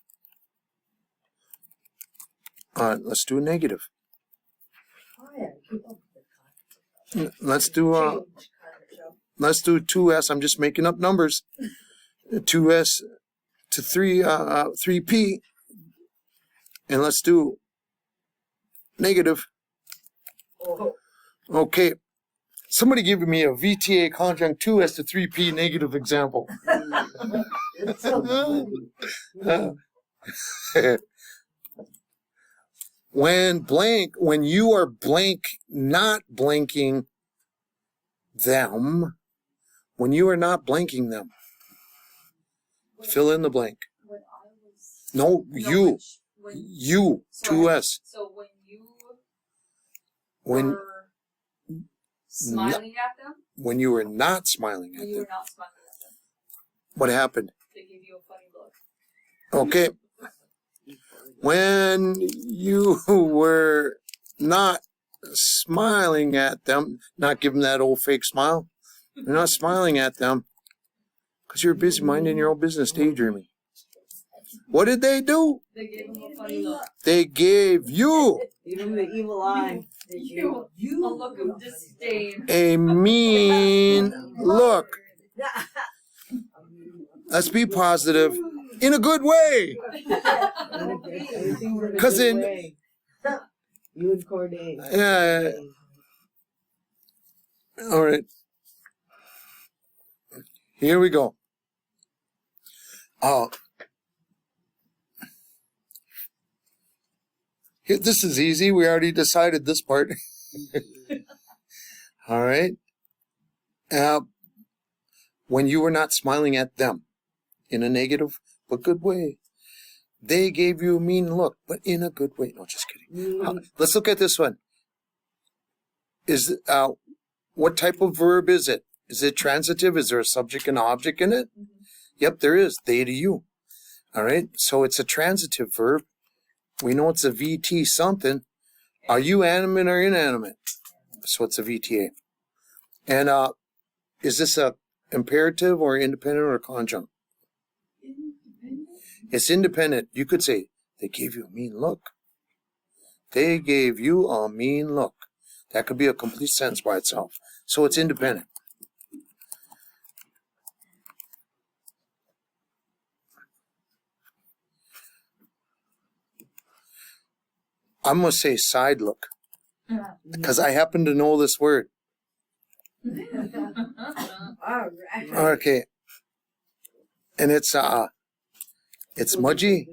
Let's do a negative. Oh, yeah, keep up with the Let's do 2S. I'm just making up numbers. 2S to 3P. And let's do negative. Oh. Okay. Somebody give me a VTA conjunct 2S to 3P negative example. It's so funny. When you are blank, not blanking them, when you are not blanking them, fill in the blank. When I was. No, you. When, You, so 2S. So when you When were smiling at them, when you were not smiling when at you them, were not smiling at them, what happened? they give you a funny look. Okay. When you were not smiling at them, not giving that old fake smile, you're not smiling at them because you're busy minding your own business, daydreaming. What did they do? They gave him a funny look. They gave you Even the evil eye. You a look of disdain. a mean look. Let's be positive in a good way. Because in You and Corday. all right. Here we go. This is easy. We already decided this part. All right. When you were not smiling at them in a negative but good way, they gave you a mean look, but in a good way. No, just kidding. Let's look at this one. What type of verb is it? Is it transitive? Is there a subject and object in it? Mhm. Yep, there is. They to you. All right. So it's a transitive verb. We know it's a VT something. Are you animate or inanimate? So it's a VTA. And is this a imperative or independent or conjunct? Independent? It's independent. You could say, they gave you a mean look. They gave you a mean look. That could be a complete sentence by itself. So it's independent. I'm going to say side look because I happen to know this word. All right. Okay. And it's mudgy.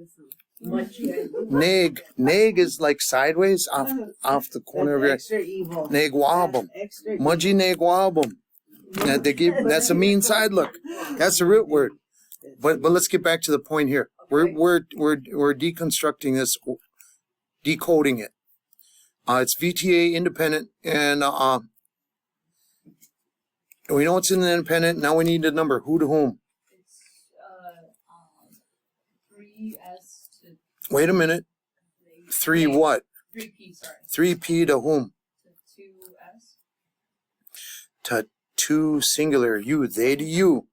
Nag. Nag is like sideways off the corner of your extra evil. nag wobble. Extra Mudgy nag wobble. That's a mean side look. That's the root word. But let's get back to the point here. We're deconstructing this, decoding it. It's VTA independent, and we know it's in the independent. Now we need a number. Who to whom? It's 3S to Wait a minute. 3 what? 3P, sorry. 3P to whom? To 2S. To 2 singular. You. They to you.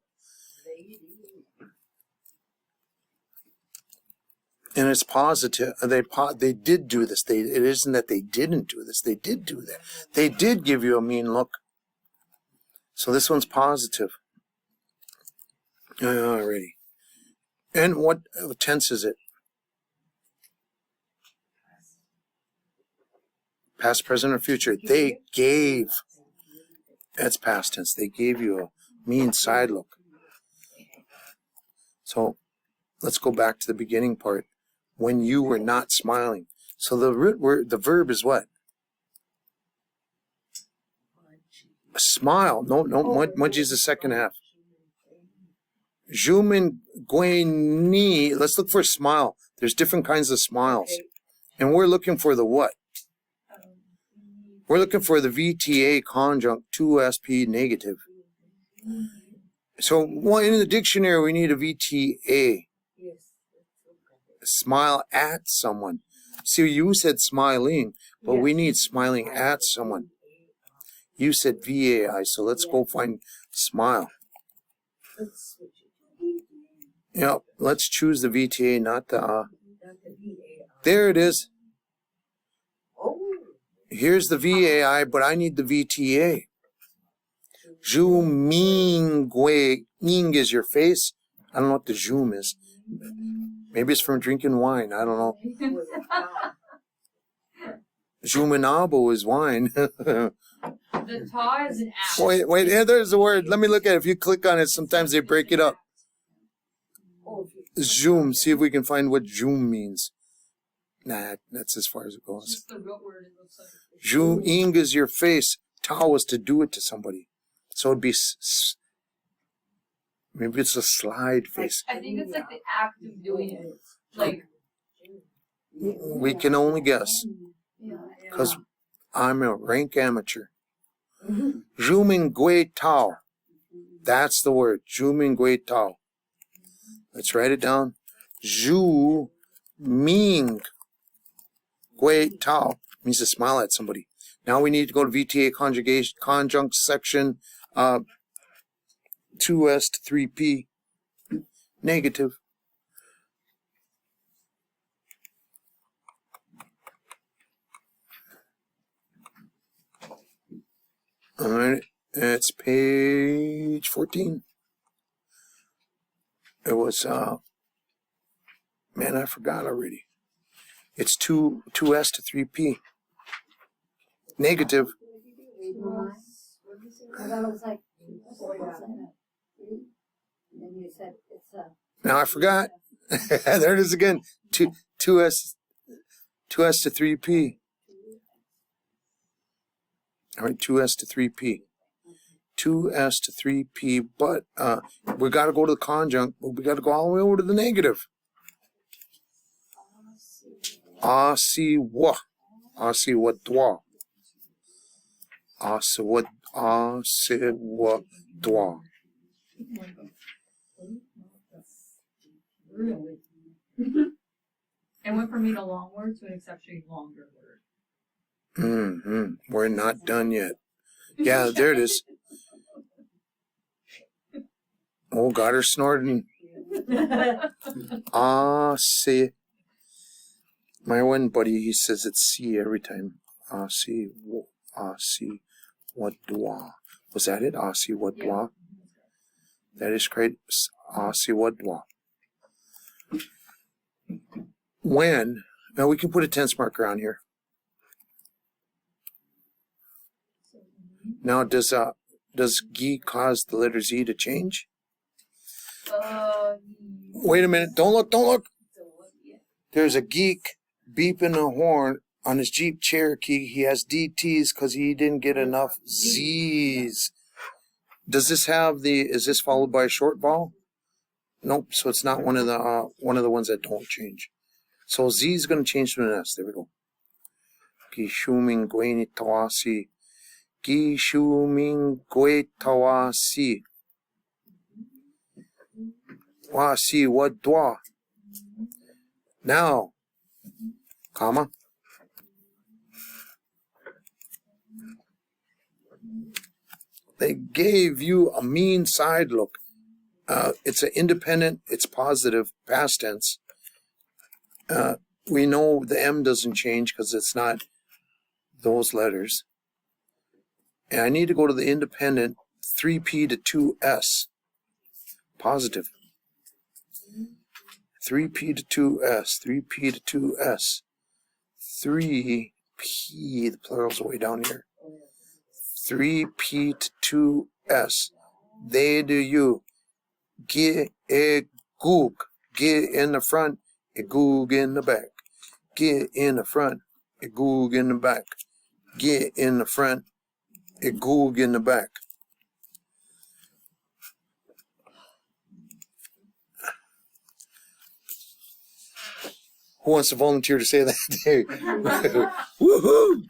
And it's positive. They did do this. It isn't that they didn't do this. They did do that. They did give you a mean look. So this one's positive. Alrighty. And what tense is it? Past, present, or future. They gave. That's past tense. They gave you a mean side look. So let's go back to the beginning part. When you were not smiling. So the root word, the verb is what? A smile. No, mudgy is the second half. Jumin Gueni. Let's look for a smile. There's different kinds of smiles. And we're looking for the what? We're looking for the VTA conjunct 2SP negative. So in the dictionary, we need a VTA. Smile at someone. See, you said smiling, but we need smiling at someone. You said VAI, so let's go find smile. Yeah, let's choose the VTA, not the There it is. Here's the VAI, but I need the VTA. Ju Ming Gui. Ning is your face. I don't know what the Jum is. Maybe it's from drinking wine. I don't know. Juminabo is wine. The ta is an ass. Wait, yeah, there's the word. Let me look at it. If you click on it, sometimes they break it up. Zoom. See if we can find what zoom means. Nah, that's as far as it goes. Just the root word, it looks like. Zoom ing is your face. Tao is to do it to somebody. So it'd be maybe it's a slide face. I think it's like the act of doing it. Like, We can only guess. Because I'm a rank amateur. Zhuming Gui Tao. That's the word. Zhuming Gui Tao. Let's write it down. Zhu Ming Gui Tao means to smile at somebody. Now we need to go to VTA conjunct section 2S to 3P. Negative. All right, it's page 14. It was, man, I forgot already. It's 2S to 3P. Negative. I thought it was like 4%. And then you said it's a. Now I forgot. There it is again. 2S to 3P. All right, 2S to 3P. 2S to 3P, but we got to go to the conjunct, but we got to go all the way over to the negative. Asiwa. Asiwa dwa. Asiwa dwa. really. It went from being a long word to an exceptionally longer word. We're not done yet. Yeah, there it is. Oh, got her snorting. See. My one buddy, he says it's C every time. See, what dwa. Was that it? See, what dwa? That is great. See, what dwa. When, now we can put a tense marker on here. Now, does G cause the letter Z to change? Wait a minute. Don't look. There's a geek beeping a horn on his Jeep Cherokee. He has DTs because he didn't get enough Zs. Does this have is this followed by a short vowel? Nope. So it's not one of the ones that don't change. So Z is going to change to an S. There we go. Gishuming Gweni Tawasi. Gishuming Gwe Tawasi. Wasi Wadwa. Now, comma. They gave you a mean side look. It's an independent, it's positive, past tense. We know the M doesn't change because it's not those letters. And I need to go to the independent 3P to 2S. Positive. 3P to 2S. 3P to 2S. 3P, the plural's way down here. 3P to 2S. They do you. Get a goog. Get in the front, a goog in the back. Get in the front, a goog in the back. Get in the front, a goog in the back. Who wants to volunteer to say that day? Woohoo!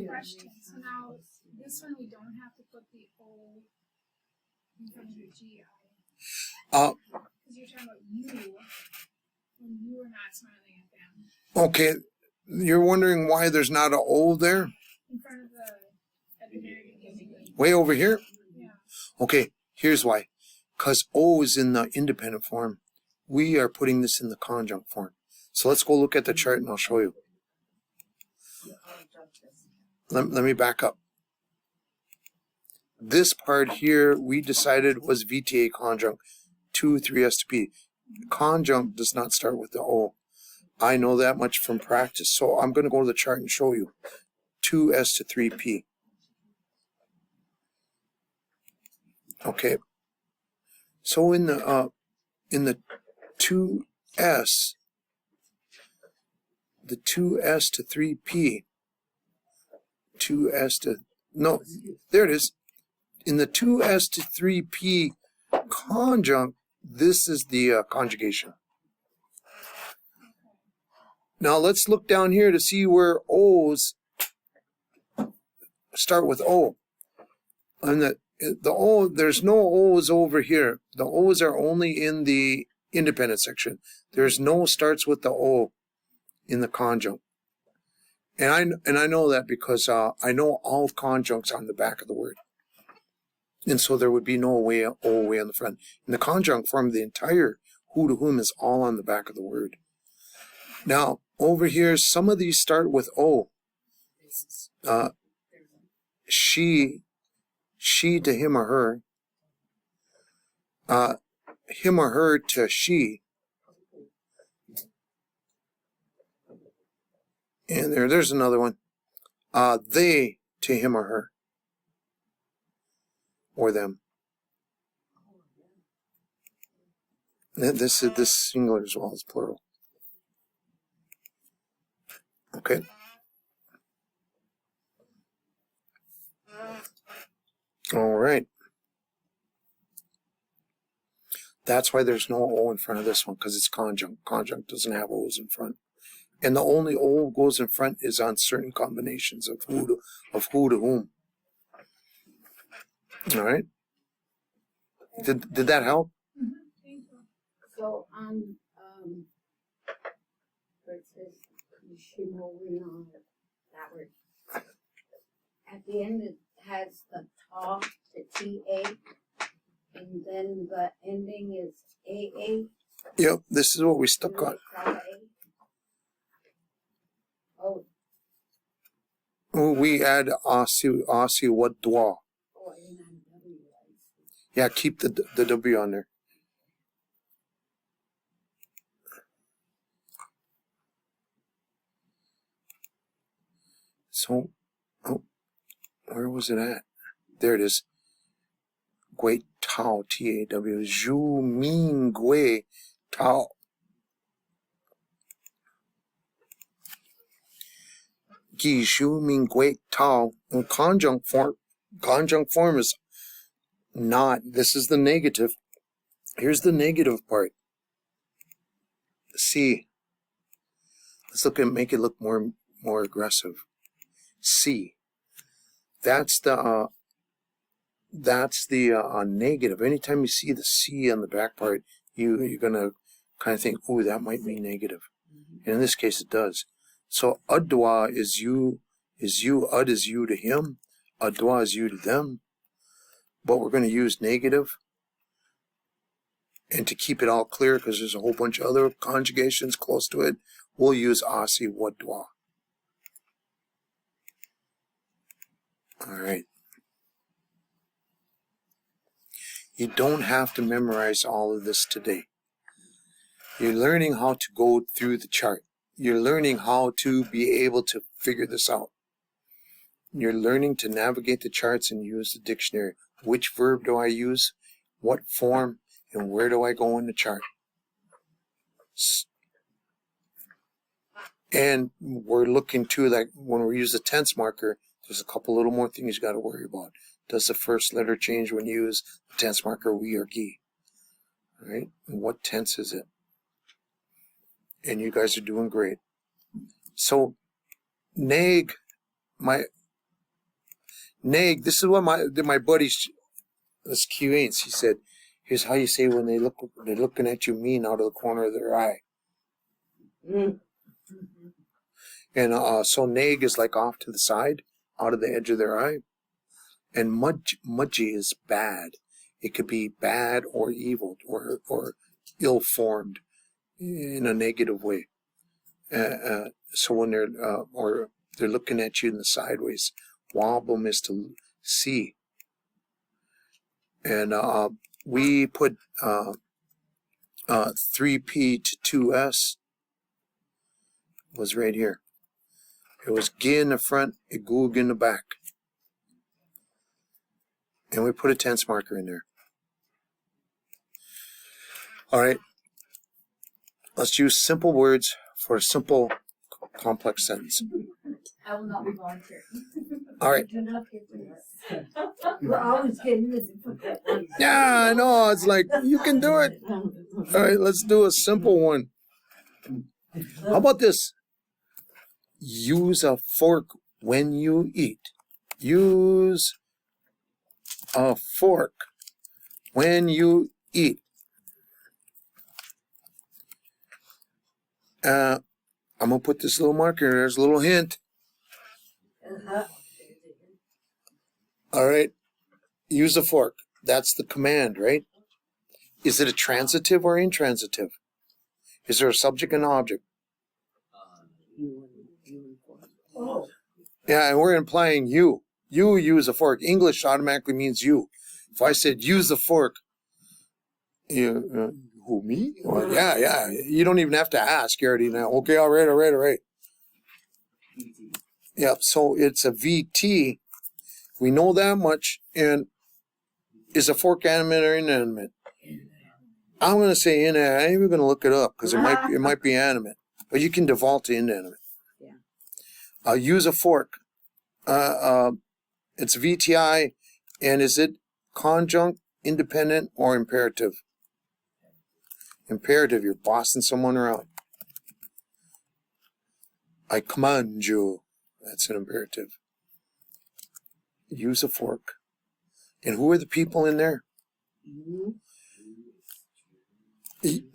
Question. So now, this one we don't have to put the O in front of the GI. Because you're talking about you when you are not smiling at them. Okay, you're wondering why there's not an O there? In front of at the very beginning. Way over here? Yeah. Okay, here's why. Because O is in the independent form. We are putting this in the conjunct form. So let's go look at the chart and I'll show you. Let me back up. This part here we decided was VTA conjunct, 2, 3S to P. Conjunct does not start with the O. I know that much from practice. So I'm going to go to the chart and show you. 2S to 3P. Okay. So in the 2S, the 2S to 3P, 2S to, no, there it is. In the 2S to 3P conjunct, this is the conjugation. Now let's look down here to see where O's start with O. And the O, there's no O's over here. The O's are only in the independent section. There's no starts with the O in the conjunct. And I know that because I know all conjuncts on the back of the word. And so there would be no O way on the front. In the conjunct form, the entire who to whom is all on the back of the word. Now, over here, some of these start with O. She to him or her. Him or her to she. And there's another one. They to him or her. Or them. And this singular as well as plural. Okay. All right. That's why there's no O in front of this one, because it's conjunct. Conjunct doesn't have O's in front. And the only O goes in front is on certain combinations of who to whom. All right. Did that help? Mm-hmm. Thank you. So on where it says Kushimono, that word. At the end it has the ta, the TA, and then the ending is AA. Yep, this is what we stuck on. Oh. Oh, we add asi wadwa. Oh, I didn't have W. Yeah, keep the W on there. So, oh, where was it at? There it is. Gui Tao, T-A-W. Zhu Ming Gui Tao. Gi Zhu Ming Gui Tao. In conjunct form is not. This is the negative. Here's the negative part. See. Let's make it look more aggressive. C. That's the negative. Anytime you see the C on the back part, you're gonna kind of think, "Ooh, that might be negative." And in this case, it does. So adwa is you, ud is you to him, adwa is you to them. But we're going to use negative. And to keep it all clear, because there's a whole bunch of other conjugations close to it, we'll use asi wadwa. All right. You don't have to memorize all of this today. You're learning how to go through the chart. You're learning how to be able to figure this out. You're learning to navigate the charts and use the dictionary. Which verb do I use? What form? And where do I go in the chart? And we're looking to, like, when we use the tense marker, there's a couple little more things you got to worry about. Does the first letter change when you use the tense marker we or gi? All right? And what tense is it? And you guys are doing great. So, neg, this is what my buddies, this Q8s, he said, here's how you say when they're looking at you mean out of the corner of their eye. And so neg is like off to the side, out of the edge of their eye. And mudgy is bad. It could be bad or evil or ill-formed in a negative way. So when they're looking at you in the sideways, wobble is to see. And we put 3P to 2S was right here. It was gi in the front, a goog in the back. And we put a tense marker in there. All right. Let's use simple words for a simple, complex sentence. I will not be volunteering. All right. Do not get this. We're always getting the difficult ones. Yeah, I know. It's like, you can do it. All right, let's do a simple one. How about this? Use a fork when you eat. Use a fork when you eat. I'm going to put this little marker. There's a little hint. All right. Use a fork. That's the command, right? Is it a transitive or intransitive? Is there a subject and object? Oh. Yeah, and we're implying you. You use a fork. English automatically means you. If I said use a fork, who, me? Well, yeah. You don't even have to ask. You already know. Okay, all right. Yep, so it's a VT. We know that much. And is a fork animate or inanimate? I'm going to say inanimate. I ain't even going to look it up because it might be animate. But you can default to inanimate. Yeah. Use a fork. It's VTI. And is it conjunct, independent, or imperative? Imperative, you're bossing someone around. I command you. That's an imperative. Use a fork. And who are the people in there?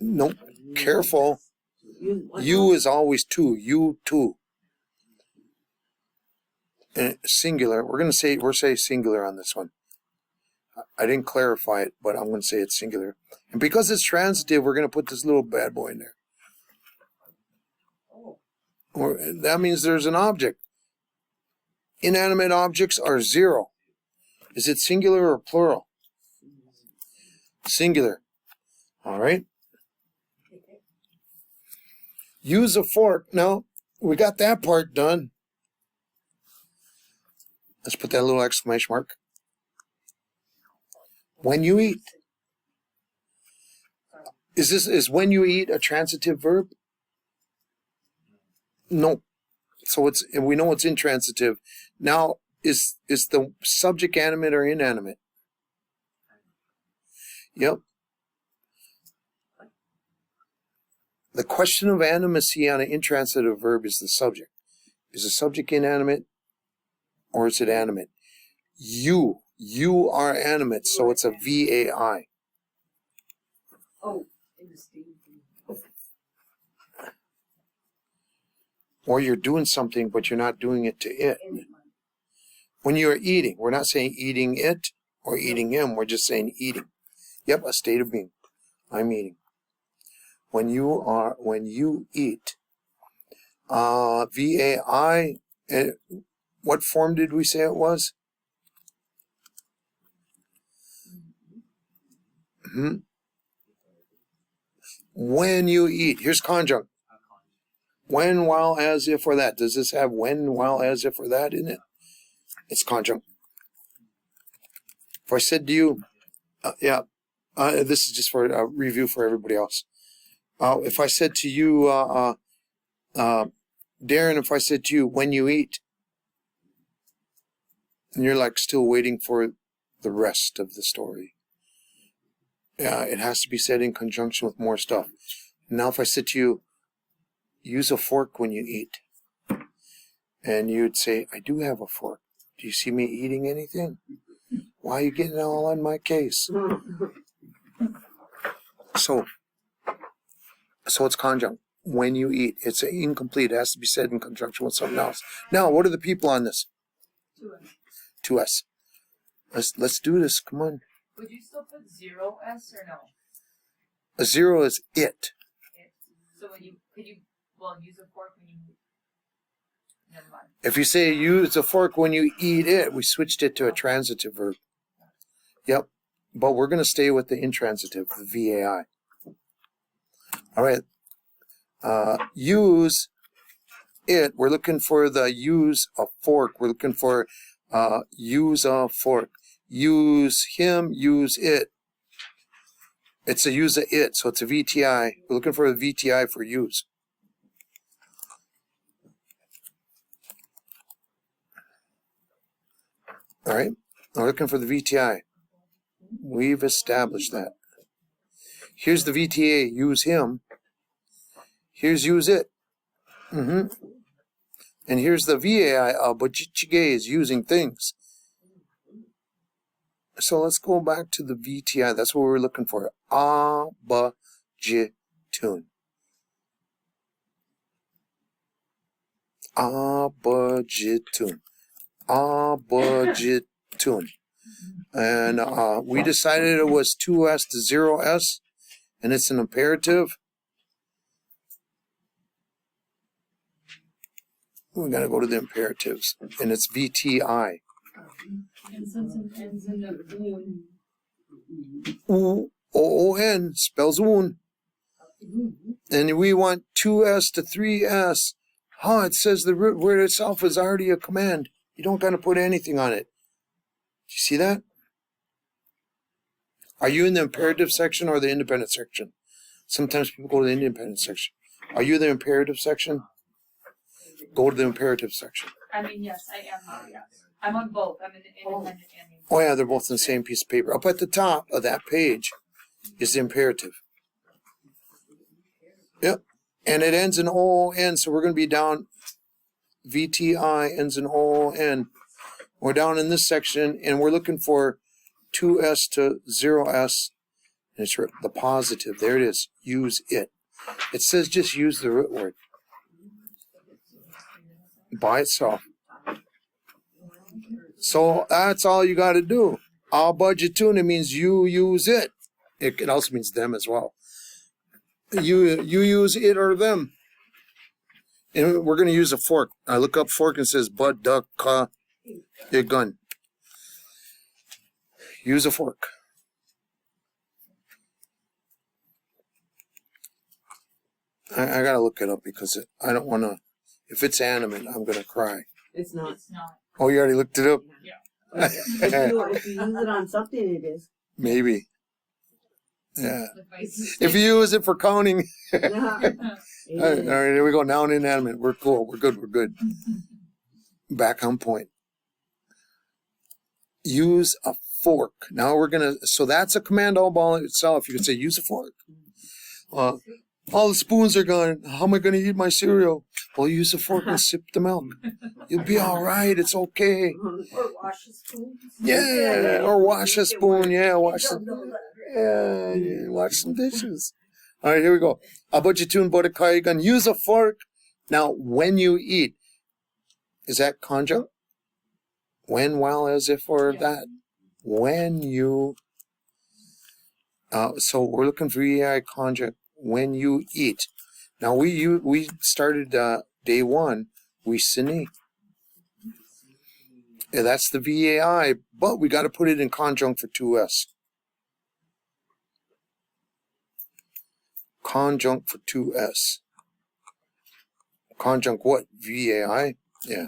No, careful. You is always two. You two. And singular. We're saying singular on this one. I didn't clarify it, but I'm going to say it's singular. And because it's transitive, we're going to put this little bad boy in there. Or that means there's an object. Inanimate objects are zero. Is it singular or plural? Singular. All right. Use a fork. Now, we got that part done. Let's put that little exclamation mark. When you eat. Is when you eat a transitive verb? No. So we know it's intransitive. Now, is the subject animate or inanimate? Yep. The question of animacy on an intransitive verb is the subject. Is the subject inanimate or is it animate? You are animate, so it's a VAI. Oh, in the state. Or you're doing something, but you're not doing it to it. When you're eating, we're not saying eating it or eating him. We're just saying eating. Yep, a state of being. I'm eating. When you eat, VAI, what form did we say it was? When you eat. Here's conjunct. When, while, as, if, or that. Does this have when, while, as, if, or that in it? It's conjunct. If I said to you, this is just for a review for everybody else. If I said to you, Darren, if I said to you, when you eat, and you're like still waiting for the rest of the story. It has to be said in conjunction with more stuff. Now if I said to you, use a fork when you eat, and you'd say, I do have a fork. Do you see me eating anything? Why are you getting all on my case? So it's conjunct. When you eat, it's incomplete. It has to be said in conjunction with something else. Now, what are the people on this? 2S. Let's do this. Come on. Would you still put 0S or no? A 0 is it. So could you use a fork when you never mind. If you say use a fork when you eat it, we switched it to a transitive verb. Yep. But we're going to stay with the intransitive, the VAI. All right. Use it. We're looking for the use a fork. We're looking for use a fork. Use him, use it. It's a use a it, so it's a VTI. We're looking for a VTI for use. All right. We're looking for the VTI. We've established that. Here's the VTA, use him. Here's use it. And here's the VAI, Bojicige is using things. So let's go back to the VTI. That's what we're looking for. Abajitun. Abajitun. Abajitun. And we decided it was 2S to 0S, and it's an imperative. We got to go to the imperatives, and it's VTI. And since it ends in the O-O-N spells wound. And we want 2S to 3S. It says the root word itself is already a command. You don't got to put anything on it. Do you see that? Are you in the imperative section or the independent section? Sometimes people go to the independent section. Are you the imperative section? Go to the imperative section. I mean, yes, I am. Yes. I'm on both. I'm in the independent and the Oh yeah, they're both on the same piece of paper. Up at the top of that page is the imperative. Yep. And it ends in O-N, so we're going to be down, VTI ends in O-N. We're down in this section, and we're looking for 2S to 0S. And it's the positive. There it is. Use it. It says just use the root word. By itself. So that's all you got to do. Abajitun means you use it. It also means them as well. You use it or them. And we're going to use a fork. I look up fork and it says bud, duck, ka, your gun. Use a fork. I got to look it up because I don't want to. If it's animate, I'm going to cry. It's not. It's not. Oh, you already looked it up? Yeah. If you use it on something, it is. Maybe. Yeah. Devices. If you use it for counting. It All right, is. here we go. Noun inanimate. We're cool. We're good. We're good. Back on point. Use a fork. Now we're going to, so that's a command all by itself. You can say use a fork. All the spoons are gone. How am I going to eat my cereal? Well, use a fork and sip the milk. You'll be all right. It's okay. Or wash the spoons. Yeah, or wash a spoon. Yeah, wash some dishes. All right, here we go. Abajitun bodakayagan. Use a fork. Now, when you eat, is that conjunct? When, while, as if, or that? When you. So we're looking for EI conjunct. When you eat. Now we started day one. We sini. Yeah, that's the VAI, but we got to put it in conjunct for 2S. Conjunct for 2S. Conjunct what? VAI? Yeah.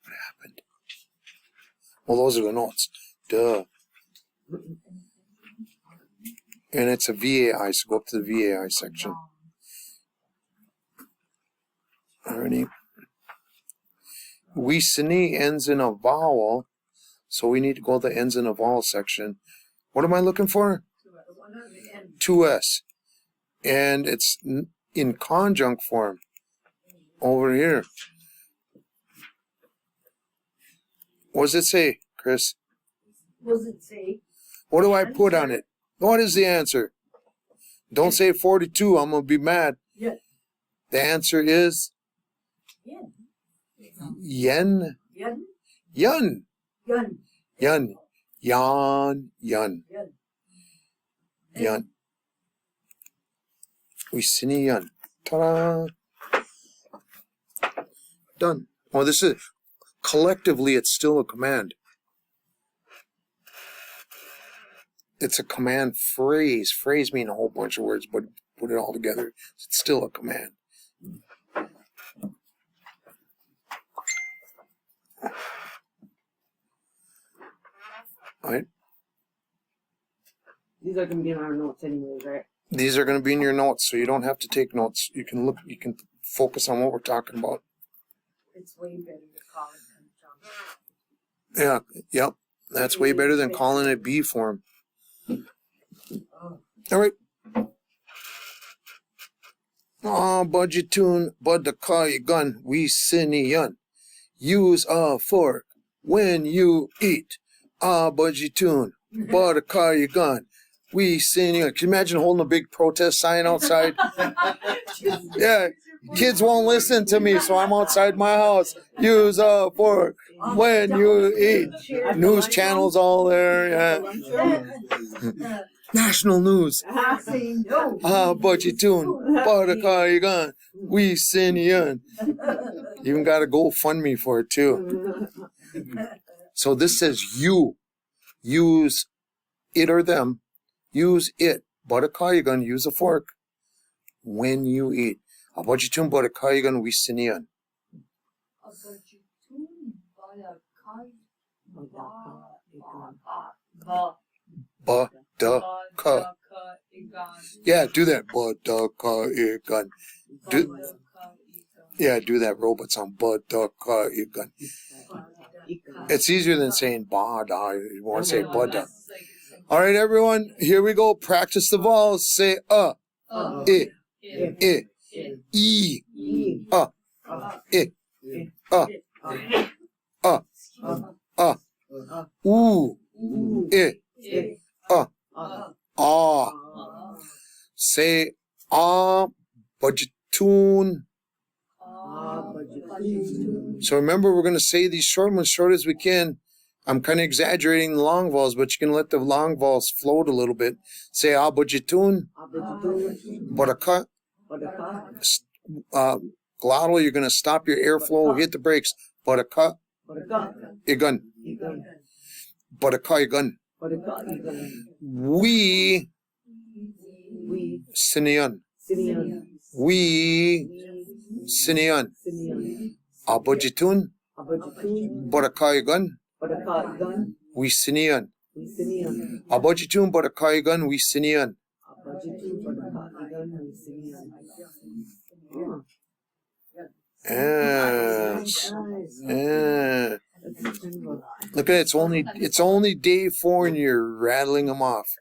What happened? Well, those are the notes. Duh. And it's a VAI, so go up to the VAI section. Alrighty. We sini ends in a vowel, so we need to go to the ends in a vowel section. What am I looking for? 2S. And it's in conjunct form over here. What does it say, Chris? What does it say? What do I put on it? What is the answer? Don't say 42. I'm going to be mad. Yeah. The answer is Yen. yen. Yen. Yun. Yen. Yun. Yan. Yun. Yen. Yun. We sini yun. Ta-da. Done. Oh, this is collectively. It's still a command. It's a command phrase. Phrase mean a whole bunch of words, but put it all together. It's still a command. All right. These are going to be in our notes anyways, right? These are going to be in your notes, so you don't have to take notes. You can look. You can focus on what we're talking about. It's way better to call it conjunct. Yeah. Yep. That's way better than calling it B form. All right. Budgetun badakayagan we siniyan. Use a fork when you eat. Budgetun badakayagan we siniyan. Can you imagine holding a big protest sign outside? Yeah. Kids won't listen to me, so I'm outside my house. Use a fork when you eat. News channels all there. Yeah. National news. Budgetun, badakayagan, we siniyan. Even got a GoFundMe for it too. So this says you. Use it or them. Use it. Badakayagan, use a fork when you eat. Budgetun, badakayagan, we siniyan. Badaka. Yeah, do that. Badakayagan. Do that robot sound. Badakayagan. It's easier than saying bada. You want to say bada. All right, everyone. Here we go. Practice the vowels. Say I, e, a, u, e, a. Say budgetun. So remember, we're going to say these short ones short as we can. I'm kind of exaggerating the long vowels, but you can let the long vowels float a little bit. Say budgetun. Badaka. Glottal, you're going to stop your airflow, hit the brakes. Badaka. Igan. Badaka igan. We siniyan. We siniyan. Budgetun. Badakayagan. We siniyan. Budgetun badakayagan we siniyan. Yes. Yeah. Look at it. It's only day 4 and you're rattling them off.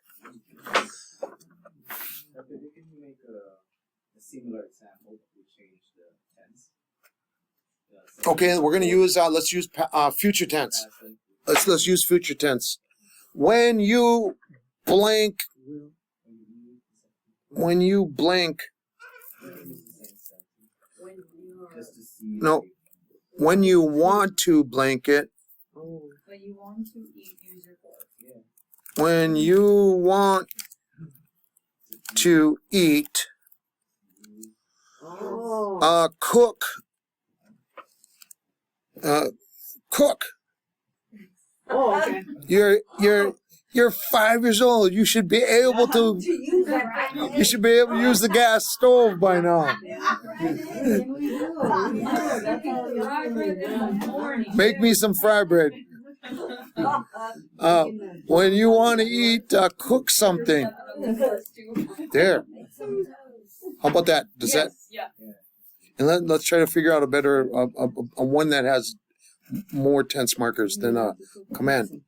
Okay, we're gonna use let's use future tense. Let's use future tense. When you blank, When you're, no, when you want to blanket, Oh. When you want to eat, use your fork. when you want to eat, Oh. cook, cook. Oh, okay. You're 5 years old. You should be able to. use that You should be able to use the gas stove by now. Make me some fry bread. When you want to eat, cook something. There. How about that? Does that? Yeah. And let's try to figure out a better a one that has more tense markers than command.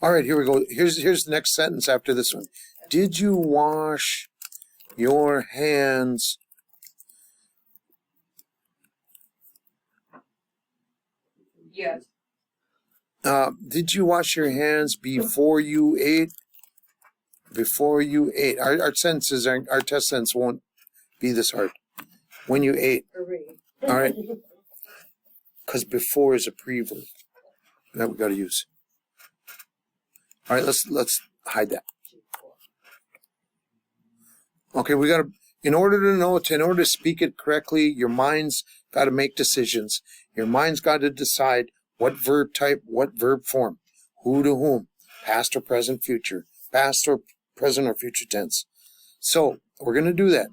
All right, here we go. Here's the next sentence after this one. Did you wash your hands Yes. Did you wash your hands before you ate? Before you ate. Our sentences, our test sentence won't be this hard. When you ate. All right. Because before is a preverb that we got to use. All right, let's hide that. Okay, we got to, in order to speak it correctly, your mind's got to make decisions. Your mind's got to decide what verb type, what verb form, who to whom, past or present, future, past or present or future tense. So we're going to do that.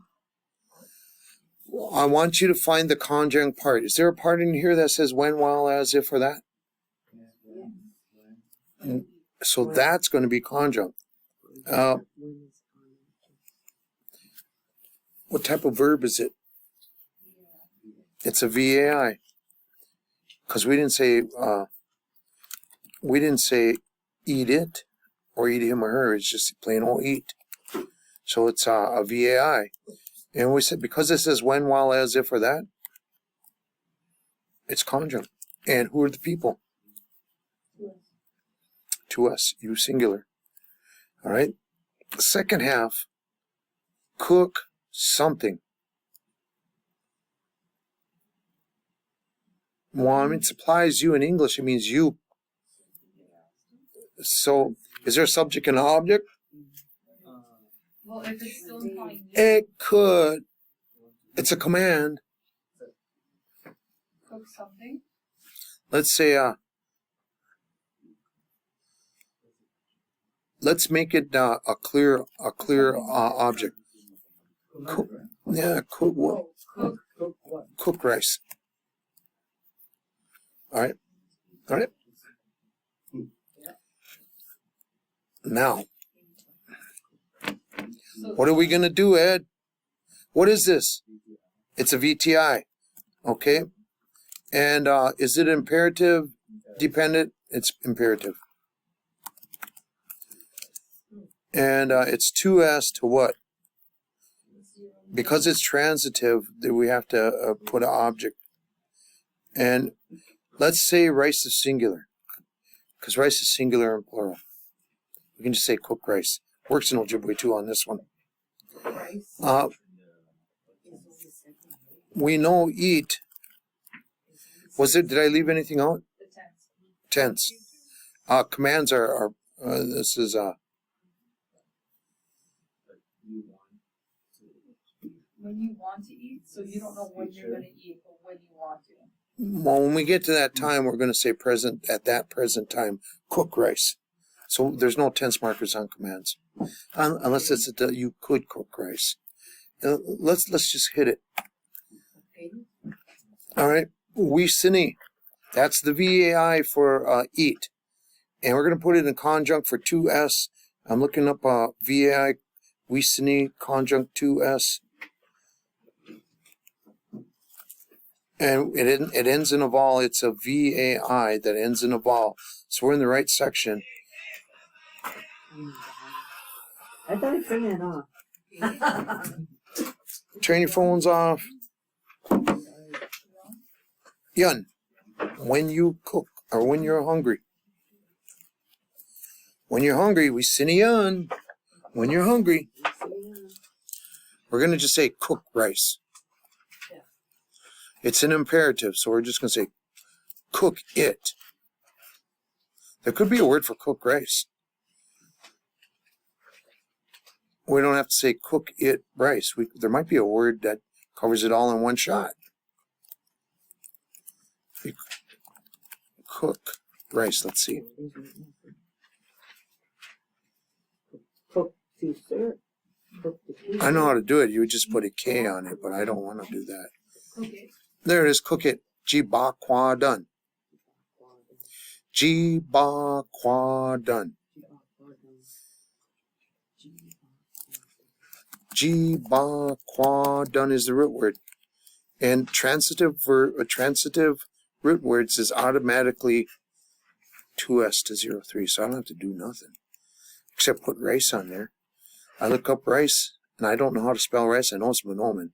I want you to find the conjunct part. Is there a part in here that says when, while, as, if, or that? So that's going to be conjunct. What type of verb is it? It's a VAI. Because we didn't say eat it or eat him or her. It's just plain old eat. So it's a VAI. And we said because it says when, while, as, if, or that, it's conjunct. And who are the people? To us, you singular. All right. The second half, cook something. Well, I mean, it supplies you in English. It means you. So, is there a subject and an object? Well, if it's still implying you, It could. It's a command. cook something. Let's say, let's make it a clear object. Cook, yeah, cook what? Cook rice. All right. All right. Now, what are we going to do, Ed? What is this? It's a VTI. Okay. And is it imperative, dependent? It's imperative. And it's 2S to what? Because it's transitive, that we have to put an object. And let's say rice is singular. Because rice is singular and plural. We can just say cook rice. Works in Ojibwe too on this one. We know eat. Was it? Did I leave anything out? The tense. Tense. Commands are this is When you want to eat, so you don't know when you're going to eat, but when you want to. well, when we get to that time, we're going to say present at that present time. Cook rice. So there's no tense markers on commands, unless it's that you could cook rice. Let's just hit it. All right, we sini. That's the VAI for eat, and we're going to put it in conjunct for 2S. I'm looking up VAI. We sini conjunct 2S. And it ends in a vowel. It's a VAI that ends in a vowel. So we're in the right section. I thought I turned it off. Turn your phones off. Yun. When you cook or when you're hungry. When you're hungry, we sing yun. When you're hungry, we're going to just say cook rice. It's an imperative, so we're just going to say cook it. There could be a word for cook rice. We don't have to say cook it rice. There might be a word that covers it all in one shot. Cook rice, let's see. Cook to syrup. I know how to do it. You would just put a K on it, but I don't want to do that. Okay. There it is, cook it. Ji ba kwa done. Ji ba kwa done. Ji ba kwa done is the root word. And transitive root words is automatically 2S to 03, so I don't have to do nothing. Except put rice on there. I look up rice, and I don't know how to spell rice. I know it's monomen.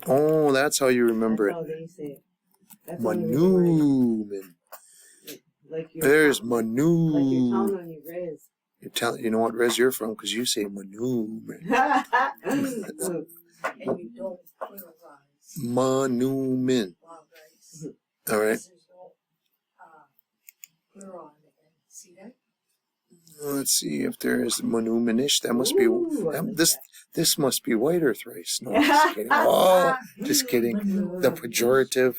Oh, that's how you remember That's it. how they say it. That's Manumen. Like your There's town, like your manu. town on your res. You know what res you're from because you say manumen. And you don't pluralize Manumen. wild rice. All right. There's no plural on it. See that? Let's see if there is manumenish. That must be Ooh, I like this must be white earth rice. No, just kidding. Oh, just kidding. The pejorative.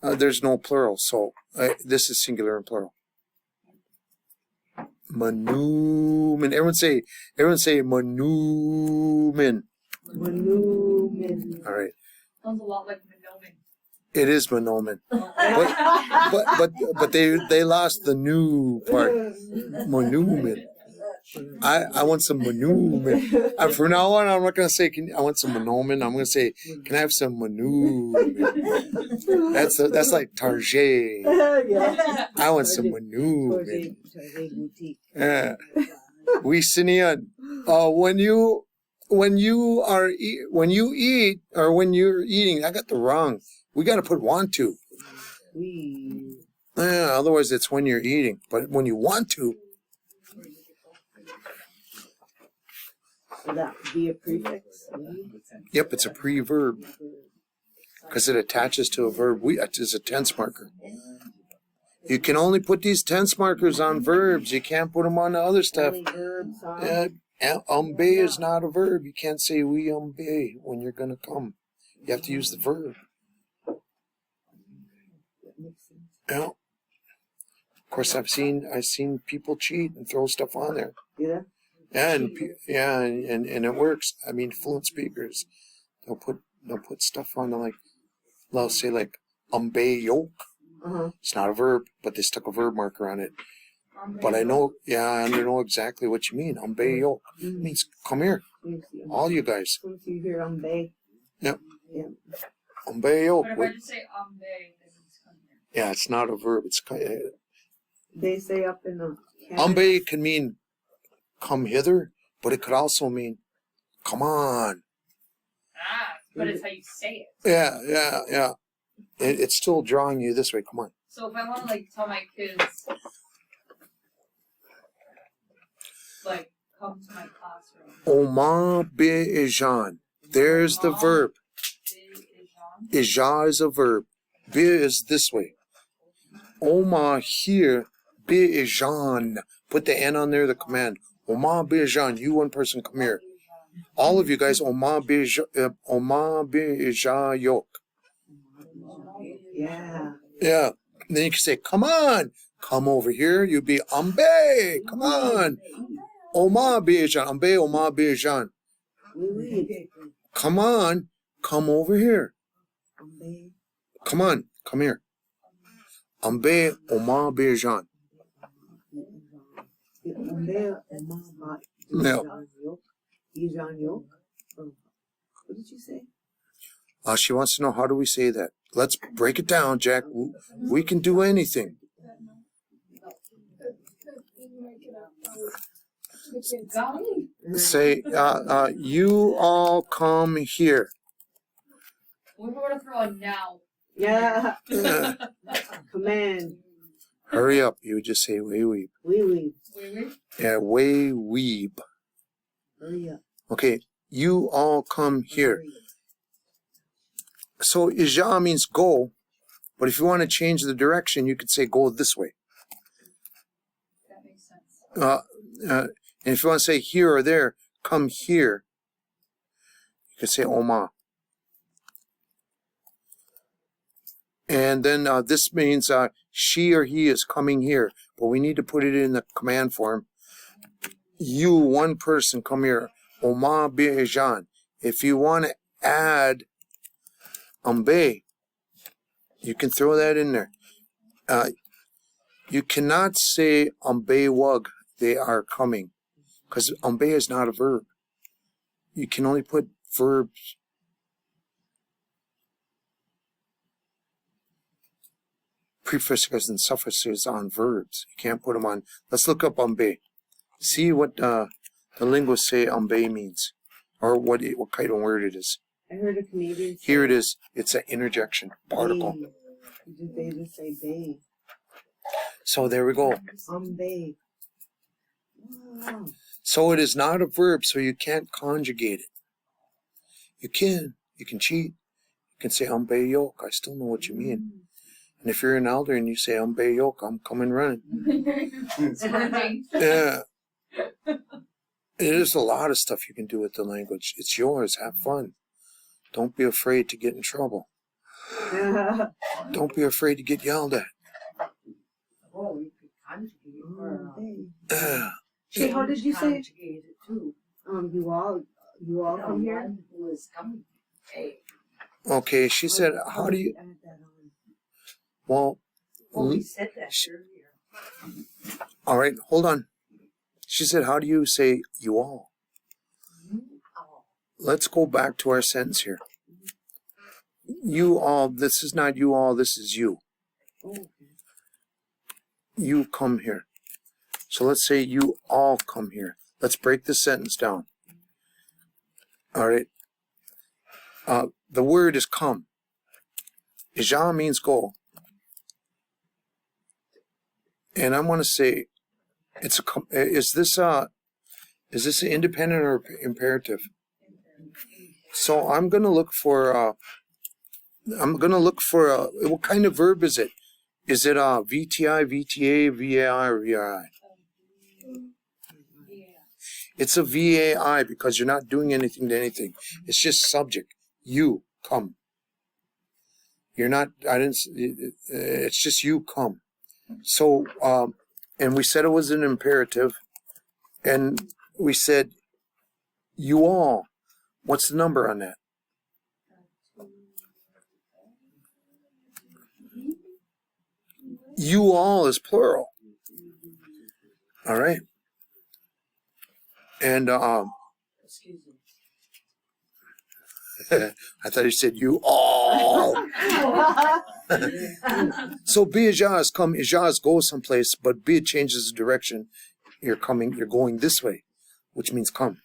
There's no plural, so this is singular and plural. Manumen. Everyone say manumen. Manumen. All right. Sounds a lot like monomen. It is monomen. But they lost the new part. Monumen. I want some monumen. For now on, I'm not gonna say I want some monomen. I'm gonna say, can I have some monumen? That's like Target. Yeah. I want some monumen. Target boutique. Yeah. We sinian. When you eat or when you're eating, I got the wrong. We got to put want to. Yeah, otherwise it's when you're eating. But when you want to. So that would be a prefix. Yep, it's a pre-verb. Because it attaches to a verb. It's a tense marker. You can only put these tense markers on verbs. You can't put them on the other stuff. Only verbs on. Umbe is not a verb. You can't say we umbe when you're going to come. You have to use the verb. Yeah. Of course, I've seen people cheat and throw stuff on there. Yeah. And it works. I mean, fluent speakers, they'll put stuff on there they'll say umbe yoke. Uh-huh. It's not a verb, but they stuck a verb marker on it. But I know exactly what you mean. Umbe yoke means come here, all you guys. Once you hear umbe. Yep. Yeah. Umbe yoke. But if I just say they means come here. Yeah, it's not a verb. It's They say up in the umbe can mean come hither, but it could also mean come on. But it's how you say it. Yeah. It's still drawing you this way. Come on. So if I want to tell my kids, come to my classroom. Oma be'ejan. There's the verb. Ija is a verb. Be is this way. Oma here. Be'ejan. Put the N on there, the command. Oma be'ejan. You one person, come here. All of you guys, Oma be'eja yok. Yeah. Yeah. And then you can say, come on. Come over here. You'd be umbe. Come on. Oma be'ejan. Umbe oma be'ejan. Come on. Come over here. Come on. Come here. Umbe oma be'ejan. No. What did you say? She wants to know, how do we say that? Let's break it down, Jack. We can do anything. Say, you all come here. We're gonna throw a now. Yeah. Command. Hurry up. You just say, way weeb. Wee wee. Wait. Yeah, way weeb. Hurry up. Okay, you all come here. Hurry. So ija means go, but if you want to change the direction, you could say go this way. That makes sense. And if you want to say here or there, come here. You could say oma. And then this means she or he is coming here, but we need to put it in the command form. You, one person, come here. Oma bi'ejan. If you want to add ambe, you can throw that in there. You cannot say ambe wug, they are coming, because ambe is not a verb. You can only put verbs. Prefixes and suffixes on verbs. You can't put them on. Let's look up ambe. See what the linguists say ambe means, or what kind of word it is. I heard a Canadian say Here it is. It's an interjection particle. babe. They just say babe. So there we go. Babe. Wow. So it is not a verb, so you can't conjugate it. You can cheat. You can say ambe yok. I still know what you mean. And if you're an elder and you say ambe yok, I'm coming running. Sprinting. Yeah. There's a lot of stuff you can do with the language. It's yours. Have fun. Don't be afraid to get in trouble. Don't be afraid to get yelled at. Oh, you could conjugate or Hey, how did you say? conjugate it too. You all come here. One who is coming. Hey. Okay, she said, how do you... add that on? Well, Oh, we said that Sh- earlier. all right, hold on. She said, how do you say you all? Oh. Let's go back to our sentence here. You all, this is not you all, this is you. Oh, okay. You come here. So let's say you all come here. Let's break the sentence down. All right. The word is come. Ija means go. And I'm going to say, is this an independent or imperative? So I'm going to look for what kind of verb is it? Is it VTI, VTA, VAI, or VRI? It's a VAI because you're not doing anything to anything. It's just subject. You come. You're not, it's just you come. So, and we said it was an imperative, and we said, you all. What's the number on that? You all is plural. All right. And, Excuse me. I thought you said you all. So be ijas come, ijas go someplace, but be changes the direction. You're going this way, which means come.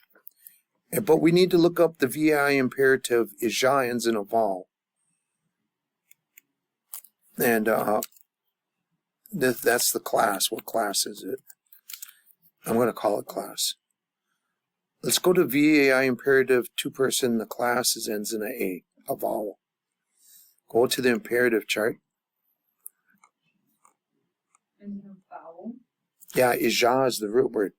But we need to look up the VI imperative. Ija ends in a vowel. And that's the class. What class is it? I'm going to call it class. Let's go to VAI imperative, two-person. The class ends in a vowel. Go to the imperative chart. And then a vowel. Yeah, ija is the root word.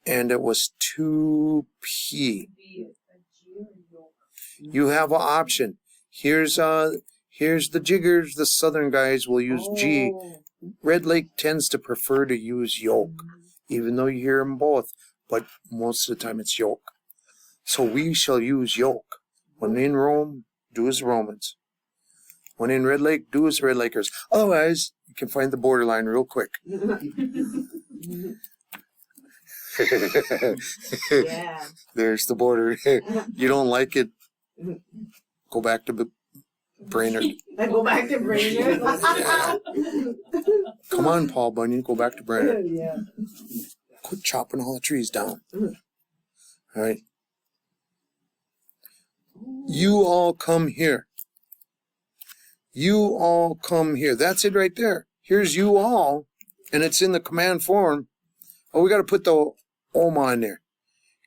And it was 2P. Be a G or a yolk. You have an option. Here's the jiggers. The southern guys will use G. Oh. Red Lake tends to prefer to use yolk, even though you hear them both. But most of the time it's yolk. So we shall use yolk. When in Rome, do as Romans. When in Red Lake, do as Red Lakers. Otherwise, you can find the borderline real quick. Yeah. There's the border. You don't like it? Go back to Brainerd. I go back to Brainerd. Come on, Paul Bunyan, go back to Brainerd. Yeah. Quit chopping all the trees down. All right. You all come here. You all come here. That's it right there. Here's you all, and it's in the command form. Oh, we got to put the Oma in there.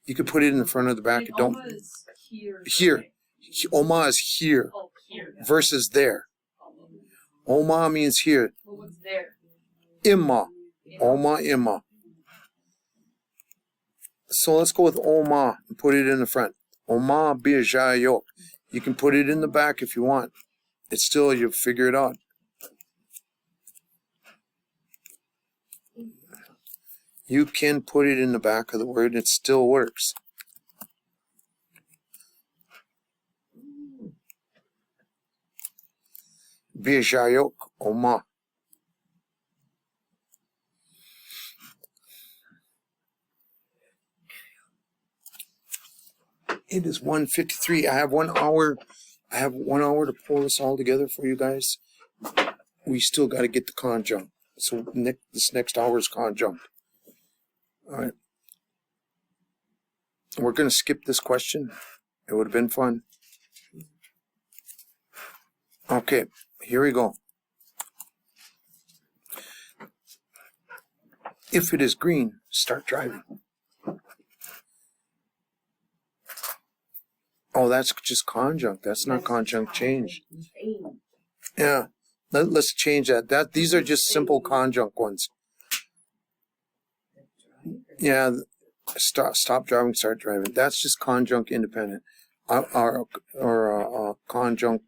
You could put it in the front or the back. And Don't. Oma is here. Here. Oma is here Oh, here. versus there. Oma means here. But what's there? Imma. Oma, Imma. So let's go with Oma and put it in the front. Oma bijayok. You can put it in the back if you want. It's still, you figure it out. You can put it in the back of the word, it still works. Bijayok, Oma. It is 1:53. I have 1 hour. I have 1 hour to pull this all together for you guys. We still got to get the conjunct. So this next hour is conjunct. All right. We're going to skip this question. It would have been fun. Okay, here we go. If it is green, start driving. Oh, that's just conjunct. That's not conjunct change. Yeah, let's change that. These are just simple conjunct ones. Yeah, stop driving, start driving. That's just conjunct independent, or conjunct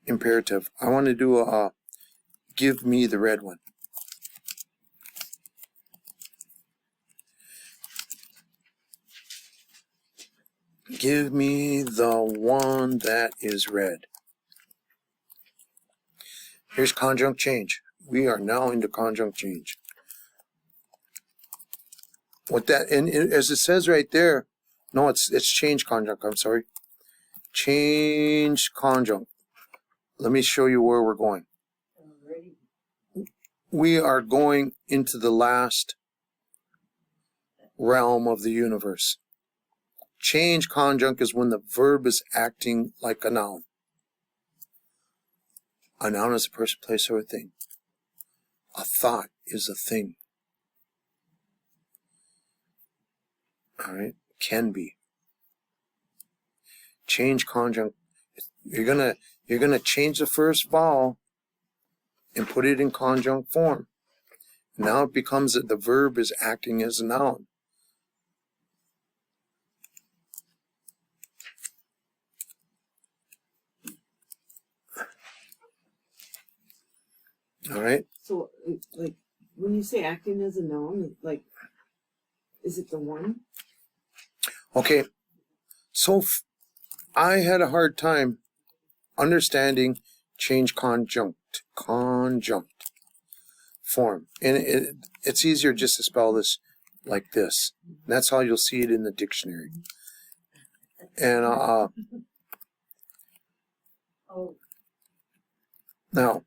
imperative. I want to do a give me the red one. Give me the one that is red. Here's conjunct change. We are now into conjunct change. What that, and as it says right there, no, it's change conjunct, I'm sorry. Change conjunct. Let me show you where we're going. We are going into the last realm of the universe. Change conjunct is when the verb is acting like a noun. A noun is a person, place, or a thing. A thought is a thing. All right, can be. Change conjunct. You're gonna change the first vowel and put it in conjunct form. Now it becomes that the verb is acting as a noun. All right. So, like, when you say acting as a noun, like, is it the one? Okay. So I had a hard time understanding change conjunct form. And it's easier just to spell this like this. And that's how you'll see it in the dictionary. And now,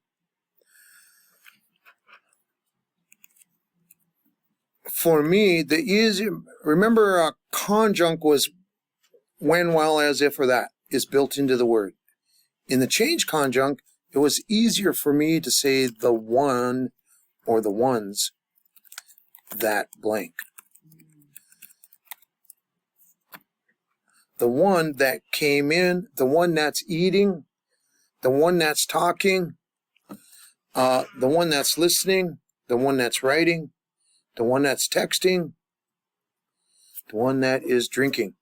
for me, the easy, remember conjunct was when, while, as, if, or that is built into the word. In the change conjunct, it was easier for me to say the one or the ones that blank. The one that came in, the one that's eating, the one that's talking, the one that's listening, the one that's writing, the one that's texting, the one that is drinking.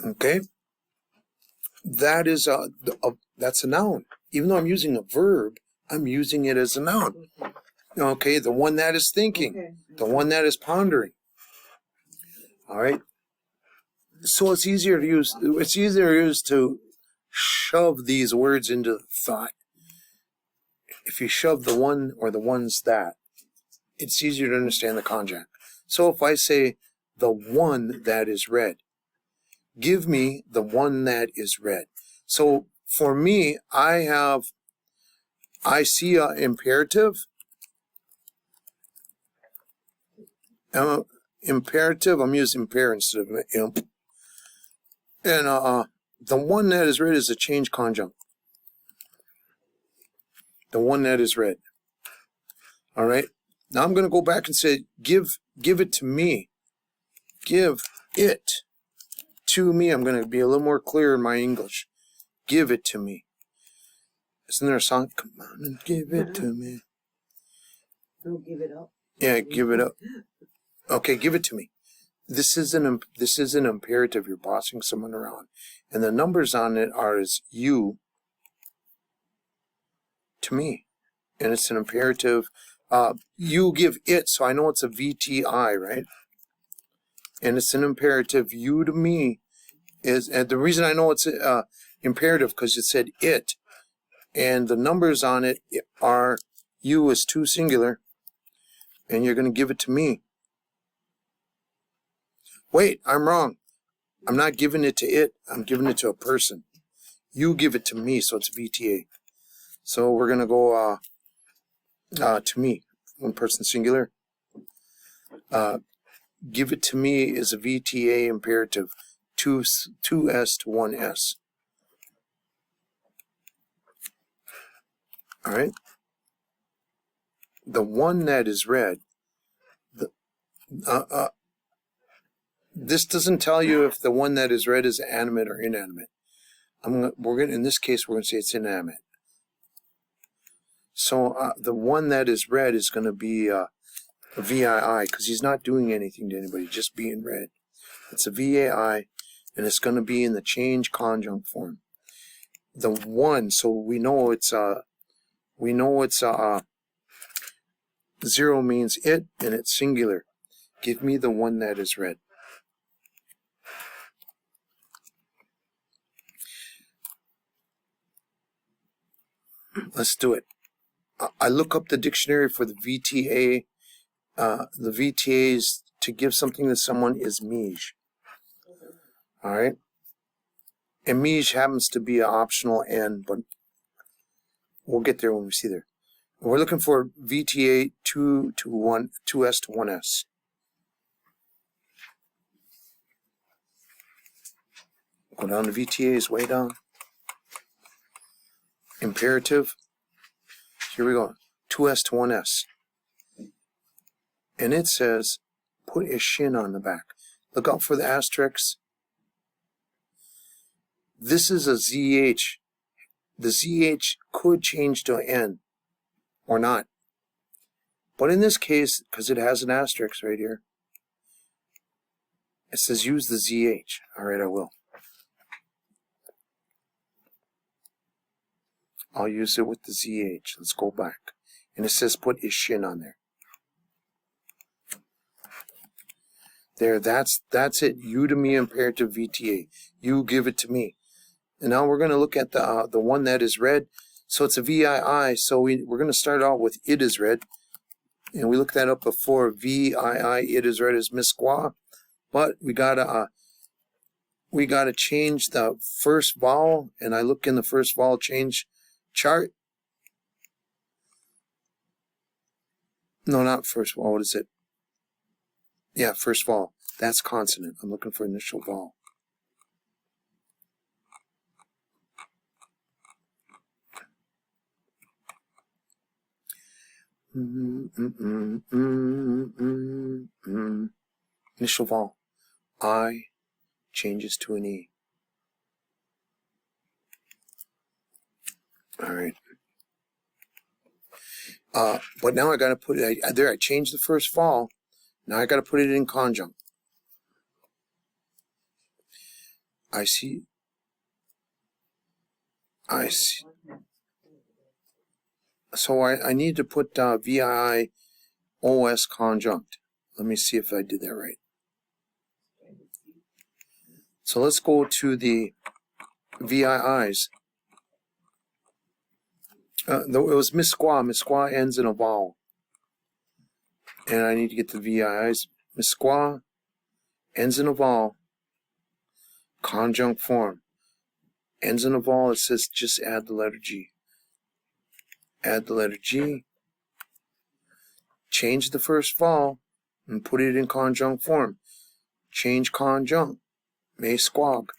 Okay? That is that's a noun. Even though I'm using a verb, I'm using it as a noun. Okay, the one that is thinking, Okay. the one that is pondering. All right? So it's easier to use to shove these words into thought. If you shove the one or the ones that it's easier to understand the conjunct. So if I say the one that is red, give me the one that is red. So for me, I see an imperative. Imperative, I'm using pair instead of imp. And the one that is red is a change conjunct. The one that is red. All right. Now I'm going to go back and say, give it to me. Give it to me. I'm going to be a little more clear in my English. Give it to me. Isn't there a song? Come on and give it to me. Don't give it up. Yeah, give it up. Okay, give it to me. This is an imperative. You're bossing someone around, and the numbers on it are as you to me, and it's an imperative. You give it, so I know it's a VTI, right? And it's an imperative. You to me is, and the reason I know it's imperative because it said it, and the numbers on it are you is 2 singular, and you're going to give it to me. Wait, I'm wrong. I'm not giving it to it. I'm giving it to a person. You give it to me, so it's VTA. So we're going to go to me, one person singular. Give it to me is a VTA imperative, 2S to 1S. All right. The one that is red, this doesn't tell you if the one that is red is animate or inanimate. In this case, we're going to say it's inanimate. So the one that is red is going to be a VII because he's not doing anything to anybody, just being red. It's a VAI, and it's going to be in the change conjunct form. The one, so we know it's 0 means it, and it's singular. Give me the one that is red. Let's do it. I look up the dictionary for the VTA. The VTAs to give something to someone is Mij. All right. And Mij happens to be an optional N, but we'll get there when we see there. We're looking for VTA 2 to 1, 2S to 1S. Go down to VTAs, way down. Imperative. Here we go. 2S to 1S. And it says, put a shin on the back. Look out for the asterisks. This is a ZH. The ZH could change to an N or not. But in this case, because it has an asterisk right here, it says use the ZH. All right, I will. I'll use it with the ZH. Let's go back. And it says put a shin on there. There, that's it. You to me imperative VTA. You give it to me. And now we're going to look at the one that is red. So it's a VII. So we're going to start out with it is red. And we looked that up before. VII, it is red is Misqua. But we gotta change the first vowel. And I look in the first vowel change chart. No, not first vowel. What is it? Yeah, first vowel. That's consonant. I'm looking for initial vowel. Initial vowel. I changes to an E. All right. But now I got to put it there. I changed the first vowel. Now I got to put it in conjunct. I see. So I need to put VII OS conjunct. Let me see if I did that right. So let's go to the VIIs. It was Misqua. Misqua ends in a vowel. And I need to get the VIIs. Misqua, ends in a vowel, conjunct form. Ends in a vowel, it says just add the letter G. Add the letter G. Change the first vowel and put it in conjunct form. Change conjunct. May squog.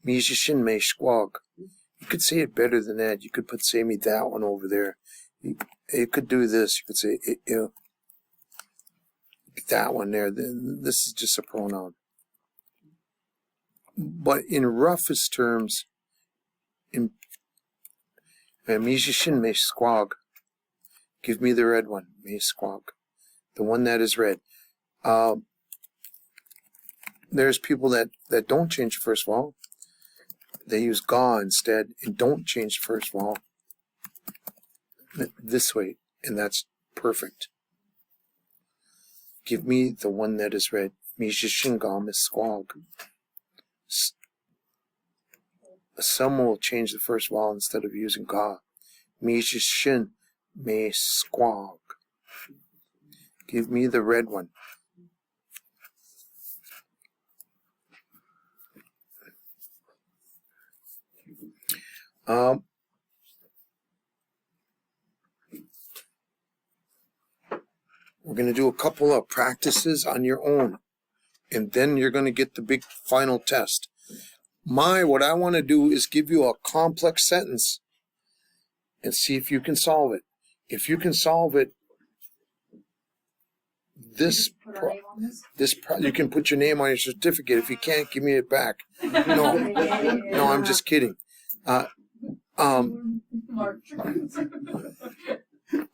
Mijishin may squog. You could say it better than that. You could say me that one over there. You could do this. You could say that one there. This is just a pronoun. But in roughest terms, in Mijishin may squog. Give me the red one. May squog. The one that is red. There's people that don't change the first vowel. They use ga instead and don't change the first vowel. This way, and that's perfect. Give me the one that is red. Mijishin ga me squog. Some will change the first vowel instead of using ga. Mijishin me squog. Give me the red one. We're going to do a couple of practices on your own, and then you're going to get the big final test. What I want to do is give you a complex sentence and see if you can solve it. If you can solve it, you can put your name on your certificate. If you can't, give me it back. No, I'm just kidding.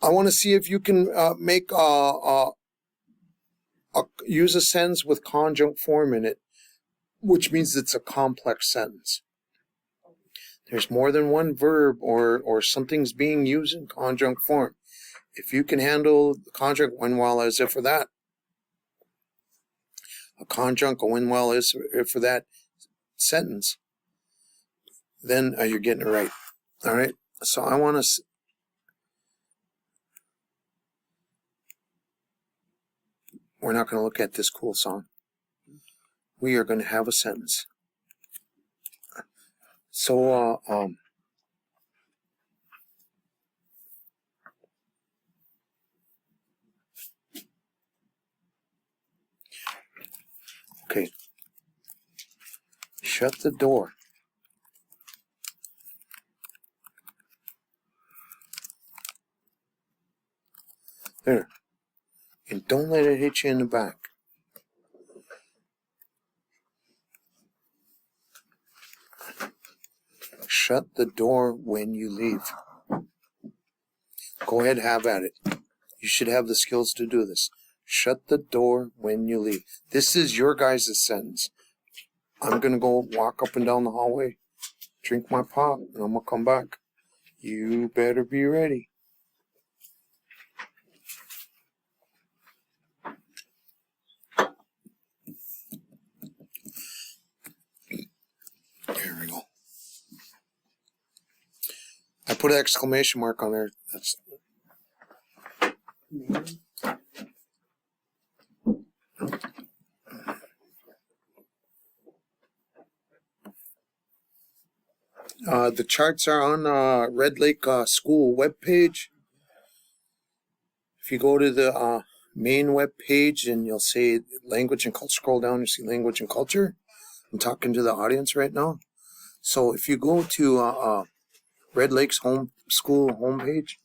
I want to see if you can make use a sentence with conjunct form in it, which means it's a complex sentence. There's more than one verb or something's being used in conjunct form. If you can handle the conjunct when while as if for that, a conjunct when while as if for that sentence, then you're getting it right. All right. So I want to. We're not going to look at this cool song. We are going to have a sentence. So, okay. Shut the door. There. And don't let it hit you in the back. Shut the door when you leave. Go ahead, have at it. You should have the skills to do this. Shut the door when you leave. This is your guys' sentence. I'm going to go walk up and down the hallway, drink my pop, and I'm going to come back. You better be ready. There we go. I put an exclamation mark on there. That's the charts are on Red Lake School webpage. If you go to the main web page and you'll see language and culture, scroll down, you see language and culture. I'm talking to the audience right now. So if you go to Red Lake's school homepage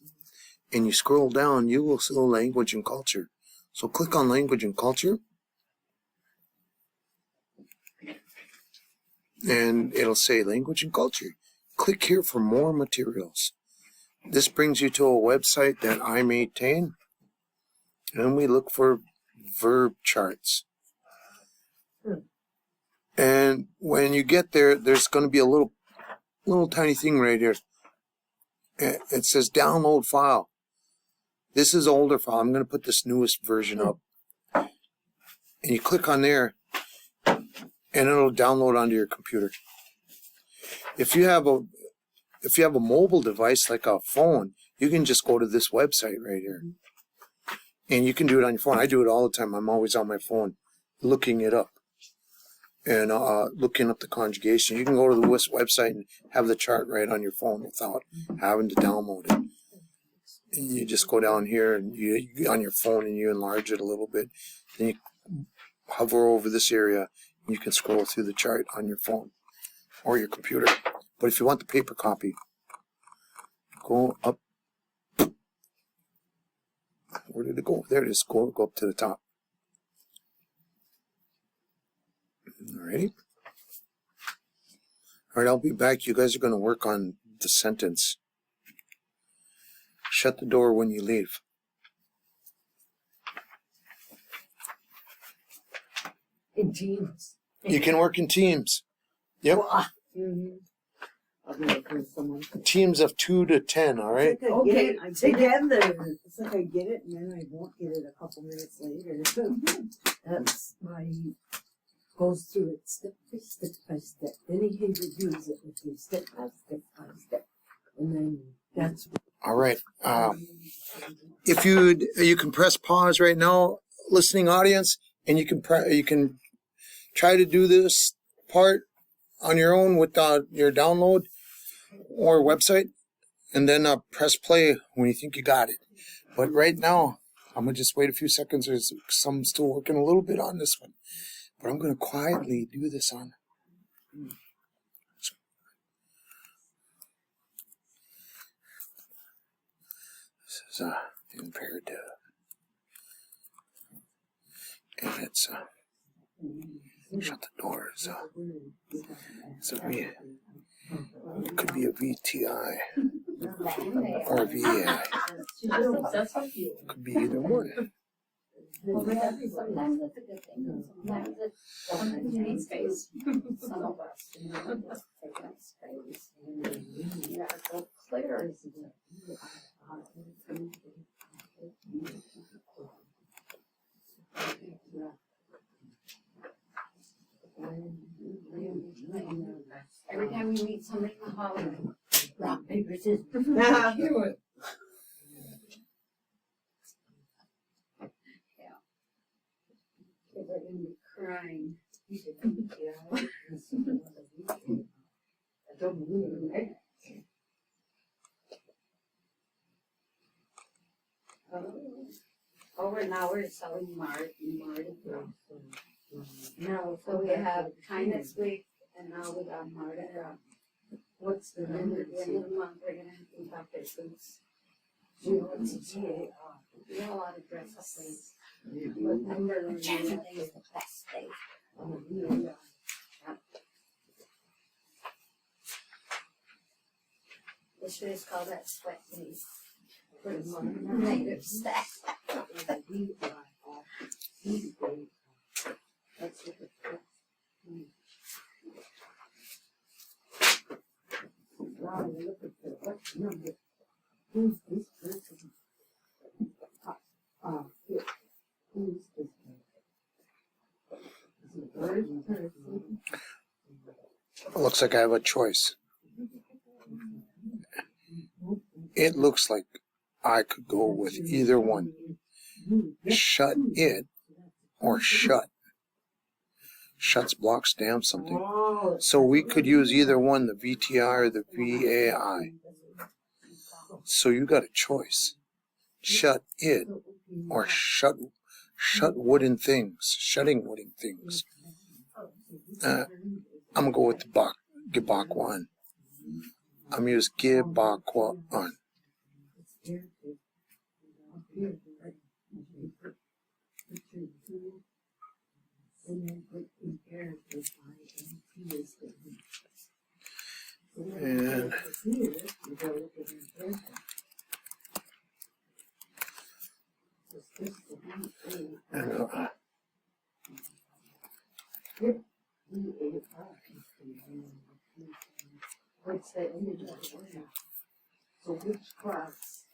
and you scroll down, you will see language and culture. So click on language and culture. And it'll say language and culture. Click here for more materials. This brings you to a website that I maintain. And we look for verb charts. And when you get there, there's going to be a little tiny thing right here. It says download file. This is an older file. I'm going to put this newest version up. And you click on there, and it'll download onto your computer. If you have a mobile device like a phone, you can just go to this website right here. And you can do it on your phone. I do it all the time. I'm always on my phone looking it up and looking up the conjugation. You can go to the WIS website and have the chart right on your phone without having to download it. And you just go down here and you on your phone and you enlarge it a little bit. Then you hover over this area and you can scroll through the chart on your phone or your computer. But if you want the paper copy, go up. Where did it go? There it is. Go up to the top. Alrighty. Alright, I'll be back. You guys are going to work on the sentence. Shut the door when you leave. In teams. You can work in teams. Yep. Mm-hmm. I'll be looking for someone. Teams of 2 to 10, alright? It's like I get it. It's like I get it, and then I won't get it a couple minutes later. That's why he goes through it step by step by step. Then he reviews it with you step by step by step. And then that's Alright. If you can press pause right now, listening audience, and you can try to do this part on your own with your download or website, and then press play when you think you got it. But right now, I'm going to just wait a few seconds. There's some still working a little bit on this one. But I'm going to quietly do this on. This is imperative. And it's shut the doors. It could be a VTI or a VAI. Could be either one. Sometimes it's a good thing. Sometimes it needs space. Some of us, take up space. Yeah, so clear. Every time we meet somebody in the hallway, rock, paper, scissors. Kids are gonna be crying. Over now we're selling Marty. No, so we have Kindness Week and now we got Marty. What's the number? At the end of the month we're gonna have bucket boots. What's the GA? We got a lot of dress up things. What number? January is the best day. They should have called that sweat day. Native staff. Wow, look at the what number? Who's this person? Here. Who's this person? Is it bird person? It looks like I have a choice. It looks like I could go with either one. Shut it or shut. Shuts, blocks, damns something. So we could use either one, the VTI or the VAI. So you got a choice. Shut it or shut wooden things. Shutting wooden things. I'm going to go with the Gibakwan. I'm going to use Gibakwan. What's the image of the word? So which class?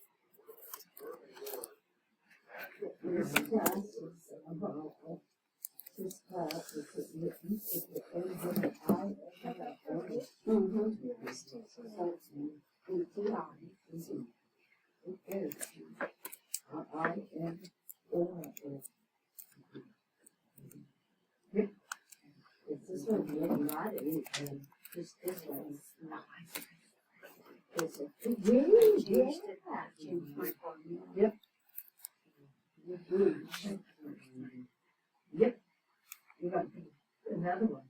This class is about this class is written with the end of the I and the O. So it's VTI is I N Just this one. Is it? Yeah. Changed my phone. Yep. Yep. You got another one.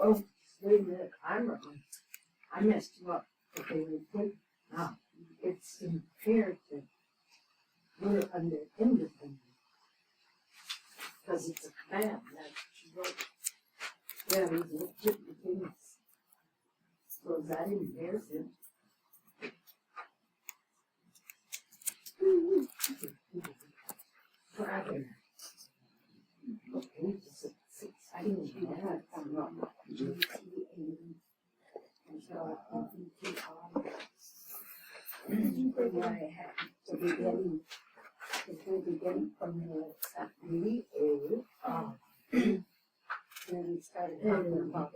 Oh, wait a minute, I'm wrong. I messed you up. Okay, wait. Now, it's imperative. We're under independent. Because it's a command that she wrote. Yeah, these legit things. So is that imperative? Forever. Okay, I didn't do that. I'm not. The beginning from the then we started talking about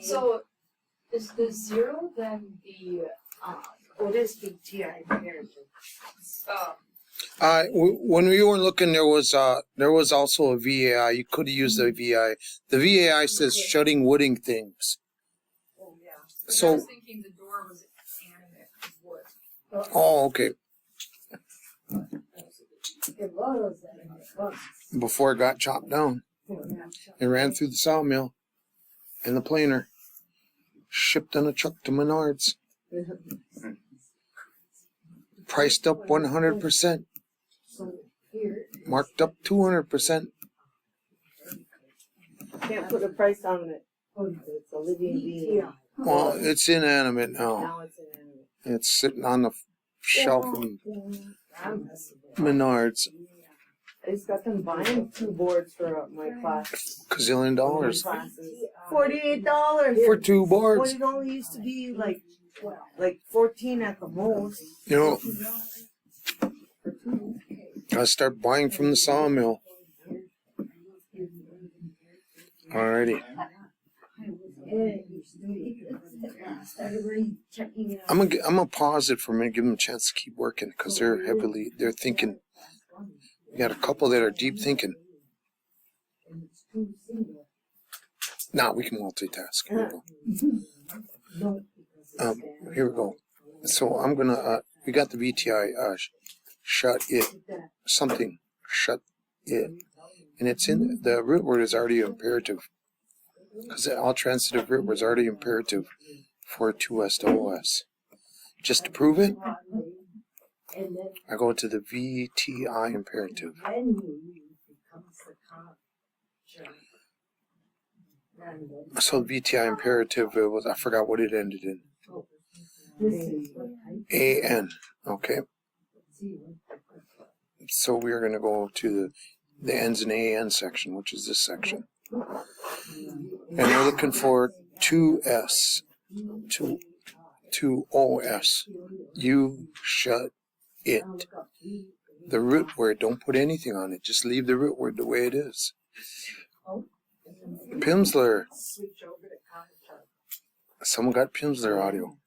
So is the zero then the what is the GI imperative? When we were looking, there was also a VAI. You could have used the VAI. The VAI says shutting wooding things. Oh yeah. So I was thinking the door was animate wood. oh, okay. It was. Before it got chopped down, it ran through the sawmill and the planer, shipped on a truck to Menards, priced up 100%, marked up 200%. Can't put a price on it. It's a living being. Well, it's inanimate now. Now it's inanimate. It's sitting on the shelf in Menards. I just got them buying 2 boards for my class. Gazillion dollars Classes. $48 for 2 Well, boards. it only used to be like 14 at the most. You know, I start buying from the sawmill. Alrighty. I'm gonna pause it for a minute, give them a chance to keep working because they're thinking. We got a couple that are deep thinking. Now we can multitask. Here we go. Here we go. So I'm gonna. We got the VTI. Shut it. Something. Shut it. And it's in the root word is already imperative. Because the all transitive root was already imperative for 2S to OS. Just to prove it, I go to the VTI imperative. So VTI imperative, I forgot what it ended in. AN, okay. So we're going to go to the ends in AN section, which is this section. And we're looking for 2S, 2OS. You shut it. The root word, don't put anything on it. Just leave the root word the way it is. Pimsleur. Someone got Pimsleur audio.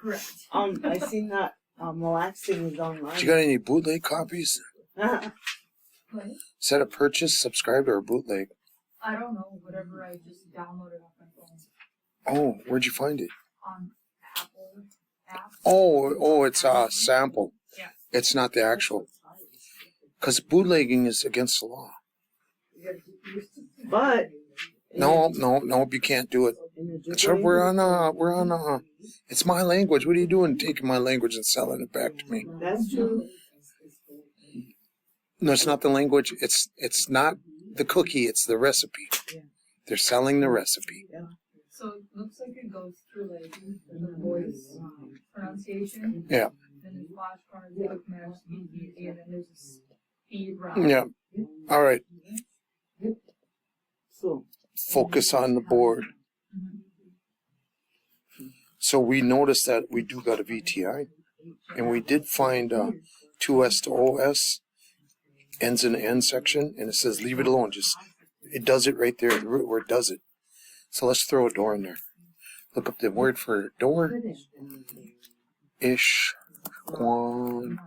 Correct. I seen that Mille Lacs thing was online. You got any bootleg copies? What? Is that a purchase, subscribed, or a bootleg? I don't know. Whatever I just downloaded off my phone Oh, where'd you find it? on Apple app. Oh, it's a sample. Yeah. It's not the actual. Because bootlegging is against the law. But No, you can't do it. So we're on it's my language. What are you doing taking my language and selling it back to me? That's true. No, it's not the language. It's not the cookie. It's the recipe. They're selling the recipe. So it looks like it goes through like the voice pronunciation. Yeah. Then there's flashcards, quick maps, speed, and then there's a speed round. Yeah. All right. So Focus on the board. So we noticed that we do got a VTI, and we did find 2S to OS ends in the N section, and it says leave it alone. Just it does it right there. The root word does it. So let's throw a door in there. Look up the word for door. Ish. Quan,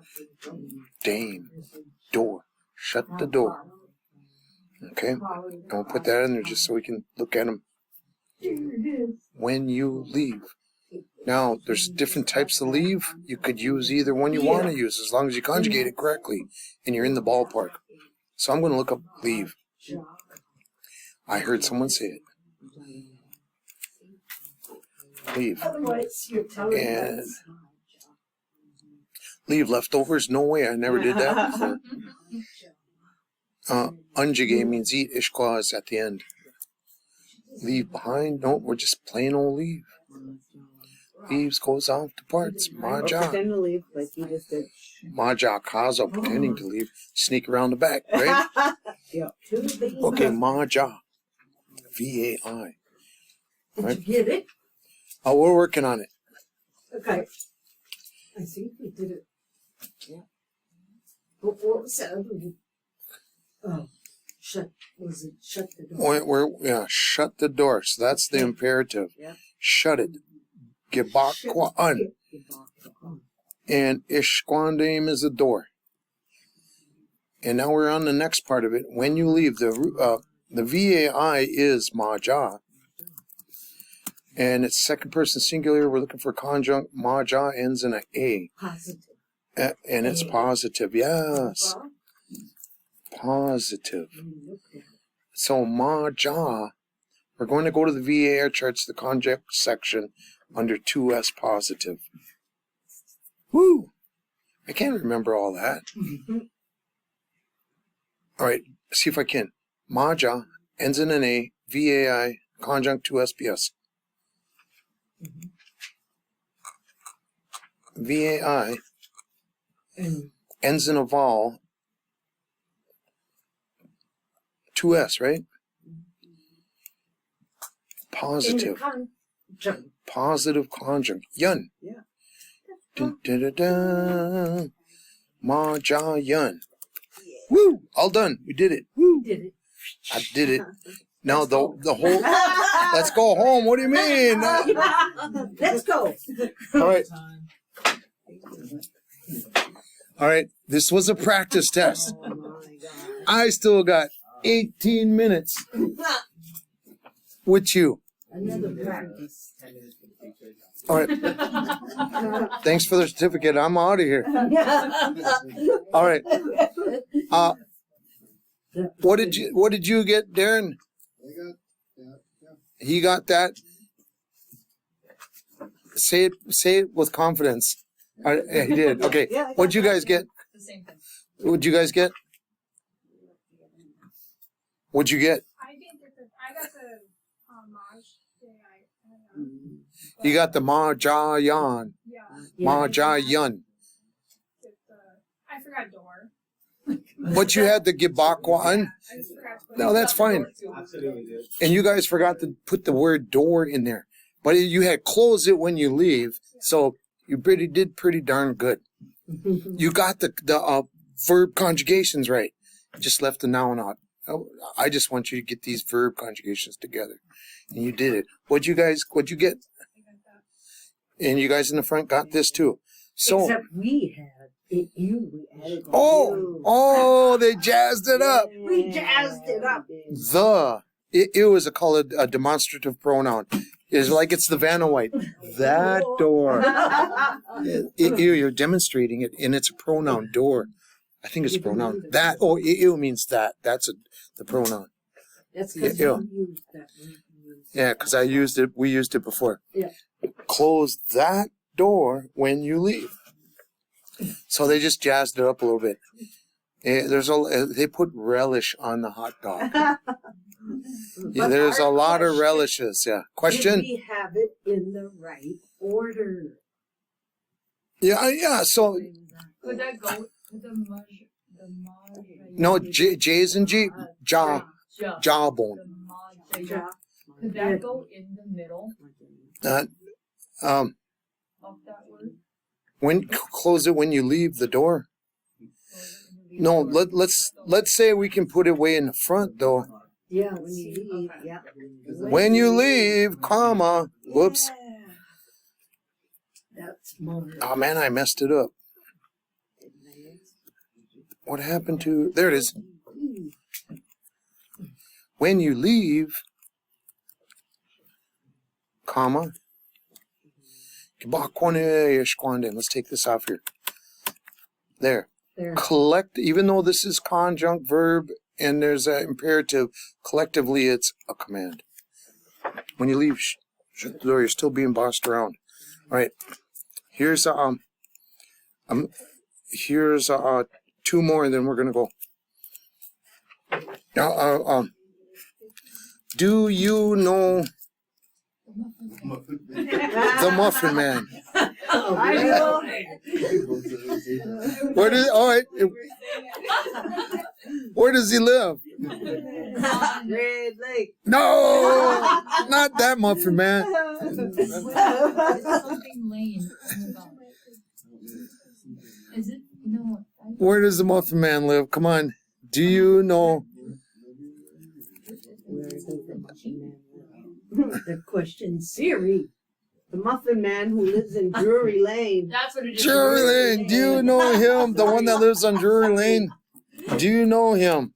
dame, door. Shut the door. Okay? And we'll put that in there just so we can look at them. When you leave. Now, there's different types of leave. You could use either one you want to use as long as you conjugate it correctly and you're in the ballpark. So I'm going to look up leave. I heard someone say it. Leave. And leave leftovers? No way. I never did that before. Unjige means eat. Ishkwa is at the end. Leave behind? No, we're just plain old leave. Leaves goes off to parts. Maja. Pretend to leave like you just did. Maja kaza, pretending to leave. Sneak around the back, right? Yeah. Okay, Maja. V-A-I. Did you get it? Oh, we're working on it. Okay. I think we did it. Yeah. But what was the other one? Oh, shut the door? Shut the door. So that's the imperative. Yeah. Shut it. Gibakwan. And Ishkwandame is the door. And now we're on the next part of it. When you leave, the VAI is Maja. And it's second person singular. We're looking for conjunct. Maja ends in a A. Positive. And it's positive. Yes. Positive. So Maja, we're going to go to the VAR charts, the conjunct section, under 2S positive. Woo! I can't remember all that. All right, see if I can. Maja ends in an A, VAI, conjunct 2SPS. VAI ends in a vowel, 2S, right? Positive. Positive conjunct. Yun. Yeah. Dun, dun, dun, dun. Ma, ja, yun. Woo! All done. We did it. Woo! Did it. I did it. Now the whole. Let's go home. What do you mean? Let's go. All right. All right. This was a practice test. Oh my God. I still got 18 minutes with you. Another practice. All right. Thanks for the certificate. I'm out of here. All right. What did you get, Darren? He got that. Say it with confidence. Yeah, he did. Okay. Yeah, What'd you guys get? The same thing. What'd you guys get? What'd you get? I got the homage. You got the Ma Ja Yan. Yeah. Ma Ja Yun. I forgot door. But you had the Gibakwan. I just forgot to put No, that's fine. Absolutely good. And you guys forgot to put the word door in there. But you had close it when you leave. So you did pretty darn good. You got the verb conjugations right. Just left the noun out. I just want you to get these verb conjugations together. And you did it. What'd you get? And you guys in the front got this too. So Except we had it. We added they jazzed it up. We jazzed it up. It was called a demonstrative pronoun. It's like it's the Vanna White. That door. You're demonstrating it, and it's a pronoun, door. I think it's a pronoun. That, means that. That's the pronoun. That's because Yeah. you used that one. Yeah, because we used it before. Yeah. Close that door when you leave. So they just jazzed it up a little bit. They put relish on the hot dog. Yeah, there's a lot of relishes. Yeah. Question? Did we have it in the right order? Yeah. So Could that go with the maj? no, J's and G. Jawbone. Ja. Could that go in the middle Um. of that word? Close it when you leave the door. No, let's say we can put it way in the front though. Yeah, when you leave. Yeah. When you leave, comma. Whoops. That's more. Oh man, I messed it up. What happened to? There it is. When you leave, comma. Let's take this off here. There. Collect, even though this is conjunct verb and there's an imperative, collectively it's a command. When you leave, shut the door, you're still being bossed around. All right. Here's two more and then we're gonna go. Do you know the Muffin Man? I know. Where does he live? Red Lake. No, not that Muffin Man. Something lane. Is it? No. Where does the Muffin Man live? Come on. Do you know? Where does the Muffin Man live? The question, Siri. The Muffin Man who lives in Drury Lane. That's what it is. Drury Lane. Do you know him? The one that lives on Drury Lane? Do you know him?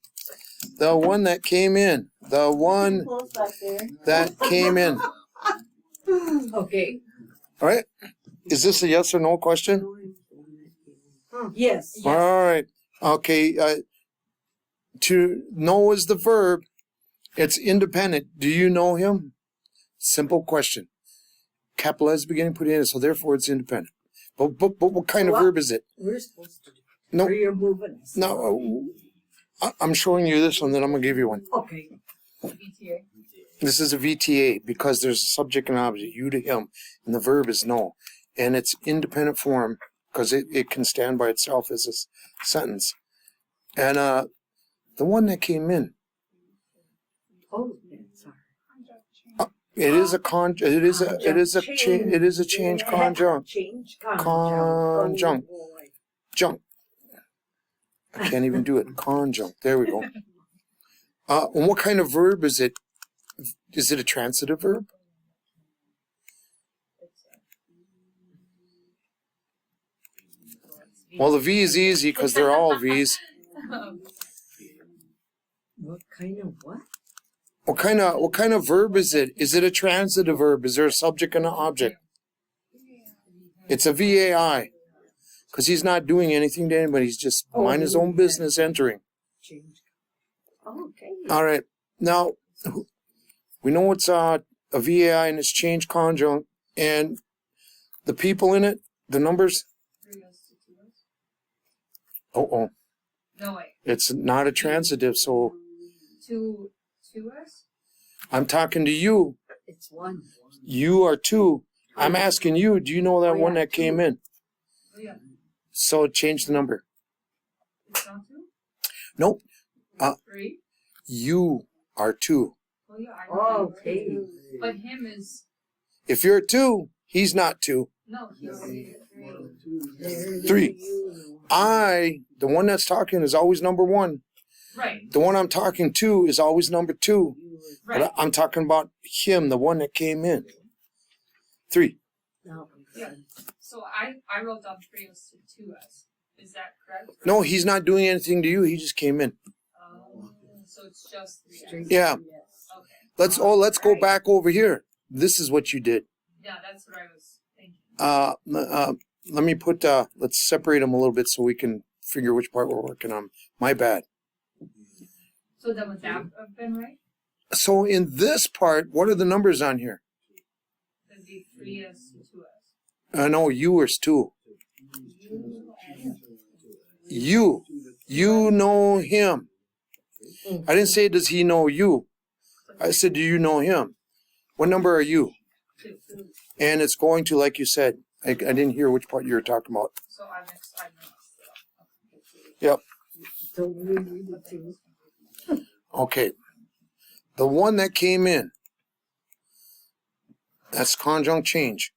The one that came in. The one Close back there. that came in. Okay. All right. Is this a yes or no question? Yes. All right. Okay. To know is the verb. It's independent. Do you know him? Simple question. Capitalized beginning, put it in, so therefore it's independent. But what kind of verb is it? We're supposed to do. No. Or you're moving us. No. I'm showing you this one, then I'm going to give you one. Okay. BTA. This is a VTA because there's a subject and object, you to him, and the verb is know. And it's independent form because it can stand by itself as a sentence. And the one that came in, Oh, sorry. it is a change conjunct. Change Conjunct. Oh, boy. Junk. I can't even do it. Conjunct. There we go. And what kind of verb is it? Is it a transitive verb? Well, the V is easy because they're all V's. What kind of what? What kind of verb is it? Is it a transitive verb? Is there a subject and an object? It's a VAI. Because he's not doing anything to anybody. He's just mind his own business entering. Change. Okay. All right. Now, we know it's a VAI and it's change conjunct. And the people in it, the numbers. 3S to 2S? Oh. No way. It's not a transitive, so 2S? I'm talking to you. It's one. You are two. I'm asking you, do you know that one that came in? Oh yeah. So change the number. It's not 2? Nope. 3? You are two. Oh yeah, I know. Okay. But him is If you're two, he's not two. no, he's 3. Three. The one that's talking is always number one. Right. The one I'm talking to is always number two. Right. But I'm talking about him, the one that came in. 3. No. Yeah. So I wrote down 3S to 2S. Is that correct? No, he's not doing anything to you. He just came in. So it's just 3S. Yeah. Okay. Let's go back over here. This is what you did. Yeah, that's what I was thinking. Let me put, let's separate them a little bit so we can figure which part we're working on. My bad. So then would that have been right? So in this part, what are the numbers on here? That'd be 3S to 2S. No, you is 2. You know him. I didn't say, does he know you? I said, do you know him? What number are you? 2. And it's going to, like you said, I didn't hear which part you were talking about. So I mixed it up. Yep. Don't read the two. Okay. The one that came in, that's conjunct change.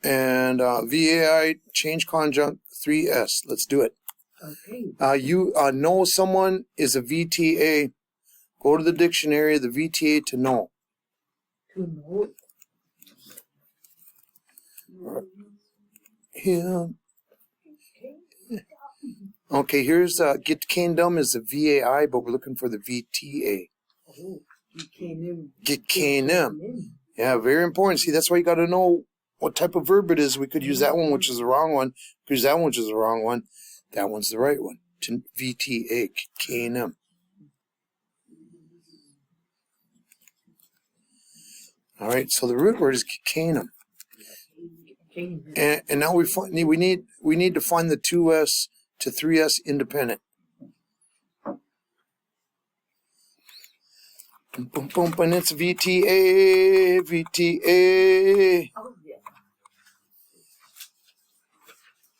And VAI, change conjunct, 3S. Let's do it. Okay. You know someone is a VTA. Go to the dictionary, the VTA to know. To know. Him. Okay, here's get kingdom is the VAI, but we're looking for the VTA. Oh, you came in. Get kingdom. Yeah, very important. See, that's why you got to know what type of verb it is. We could use that one, which is the wrong one. We could use that one, which is the wrong one. That one's the right one. To VTA, KNM. All right, so the root word is KNM. And now we need to find the 2S to 3S independent. Boom, boom, boom, and it's VTA, VTA. Oh, yeah.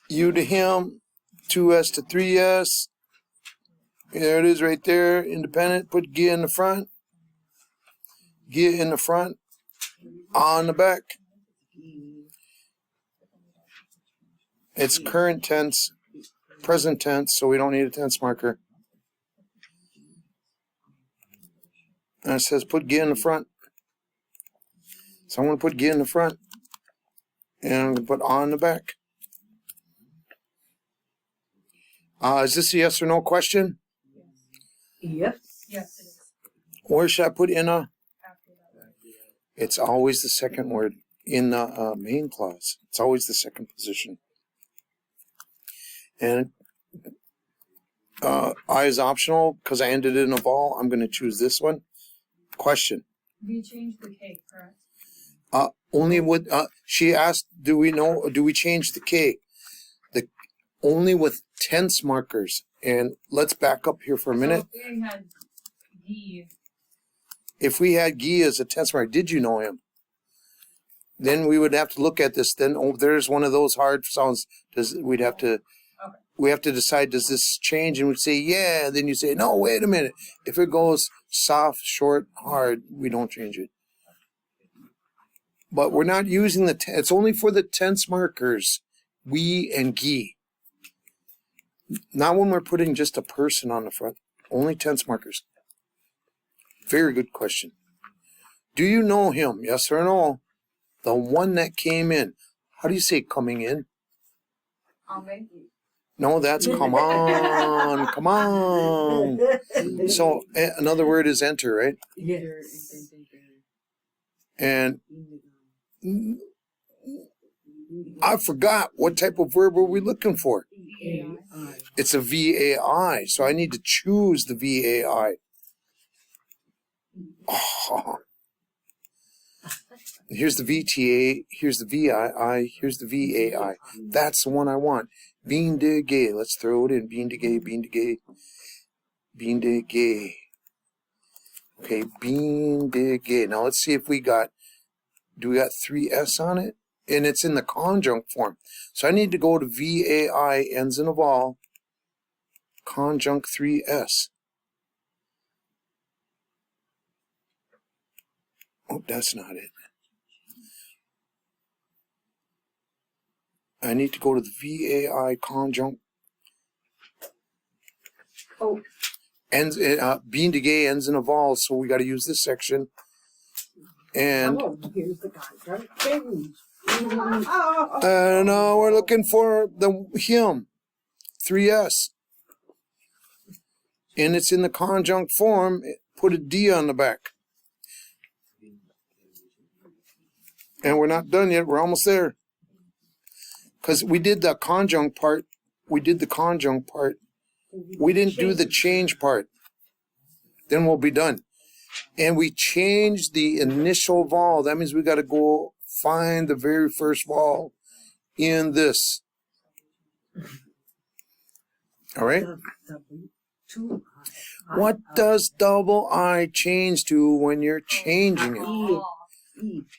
U to him, 2S to 3S. There it is right there, independent. Put Gia in the front. Gia in the front, on the back. It's current tense, present tense, so we don't need a tense marker. And it says put Gia in the front. So I'm going to put Gia in the front. And I'm going to put on the back. Is this a yes or no question? Yep. Yes, it is. Where should I put in a? After that. It's always the second word in the main clause. It's always the second position. And I is optional because I ended in a vowel. I'm going to choose this one. Question. We changed the K, correct? Only with she asked, do we change the K? Only with tense markers. And let's back up here for a minute. So if we had D. If we had Guy as a tense marker, did you know him? Then we would have to look at this. Then there's one of those hard sounds. We have to decide, does this change? And we'd say, yeah. Then you say, no, wait a minute. If it goes soft, short, hard, we don't change it. But we're not using it's only for the tense markers, we and Guy. Not when we're putting just a person on the front. Only tense markers. Very good question. Do you know him? Yes or no? The one that came in. How do you say coming in? No, that's come on, come on. So another word is enter, right? Yes. And I forgot what type of verb were we looking for. It's a VAI, so I need to choose the VAI. Oh. Here's the VTA, here's the VII, here's the VAI. That's the one I want. Bean de gay. Let's throw it in. Bean de gay, bean de gay. Bean de gay. Okay, bean de gay. Now let's see if do we got 3S on it? And it's in the conjunct form. So I need to go to VAI, ends in a vowel, conjunct 3S. Oh, that's not it. I need to go to the VAI conjunct. Oh. Ends being to gay ends in a vowel, so we got to use this section. And Here's the conjunct change. no, we're looking for the him, 3S, and it's in the conjunct form. Put a D on the back, and we're not done yet. We're almost there. Because we did the conjunct part. We did the conjunct part. We didn't do the change part. Then we'll be done. And we changed the initial vowel. That means we got to go find the very first vowel in this. All right? What does double I change to when you're changing it?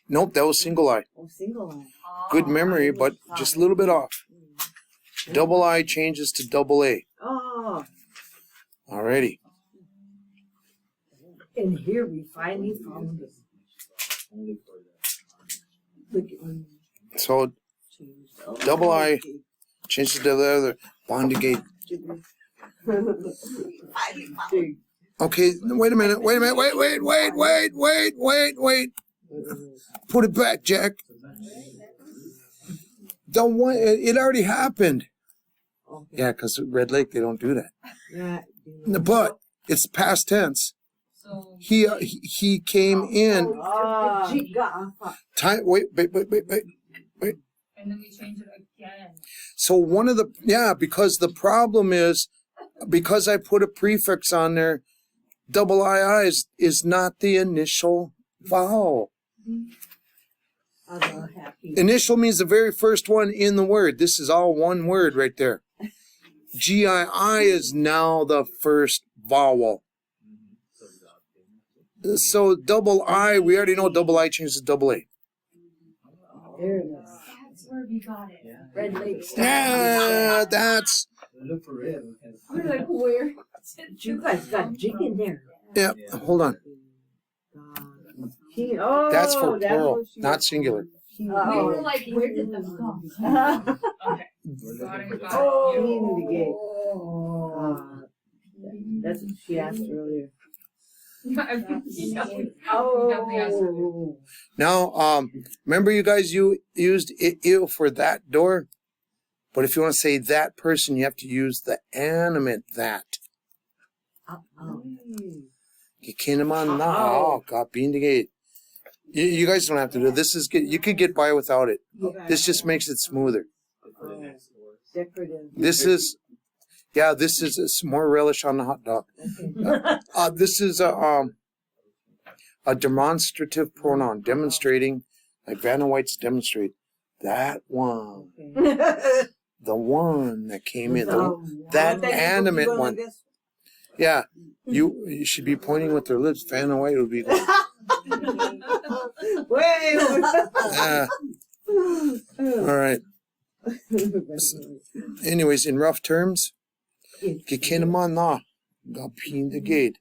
Nope, that was single I. Oh, single I. Good memory, but just a little bit off. Double I changes to double A. Oh. Alrighty. And here we finally found it. Look at me. So double I changes to the other. Bondigate. Okay, wait a minute. Wait. Put it back, Jack. Don't want it already happened. Okay. Yeah, because Red Lake, they don't do that. Yeah. But it's past tense. So He came in. Time. Wait. and then we change it again. So one of the because the problem is because I put a prefix on there, double I is not the initial vowel. Initial means the very first one in the word. This is all one word right there. GII is now the first vowel. So double I, we already know double I changes to double A. There it is. That's where we got it. Yeah. Red Lake. Yeah, that's Look for red. We're like, where? You guys got jig in there. yeah. Hold on. That's for plural, not singular. We were like, where did the come? Okay. Got it. That's what she asked earlier. Now, remember you guys used ew for that door? But if you want to say that person, you have to use the animate that. Kikinaman na ka pindigate. You guys don't have to do it. This is good. You could get by without it. This just makes it smoother. Decorative. This is it's more relish on the hot dog. This is a demonstrative pronoun demonstrating, like Vanna White's demonstrate. That one, the one that came in, that animate one. Yeah, you should be pointing with their lips. Vanna White would be going. All right. Anyways, in rough terms, Kikinama na gapin the gate,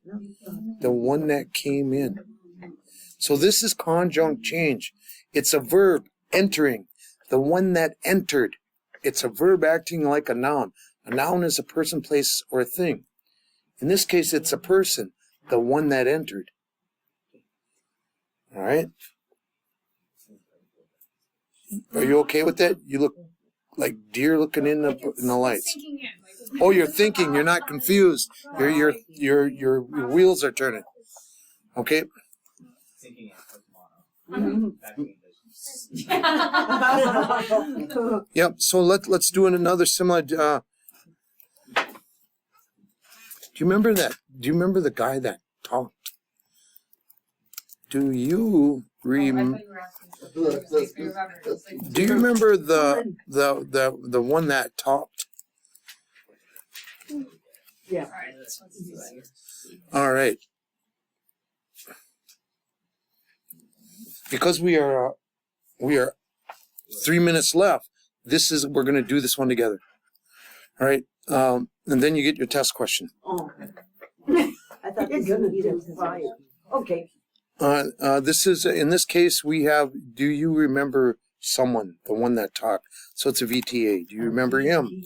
the one that came in. So this is conjunct change. It's a verb entering, the one that entered. It's a verb acting like a noun. A noun is a person, place, or a thing. In this case, it's a person, the one that entered. All right. Are you okay with that? You look like deer looking in the lights. Oh, you're thinking. You're not confused. Your wheels are turning. Okay. Thinking tomorrow. Yep. So let's do another similar. Do you remember that? Do you remember the guy that talked? Do you remember? Do you remember the one that talked? Yeah. All right. Because we are 3 minutes left. We're going to do this one together. All right. And then you get your test question. Oh. I thought this would be the five. Okay. This is, in this case, we have, do you remember someone, the one that talked? So it's a VTA. Do you remember him?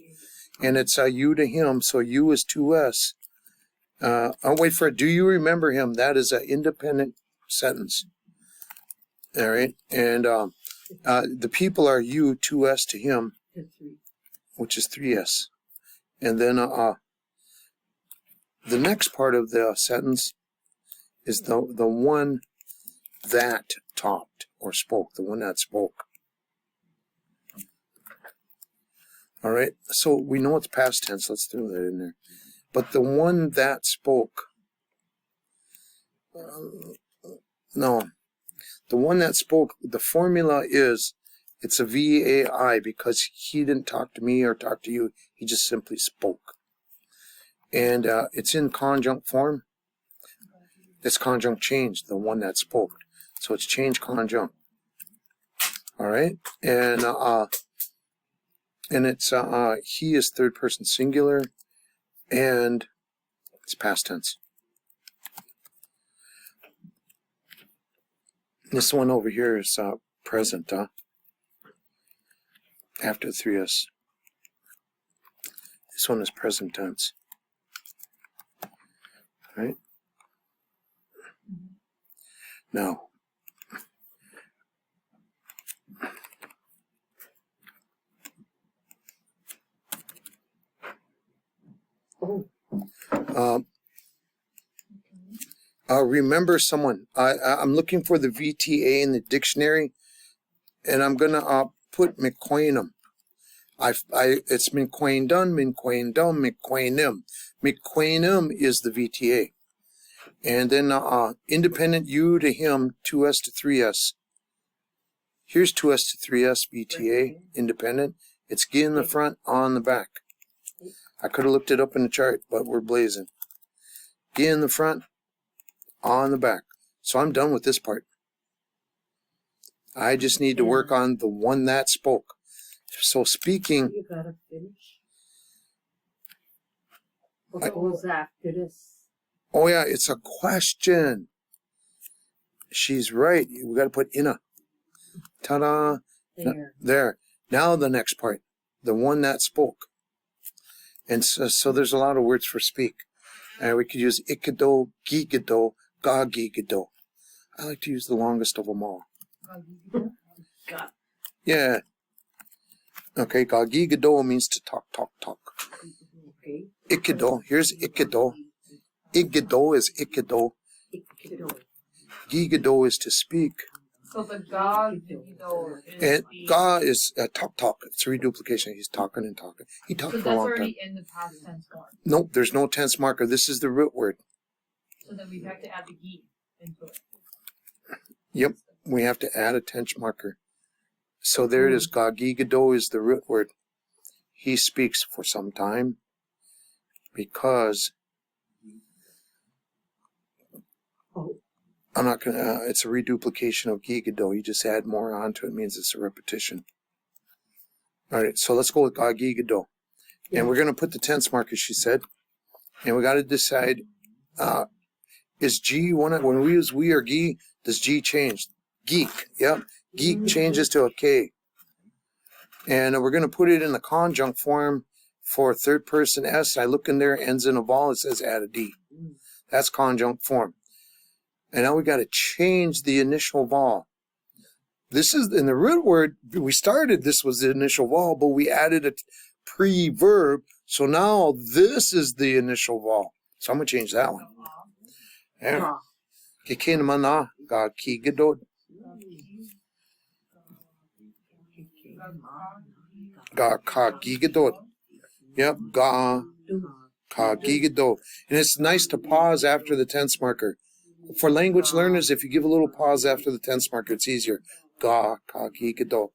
And it's a you to him, so you is 2S. I'll wait for it. Do you remember him? That is an independent sentence. All right. And the people are you, 2S to him, which is 3S. And then the next part of the sentence is the one that talked or spoke, the one that spoke. All right, so we know it's past tense. Let's throw that in there. But the one that spoke, no, the one that spoke, the formula is, it's a VAI because he didn't talk to me or talk to you. He just simply spoke. And it's in conjunct form. It's conjunct change, the one that spoke. So it's change conjunct. All right, and it's he is third person singular, and it's past tense. This one over here is present, after 3S. This one is present tense. Right? Now, Remember someone. I'm looking for the VTA in the dictionary, and I'm gonna put McQuainum. It's McQuaindun, McQuaindum, McQuainim. McQuainim is the VTA. And then independent U to him, 2S to 3S. Here's 2S to 3S VTA, independent. It's G in the front, on the back. I could have looked it up in the chart, but we're blazing. G in the front, on the back. So I'm done with this part. I just need to work on the one that spoke. So speaking. You gotta finish. What goes after this? Oh yeah, it's a question. She's right. We got to put in a. Ta-da. There. Now the next part. The one that spoke. And so there's a lot of words for speak. And we could use ikido, gigido, gagigido. I like to use the longest of them all. Yeah. Okay, gagigido means to talk, talk, talk. Okay. Ikido, here's ikido. Igido is ikido. Gigido is to speak. So the God, you know, And ga is talk, talk. It's a reduplication. He's talking and talking. He talked so for a that's long time. already in the past tense form. Nope, there's no tense marker. This is the root word. So then we have to add the gi into it. Yep, we have to add a tense marker. So there it is. Gagigado is the root word. He speaks for some time because I'm not gonna. It's a reduplication of gigado. You just add more onto it. Means it's a repetition. All right, so let's go with gagigado, and we're gonna put the tense marker. She said, and we got to decide: is G one? When we use we or G, does G change? Geek. Yep. Geek changes to a K. And we're going to put it in the conjunct form for third person S. I look in there, ends in a vowel, it says add a D. That's conjunct form. And now we got to change the initial vowel. This is in the root word, we started, this was the initial vowel, but we added a pre-verb. So now this is the initial vowel. So I'm going to change that one. There. Kikinamana ga kigadod. Ga ka gigadod. Yep, ga ka gigadod. And it's nice to pause after the tense marker. For language learners, if you give a little pause after the tense marker, it's easier. Ga ka gigadod.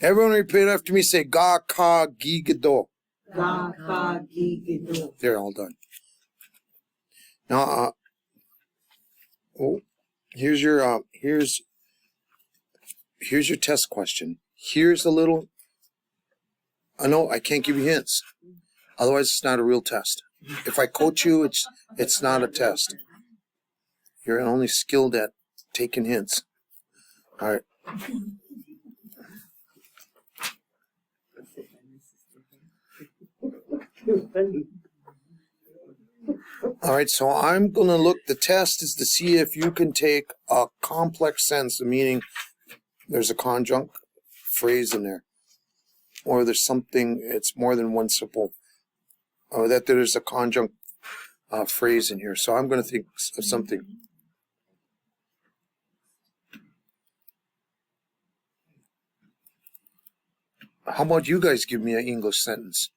Everyone repeat after me. Say ga ka gigado. Ga ka gigido. They're all done. Now, here's your test question. Here's a little. I know I can't give you hints. Otherwise, it's not a real test. If I coach you, it's not a test. You're only skilled at taking hints. All right. All right, so I'm going to look, the test is to see if you can take a complex sentence, meaning there's a conjunct phrase in there, or there's something, it's more than one simple, or that there's a conjunct phrase in here. So I'm going to think of something. How about you guys give me an English sentence?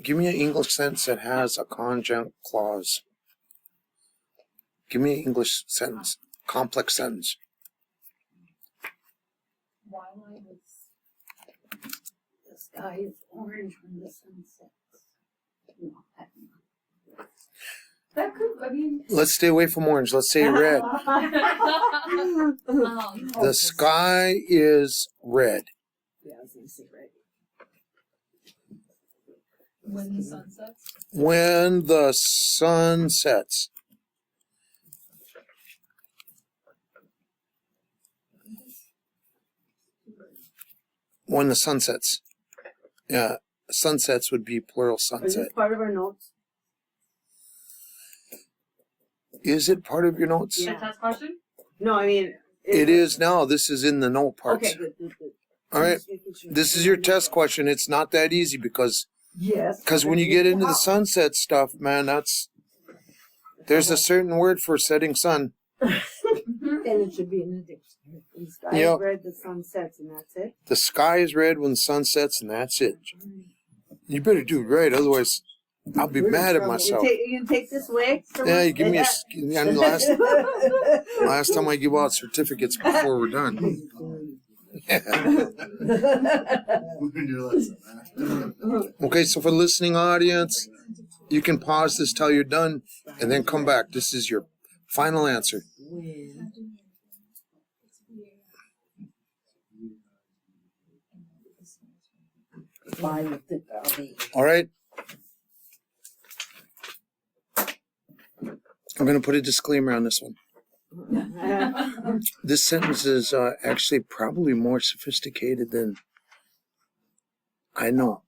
Give me an English sentence that has a conjunct clause. Give me an English sentence, complex sentence. The sky is orange when the sun sets. That could, I mean. Let's stay away from orange. Let's say red. The sky is red. Yeah, I was going to say red. When the sun sets? When the sun sets. When the sun sets. Yeah, sunsets would be plural Is sunset. this part of our notes? Is it part of your notes? The test question? No, I mean. It is now. This is in the no parts. Okay, good. All right. This is your test question. It's not that easy because Yes. when you get into the sunset stuff, man, there's a certain word for setting sun. Then it should be in the dictionary. The sky Yep. is red, the sun sets, and that's it. The sky is red when the sun sets, and that's it. You better do it right, otherwise I'll be mad at myself. You can take this way? Yeah, you give me last time I give out certificates before we're done. Okay, so for the listening audience, you can pause this till you're done and then come back. This is your final answer. All right. I'm going to put a disclaimer on this one. This sentence is actually probably more sophisticated than I know.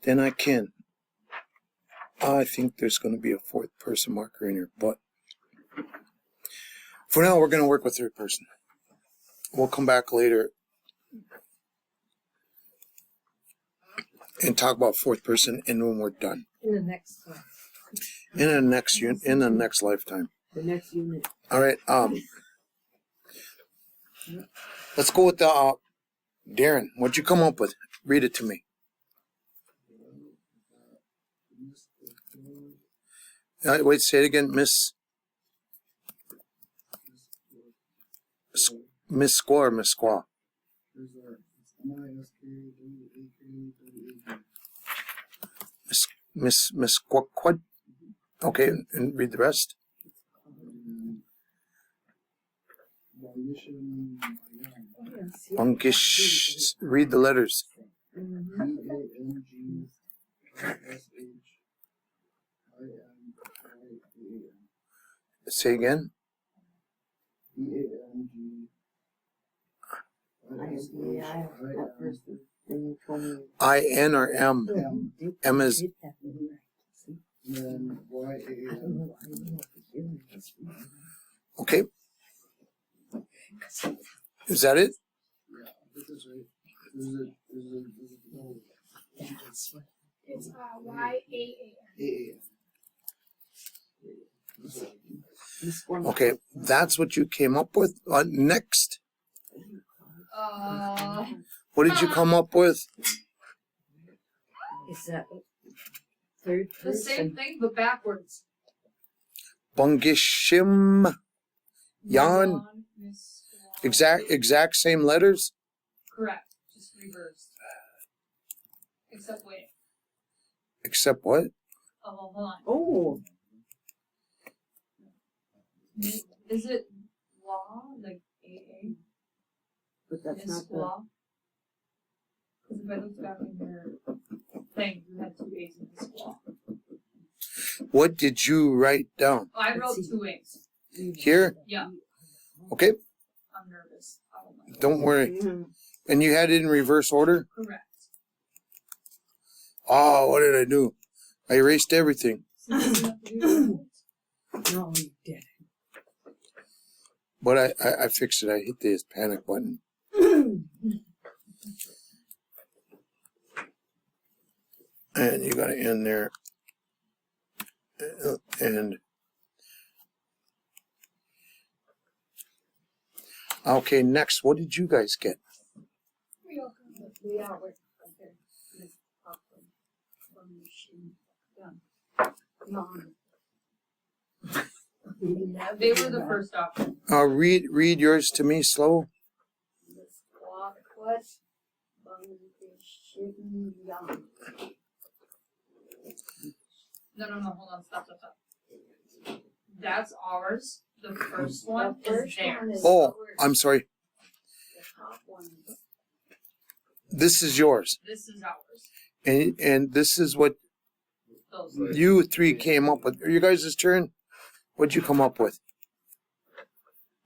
Than I can. I think there's going to be a fourth person marker in here, but for now we're going to work with third person. We'll come back later and talk about fourth person, and when we're done. In the next one. In the next lifetime. The next unit. All right. Let's go with Darren. What'd you come up with? Read it to me. Wait, say it again, Miss Squaw. Miss Squad. Okay, and read the rest. Bunkish. Read the letters. Say again. I-N or M? M is... Okay. Is that it? It's Y-A-A-N. Okay, that's what you came up with. Next. What did you come up with? Is that third person? The same thing, but backwards. Bungishim Yan. Exact same letters? Correct. Just reversed. Except wait. Except what? Oh, hold on. Oh. Is it law? Like AA? But that's Miss not the... Law? Because if I looked back in your thing, you had 2 A's in Miss Law. What did you write down? Oh, I wrote 2 A's. Here? Yeah. Okay, I'm nervous. I don't know. don't worry. And you had it in reverse order? Correct. Oh, what did I do? I erased everything. No, we did. But I fixed it. I hit this panic button. And you got to end there. And okay, next, what did you guys get? We are. We're okay. Miss Poplar from Machine Gun. Mom. They were the first option. Read yours to me slow. Miss Quaquat. Bungishim Young. No, hold on. Stop. That's ours. The first one The first is theirs. one is Oh, ours. I'm sorry. The top one is This is yours. This is ours. And this is what Those. you three came up with. You guys' turn. What'd you come up with?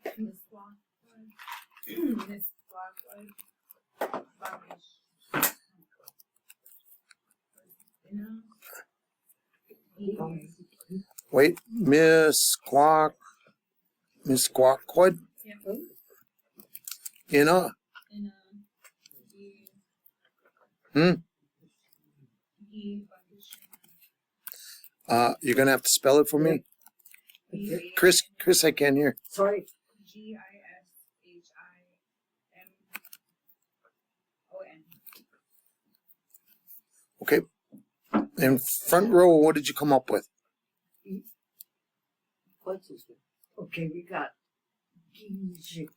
Miss Blockwood. Miss Blockwood. Wait, Miss Squawk. Misquaquad. Yeah. In a. In You're gonna have to spell it for me, Chris. Chris, I can't hear. Sorry. GISHIMON. Okay. In front row, what did you come up with? What's this one? Okay, we got Gijik,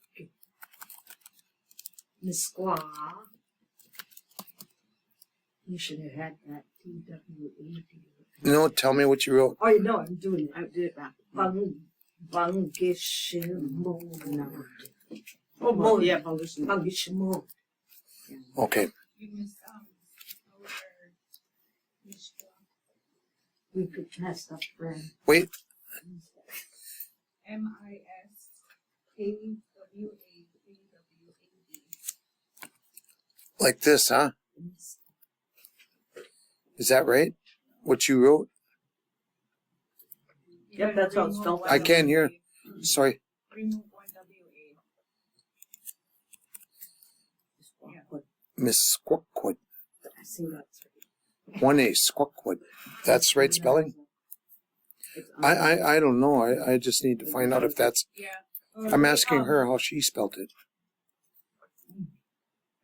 Nisquaw. You should have had that TWAD. No, tell me what you wrote. Oh, no, I'm doing it. I did it back. Bangishimon. Oh, Mo, yeah, Bangladesh. Bangishimon. Okay. You missed a word. Mishkwa. We could mess up, friend. Wait. MISKWAKWAD. Like this, huh? Is that right? What you wrote? Yep, that's how it's spelled. I can't hear. Sorry. Remove one WA. Misquaquad. I see that's right. 1A, squaquad. That's right spelling? I don't know. I just need to find out if that's... Yeah. I'm asking her how she spelled it.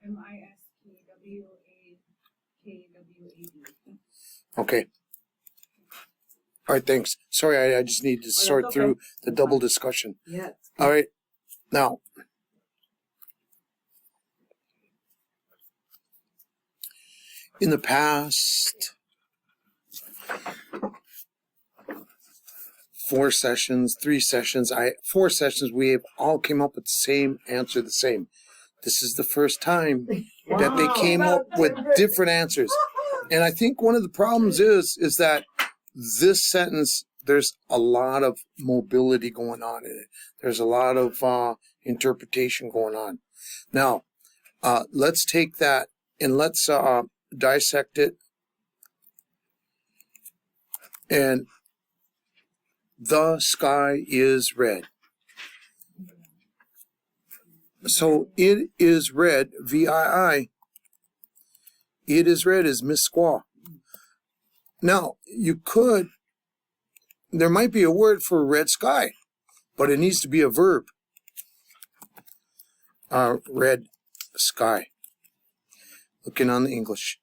MISKWAKWAD. Okay. All right, thanks. Sorry, I just need to sort okay. through the double discussion. Yeah. All right. Now, in the past 4 sessions, 3 sessions, 4 sessions, we have all came up with the same answer, the same. This is the first time that they came up with different answers. And I think one of the problems is that this sentence, there's a lot of mobility going on in it. There's a lot of interpretation going on. Now, let's take that and let's dissect it. And the sky is red. So it is red, VII. It is red is Misquaw. Now, there might be a word for red sky, but it needs to be a verb. Red sky. Looking on the English.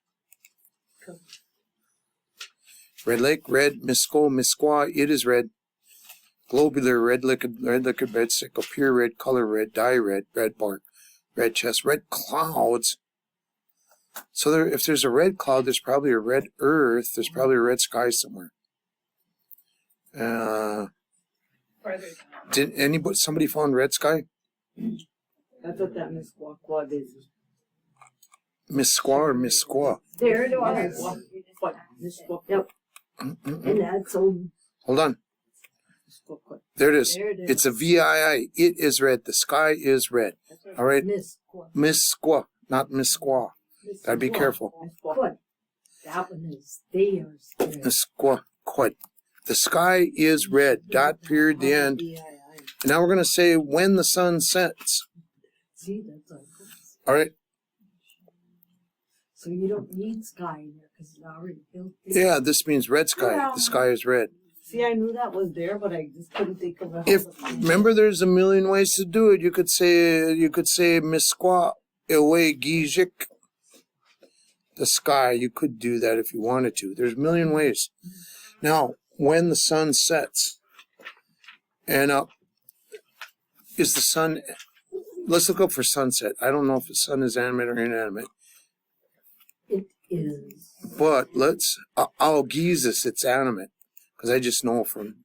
Red lake, red, Misquaw, it is red. Globular, red liquid, red sickle, pure red, color red, dye red, red bark, red chest, red clouds. So if there's a red cloud, there's probably a red earth, there's probably a red sky somewhere. Did somebody found red sky? That's what that Misquaquad is. Misquaw or Misquaw? There it was. Misquaquad. Yep. And that's old. Hold on. Misquaquad. There it is. There it is. It's a VII. It is red. The sky is red. All right. Misquaquad. Misquaw, not Misquaw. Gotta be careful. Misquaquad. That one is theirs. Misquaquad. The sky is red. Dot, period, the end. And now we're going to say when the sun sets. See, that's all. All right. So you don't need sky in there because it's already built in. Yeah, this means red sky. The sky is red. See, I knew that was there, but I just couldn't think of it. Remember, there's a million ways to do it. You could say Misquaw away Gijik. The sky. You could do that if you wanted to. There's a million ways. Now, when the sun sets, and is the sun? Let's look up for sunset. I don't know if the sun is animate or inanimate. It is. But I'll geese this. It's animate because I just know from.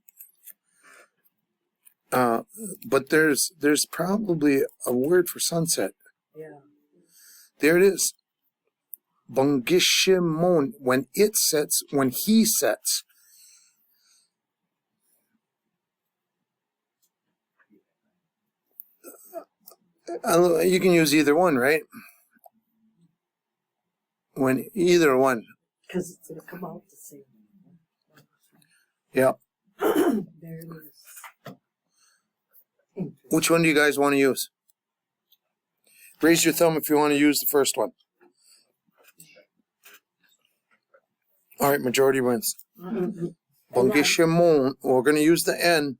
But there's probably a word for sunset. Yeah. There it is. Bungishimon. When it sets, when he sets. You can use either one, right? When either one. Because it's going to come out the same. Yeah. There it is. Which one do you guys want to use? Raise your thumb if you want to use the first one. All right, majority wins. Bungishimon. We're going to use the N.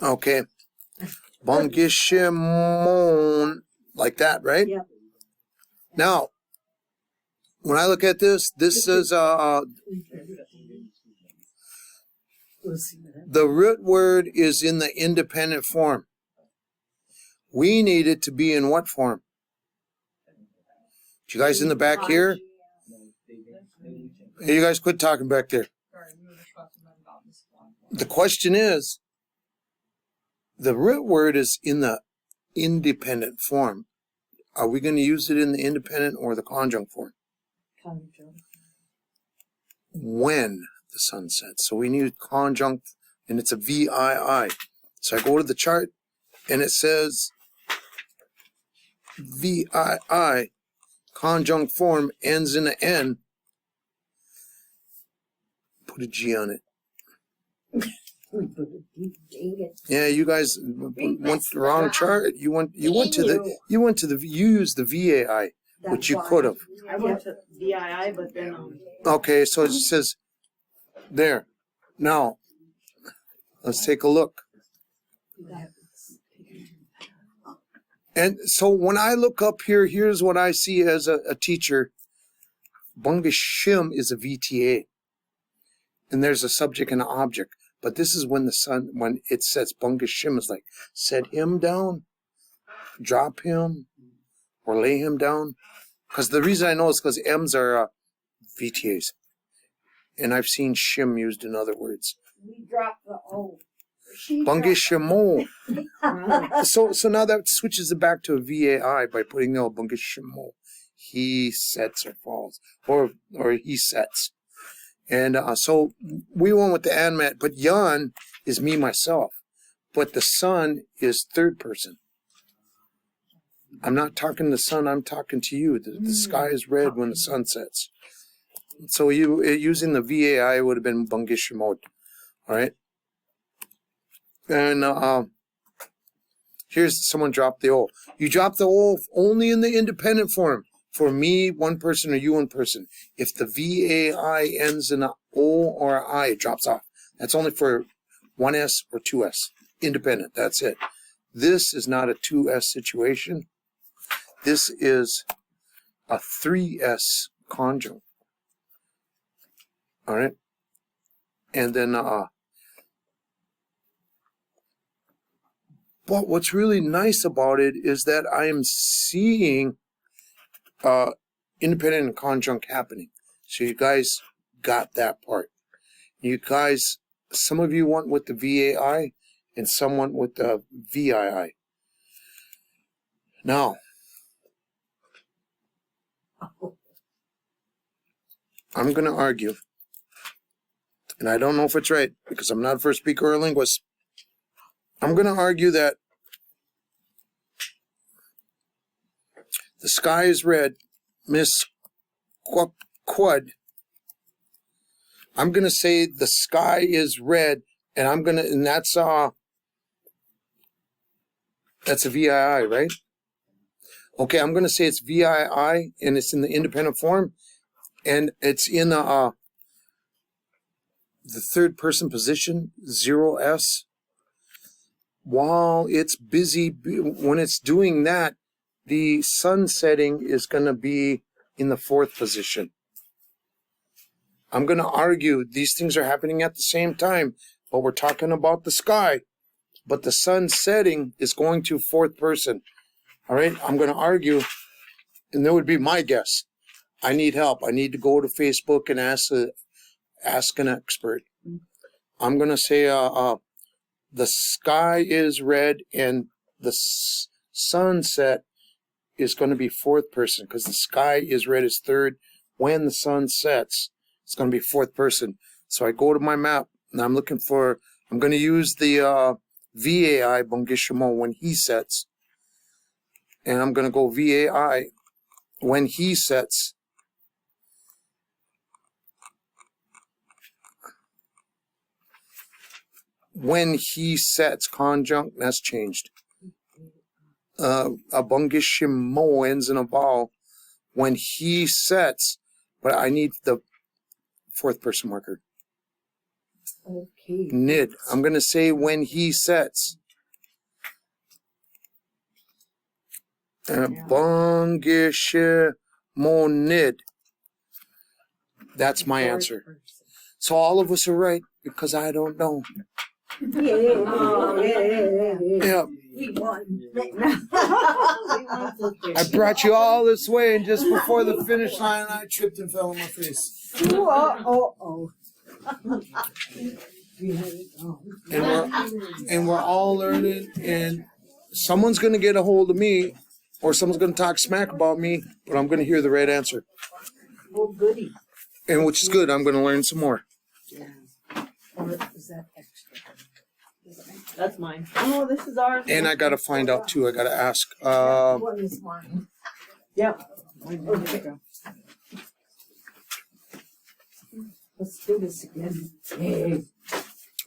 Okay. Bungishimon. Like that, right? Yep. Now, when I look at this, this says the root word is in the independent form. We need it to be in what form? You guys in the back here? Hey, you guys quit talking back there. The question is, the root word is in the independent form. Are we going to use it in the independent or the conjunct form? When the sun sets. So we need conjunct, and it's a VII. So I go to the chart, and it says VII, conjunct form, ends in an N. Put a G on it. Yeah, you guys went the wrong chart. You used the VAI, which you could have. I went to VII, but then Okay, so it says there. Now, let's take a look. And so when I look up here, here's what I see as a teacher. Bungishim is a VTA. And there's a subject and an object. But this is when when it says Bungishim is like, set him down, drop him, or lay him down. Because the reason I know is because M's are VTAs. And I've seen shim used in other words. We dropped the O. Bungishimo. So now that switches it back to a VAI by putting the Bungishimo. He sets or falls. Or he sets. And so we went with the Anmat, but Yan is me, myself. But the sun is third person. I'm not talking to the sun, I'm talking to you. The sky is red when the sun sets. So using the VAI would have been Bungishimod. All right? And here's someone dropped the O. You drop the O only in the independent form. For me, one person, or you, one person. If the VAI ends in a O or a I, it drops off. That's only for 1S or 2S. Independent, that's it. This is not a 2S situation. This is a 3S conjunct. All right? And then, but what's really nice about it is that I am seeing independent and conjunct happening. So you guys got that part. You guys, some of you went with the VAI and some went with the VII. Now, I'm going to argue, and I don't know if it's right because I'm not a first speaker or a linguist. I'm going to argue that the sky is red, Miss Quad. I'm gonna say the sky is red, and that's a VII, right? Okay, I'm gonna say it's VII, and it's in the independent form, and it's in the third person position, 0S. While it's busy, when it's doing that, the sun setting is going to be in the fourth position. I'm going to argue these things are happening at the same time, but we're talking about the sky. But the sun setting is going to fourth person. All right? I'm going to argue, and that would be my guess. I need help. I need to go to Facebook and ask an expert. I'm going to say the sky is red and the sunset is going to be fourth person because the sky is red is third. When the sun sets, it's going to be fourth person. So I go to my map and I'm going to use the VAI, Bungishimo, when he sets. And I'm going to go VAI when he sets. when he sets, conjunct, that's changed. Abungishimo ends in a vowel. When he sets, but I need the fourth person marker. Okay. Nid. I'm going to say when he sets. Abungishimo nid. That's my answer. So all of us are right because I don't know. Yeah. We won. I brought you all this way, and just before the finish line, I tripped and fell on my face. And we're all learning, and someone's going to get a hold of me, or someone's going to talk smack about me, but I'm going to hear the right answer. Oh, goody. And which is good. I'm going to learn some more. Yeah. Or is that extra? That's mine. Oh, this is ours. And I got to find out too. I got to ask. What is mine? Yep. Okay. Let's do this again. Hey.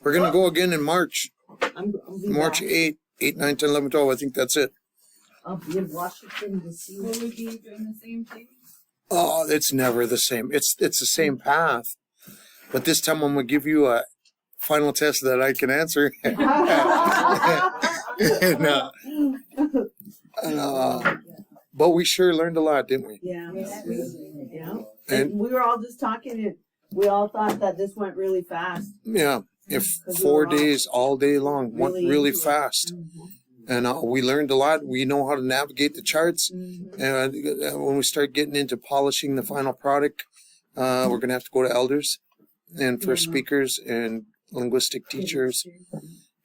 We're going to go again in March. I'll be March back. 8, 9, 10, 11, 12. I think that's it. I'll be in Washington D.C. Will we be doing the same thing? Oh, it's never the same. It's the same path. But this time I'm going to give you a final test that I can answer. But we sure learned a lot, didn't we? Yeah. Yeah. And And we were all just talking, and we all thought that this went really fast. yeah, if Because we 4 were all days, all day long, went really into it. fast. Mhm. And we learned a lot. We know how to navigate the charts. Mhm. And when we start getting into polishing the final product, we're going to have to go to elders and first Yeah. speakers and linguistic teachers.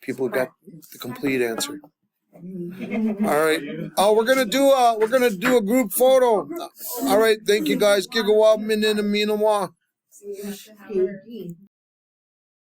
People who got the complete answer. All right. Oh, we're gonna do a group photo. All right. Thank you guys. Gigawa minina minawa. So you have to have her Piggy.